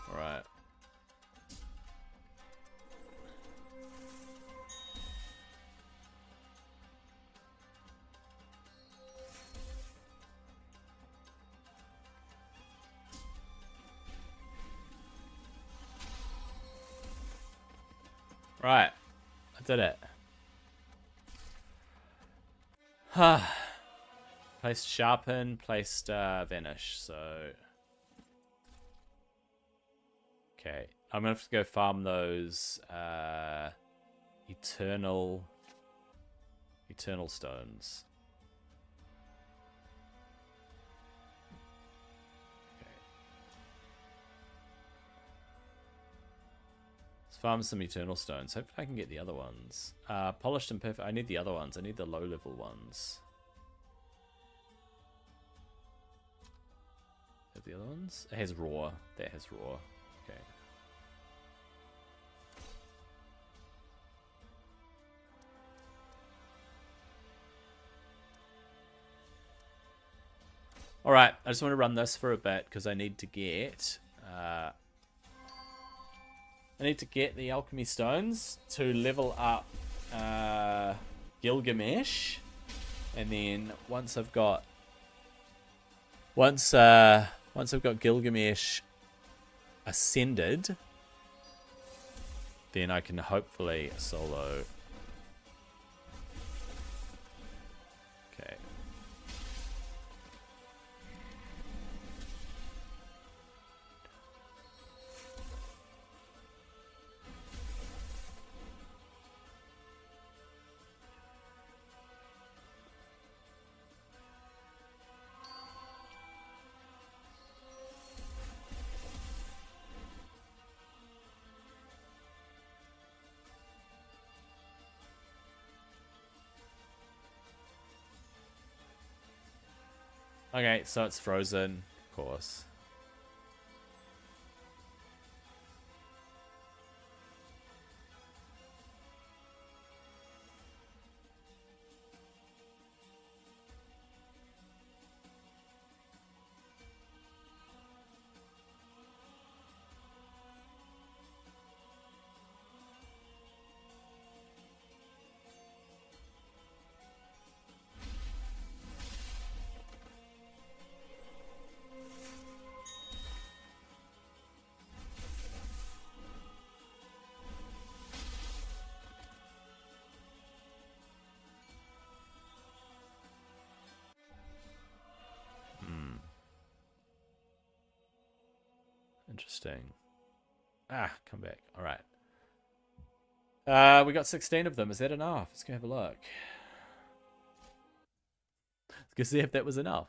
Alright. Right. I did it. Placed Sharpen, placed Vanish, so... Okay. I'm gonna have to go farm those Eternal Stones. Farm some Eternal Stones. Hopefully I can get the other ones. Polished and Perfect. I need the other ones. I need the low-level ones. Have the other ones? It has Raw. That has Raw. Okay. Alright, I just want to run this for a bit because I need to get... I need to get the alchemy stones to level up Gilgamesh, and then once I've got Gilgamesh ascended, then I can hopefully solo. Okay. Okay, so it's frozen, of course. Interesting. Come back. All right. We got 16 of them. Is that enough? Let's go have a look. Let's go see if that was enough.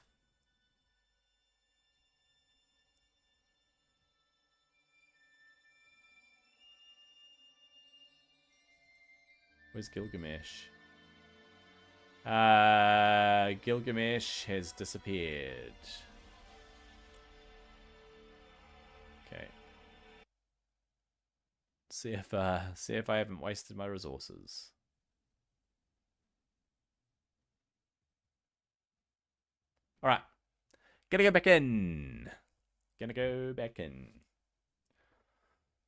Where's Gilgamesh? Gilgamesh has disappeared. Okay. See if I haven't wasted my resources. All right. Gonna go back in.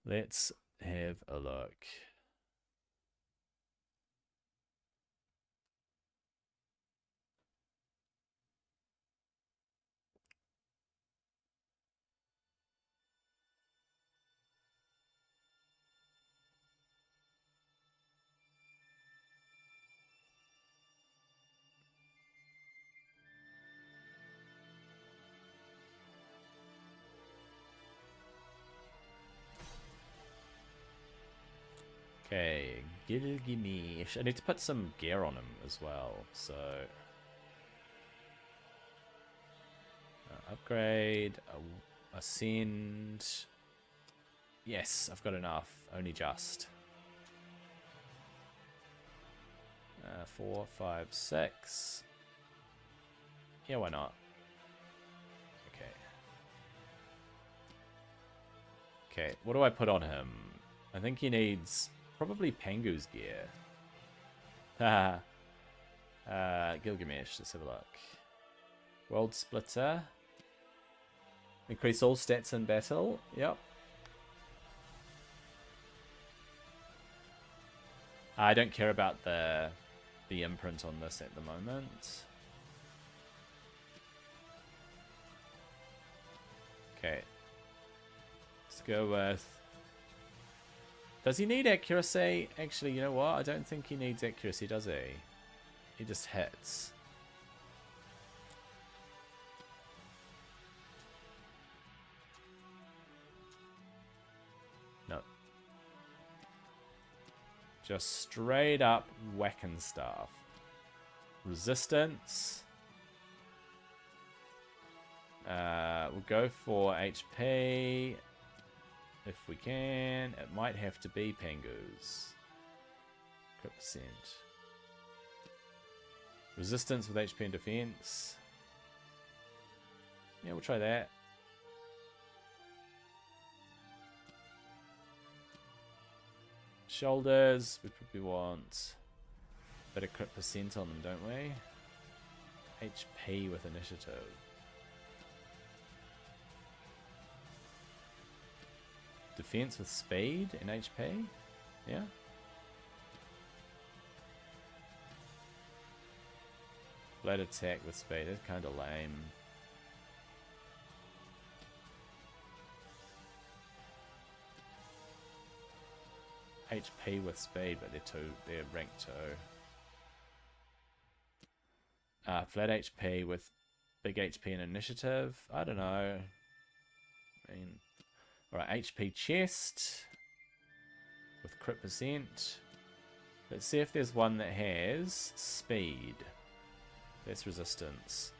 Let's have a look. Okay, Gilgamesh. I need to put some gear on him as well, so... upgrade, ascend... Yes, I've got enough, only just. 4, 5, 6. Yeah, why not? Okay. Okay, what do I put on him? I think he needs probably Pengu's gear. Haha. Gilgamesh, let's have a look. World Splitter. Increase all stats in battle. Yep. I don't care about the imprint on this at the moment. Okay. Let's go with... Does he need accuracy? Actually, you know what? I don't think he needs accuracy, does he? He just hits. No. Just straight up whacking stuff. Resistance. We'll go for HP. If we can. It might have to be Pengu's. Crit percent. Resistance with HP and defense. Yeah, we'll try that. Shoulders, we probably want a bit of crit percent on them, don't we? HP with initiative. Defense with speed and HP? Yeah. Blade attack with speed, that's kind of lame. HP with speed, but they're rank 2. Flat HP with big HP and initiative. I don't know. I mean, alright, HP chest with crit percent. Let's see if there's one that has speed. That's resistance.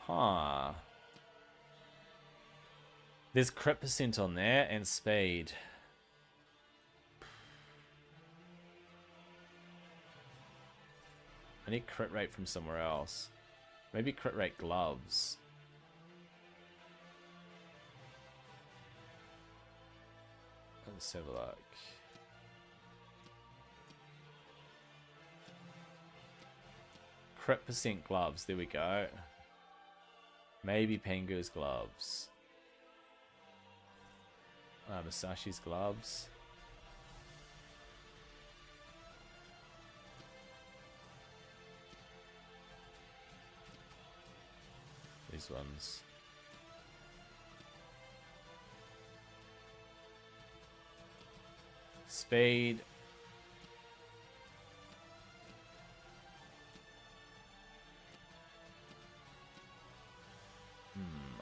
Huh. There's crit percent on there and speed. I need crit rate from somewhere else. Maybe crit rate gloves. Let's have a look. Crit percent gloves, there we go. Maybe Pengu's gloves. Masashi's gloves. These ones. Speed.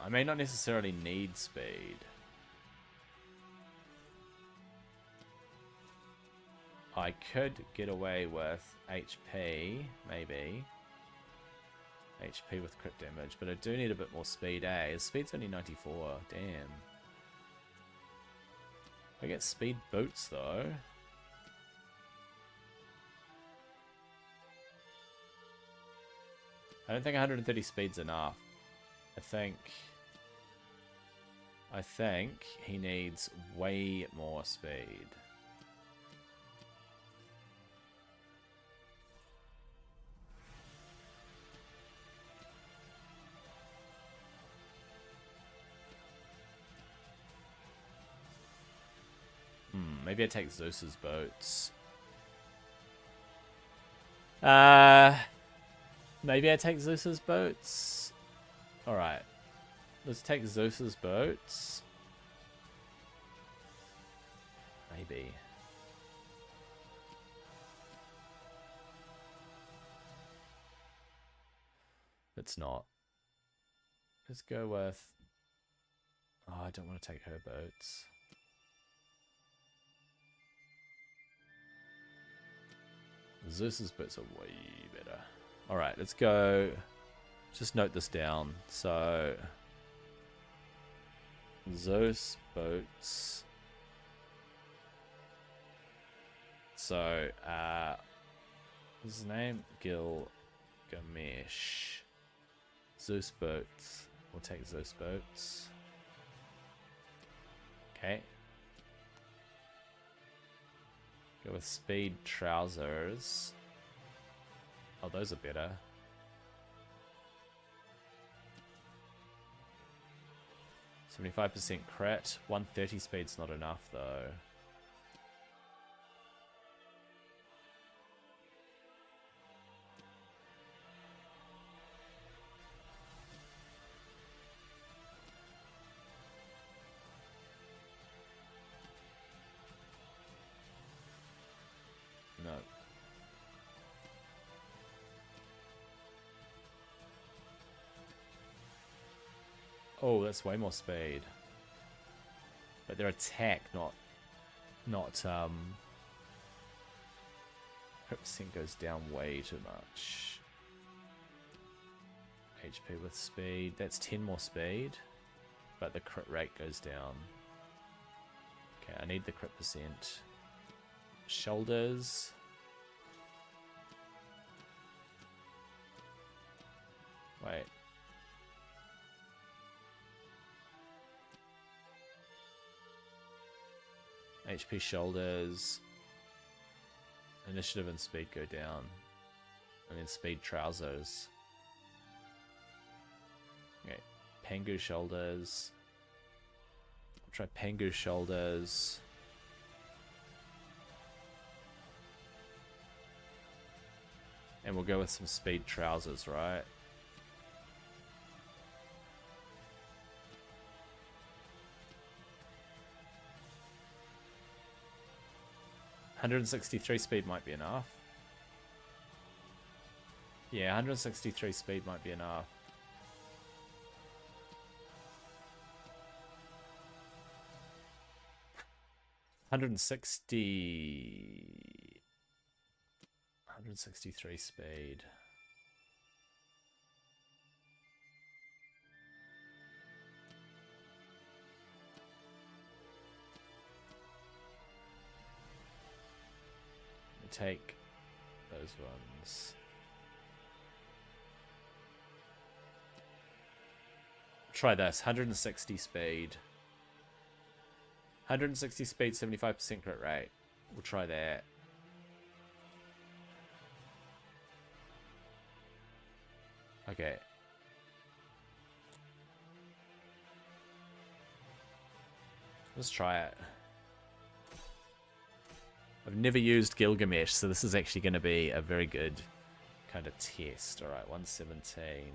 I may not necessarily need speed. I could get away with HP, maybe. HP with crit damage, but I do need a bit more speed, eh? His speed's only 94, damn. I get speed boots, though. I don't think 130 speed's enough. I think he needs way more speed. Maybe I take Zeus's boats. Maybe I take Zeus's boats. Alright. Let's take Zeus's boats. Maybe. It's not. Let's go with Oh, I don't want to take her boats. Zeus's boats are way better. Alright, let's go. Just note this down. So, Zeus boats. So, what's his name? Gilgamesh. Zeus boats. We'll take Zeus boats. Okay. Go with speed trousers. Oh, those are better. 75% crit. 130 speed's not enough though. No. Oh, that's way more speed. But their attack, not crit percent goes down way too much. HP with speed, that's 10 more speed, but the crit rate goes down. Okay, I need the crit percent. Shoulders. Wait. HP shoulders. Initiative and speed go down. And then speed trousers. Okay. Pengu shoulders. I'll try Pengu shoulders. And we'll go with some speed trousers, right? $163 speed might be enough. Yeah, 163 speed might be enough. $163 speed. Take those ones. Try this. 160 speed. 160 speed, 75% crit rate. We'll try that. Okay. Let's try it. I've never used Gilgamesh, so this is actually going to be a very good kind of test. Alright, 117.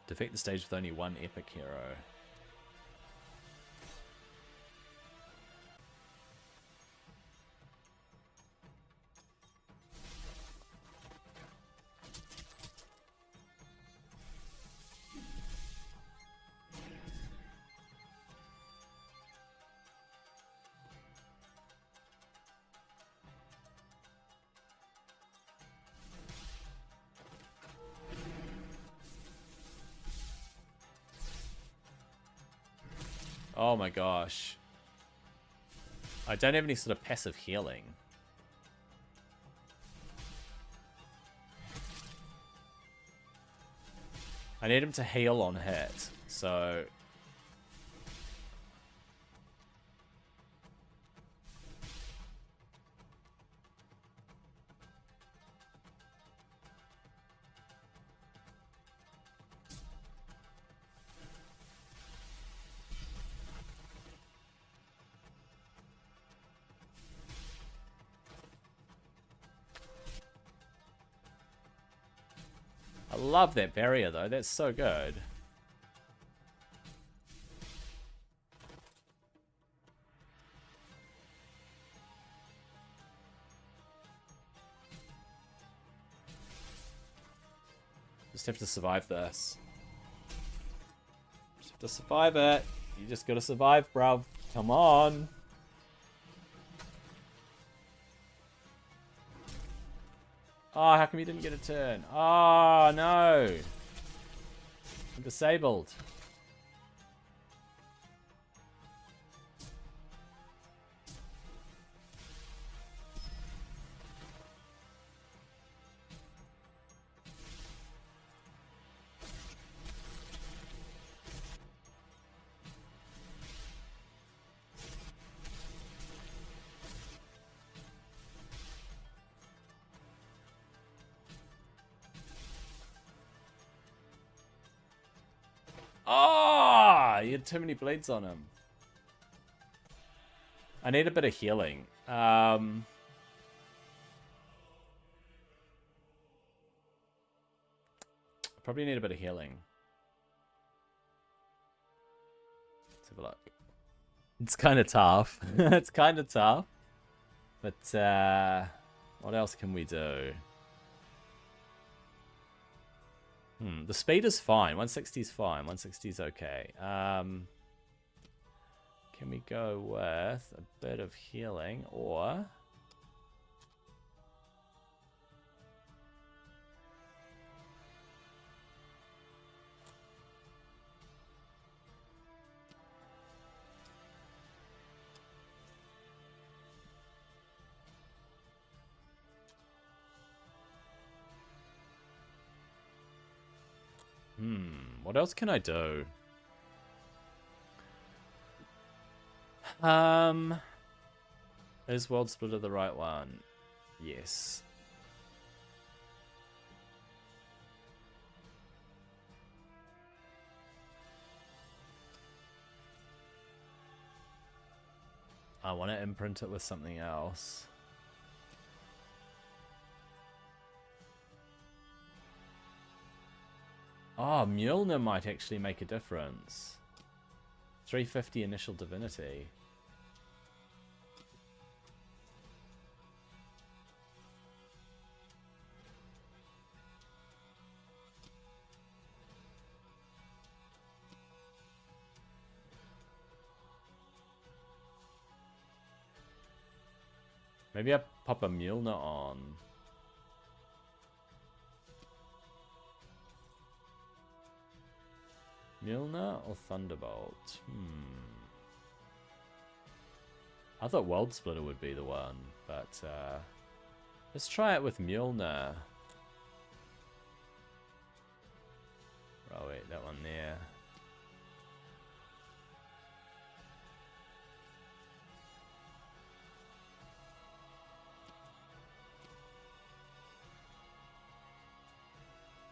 Defeat the stage with only one epic hero. Oh my gosh. I don't have any sort of passive healing. I need him to heal on hit, so... I love that barrier though, that's so good. Just have to survive this. Just have to survive it. You just gotta survive, bruv. Come on. Oh, how come you didn't get a turn? Oh, no. I'm disabled. Oh, he had too many bleeds on him. I need a bit of healing. Probably need a bit of healing. Let's have a look. It's kind of tough. It's kind of tough. But what else can we do? The speed is fine. 160 is fine. 160 is okay. Can we go with a bit of healing or... What else can I do? Is World Splitter the right one? Yes. I want to imprint it with something else. Oh, Mjolnir might actually make a difference. 350 initial divinity. Maybe I pop a Mjolnir on. Mjolnir or Thunderbolt? I thought World Splitter would be the one, but let's try it with Mjolnir. Oh wait, that one there.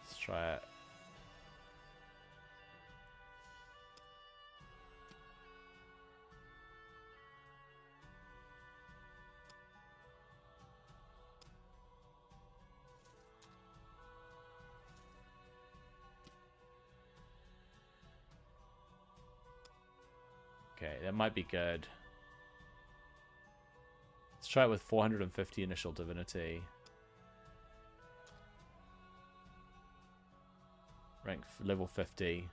Let's try it. Okay, that might be good. Let's try it with 450 initial divinity. Rank level 50.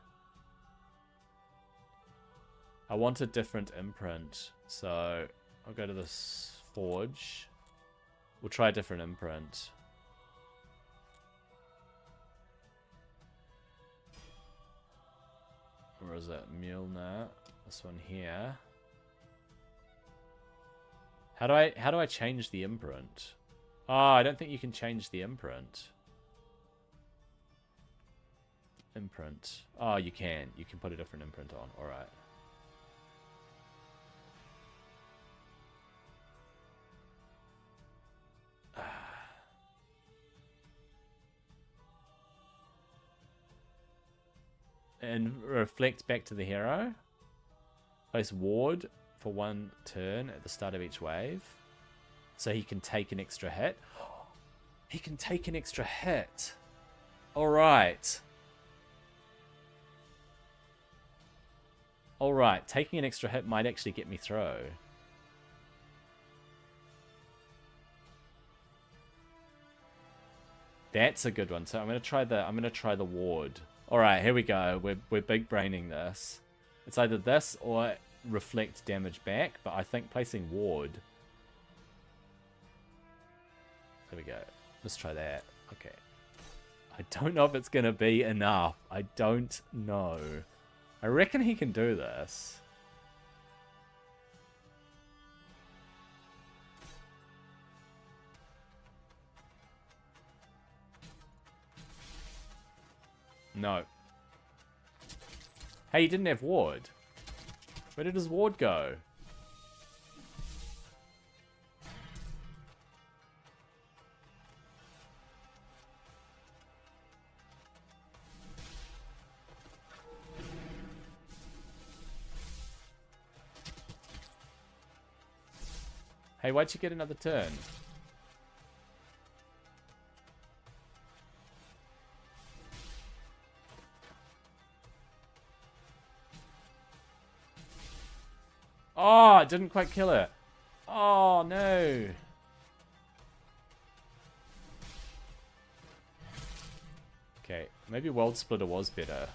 I want a different imprint, so I'll go to this forge. We'll try a different imprint. Or is it Mjolnir? This one here. How do I change the imprint? Oh, I don't think you can change the imprint. Imprint. Oh, you can. You can put a different imprint on. All right. And reflect back to the hero. Place ward for 1 turn at the start of each wave. So he can take an extra hit. He can take an extra hit. Alright. Alright, taking an extra hit might actually get me through. That's a good one. So I'm gonna try the ward. All right, here we go. We're big braining this. It's either this or reflect damage back, but I think placing ward. There we go. Let's try that. Okay. I don't know if it's gonna be enough. I don't know. I reckon he can do this. No. Hey, he didn't have ward. Where did his ward go? Hey, why'd you get another turn? Oh, it didn't quite kill her. Oh, no. Okay, maybe World Splitter was better.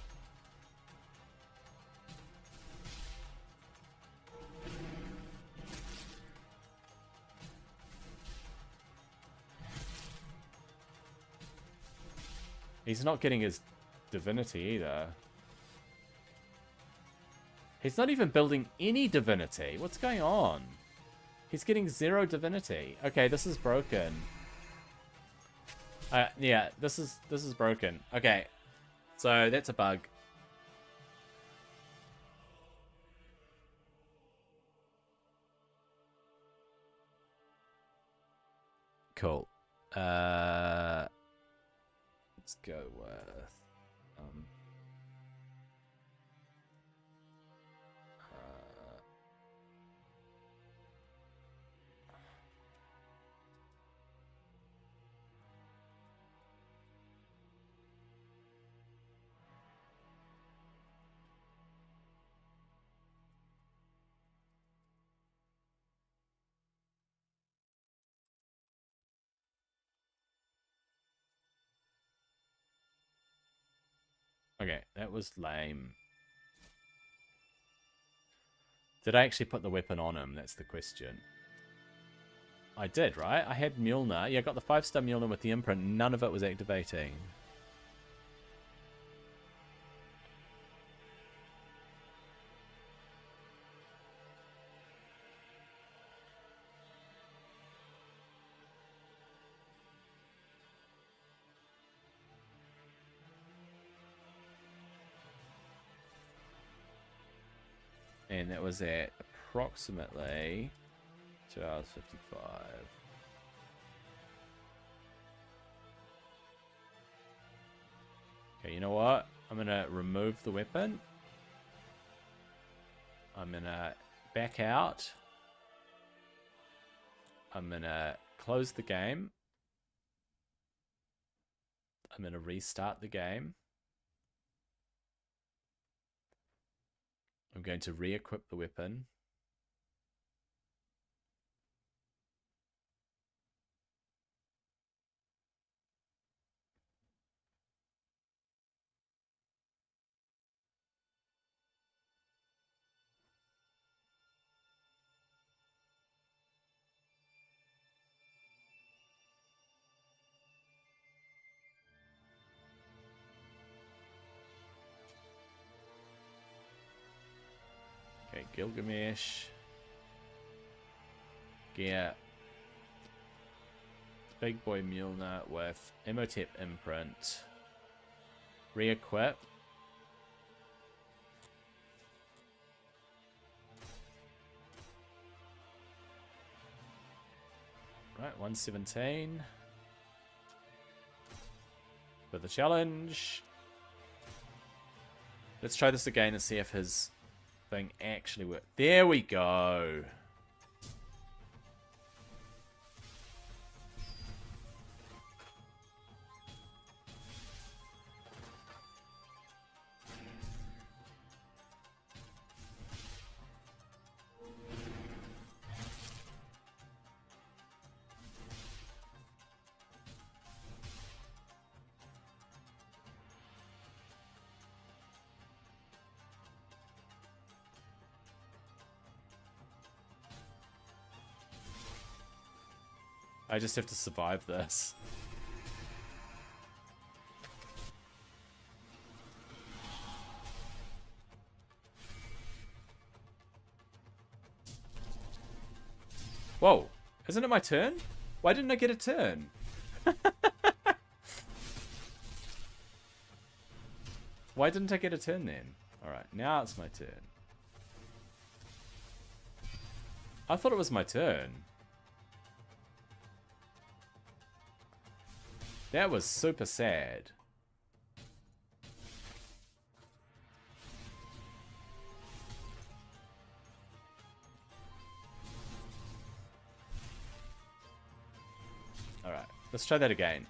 He's not getting his divinity either. He's not even building any divinity. What's going on? He's getting 0 divinity. Okay, this is broken. Yeah, this is broken. Okay, so that's a bug. Cool. Let's go with okay, that was lame. Did I actually put the weapon on him? That's the question. I did, right? I had Mjolnir. Yeah, I got the 5-star Mjolnir with the imprint. None of it was activating. And that was at approximately 2 hours 55. Okay, you know what? I'm going to remove the weapon. I'm going to back out. I'm going to close the game. I'm going to restart the game. I'm going to re-equip the weapon. Okay, Gilgamesh. Get Big Boy Mjolnir with Imhotep imprint. Re-equip. Right, 117. For the challenge. Let's try this again and see if his thing actually works. There we go. I just have to survive this. Whoa, isn't it my turn? Why didn't I get a turn? Why didn't I get a turn then? Alright, now it's my turn. I thought it was my turn. That was super sad. Alright, let's try that again.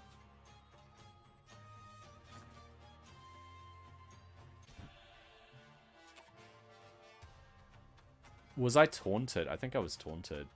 Was I taunted? I think I was taunted.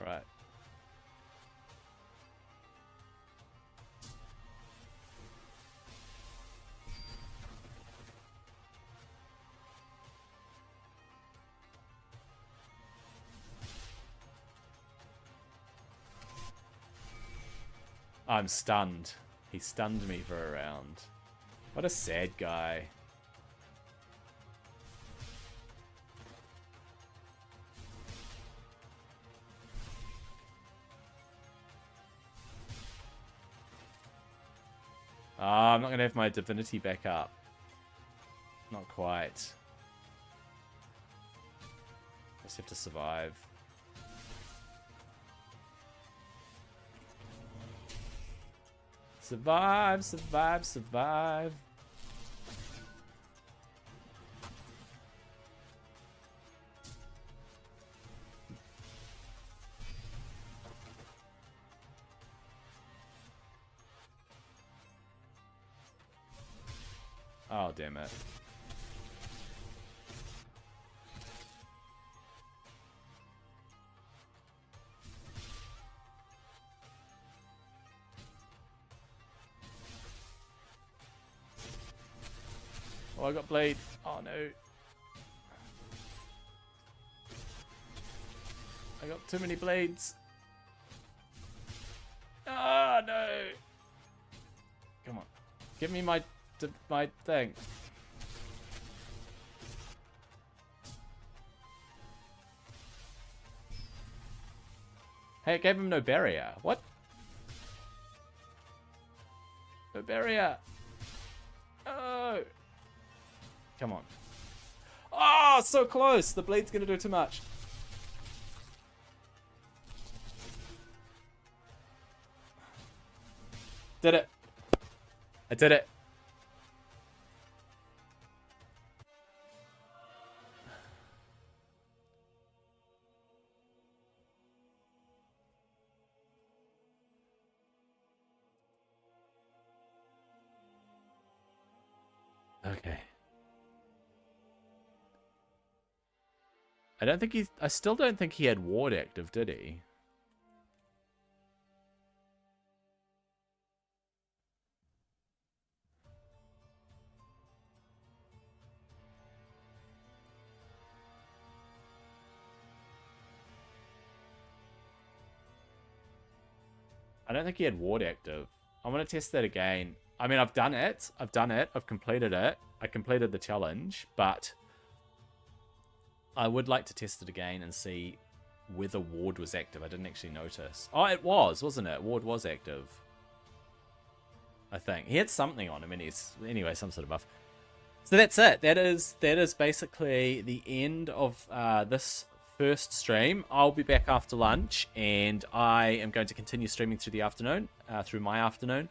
Right. I'm stunned. He stunned me for a round. What a sad guy. I'm not going to have my divinity back up. Not quite. Just have to survive. Survive, survive, survive. Oh, damn it. Oh, I got blade. Oh, no. I got too many blades. Ah, no. Come on. Give me my thing. Hey, it gave him no barrier. What? No barrier. Oh. Come on. Oh, so close. The blade's gonna do too much. Did it. I did it. Okay. I still don't think he had ward active, did he? I don't think he had ward active. I'm going to test that again. I mean, I've done it. I've completed it. I completed the challenge, but I would like to test it again and see whether ward was active. I didn't actually notice. Oh, it was, wasn't it? Ward was active. I think. He had something on him, and he's anyway, some sort of buff. So that's it. That is basically the end of this first stream. I'll be back after lunch, and I am going to continue streaming through the afternoon, through my afternoon,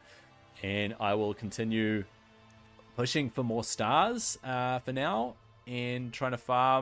and I will continue pushing for more stars for now and trying to farm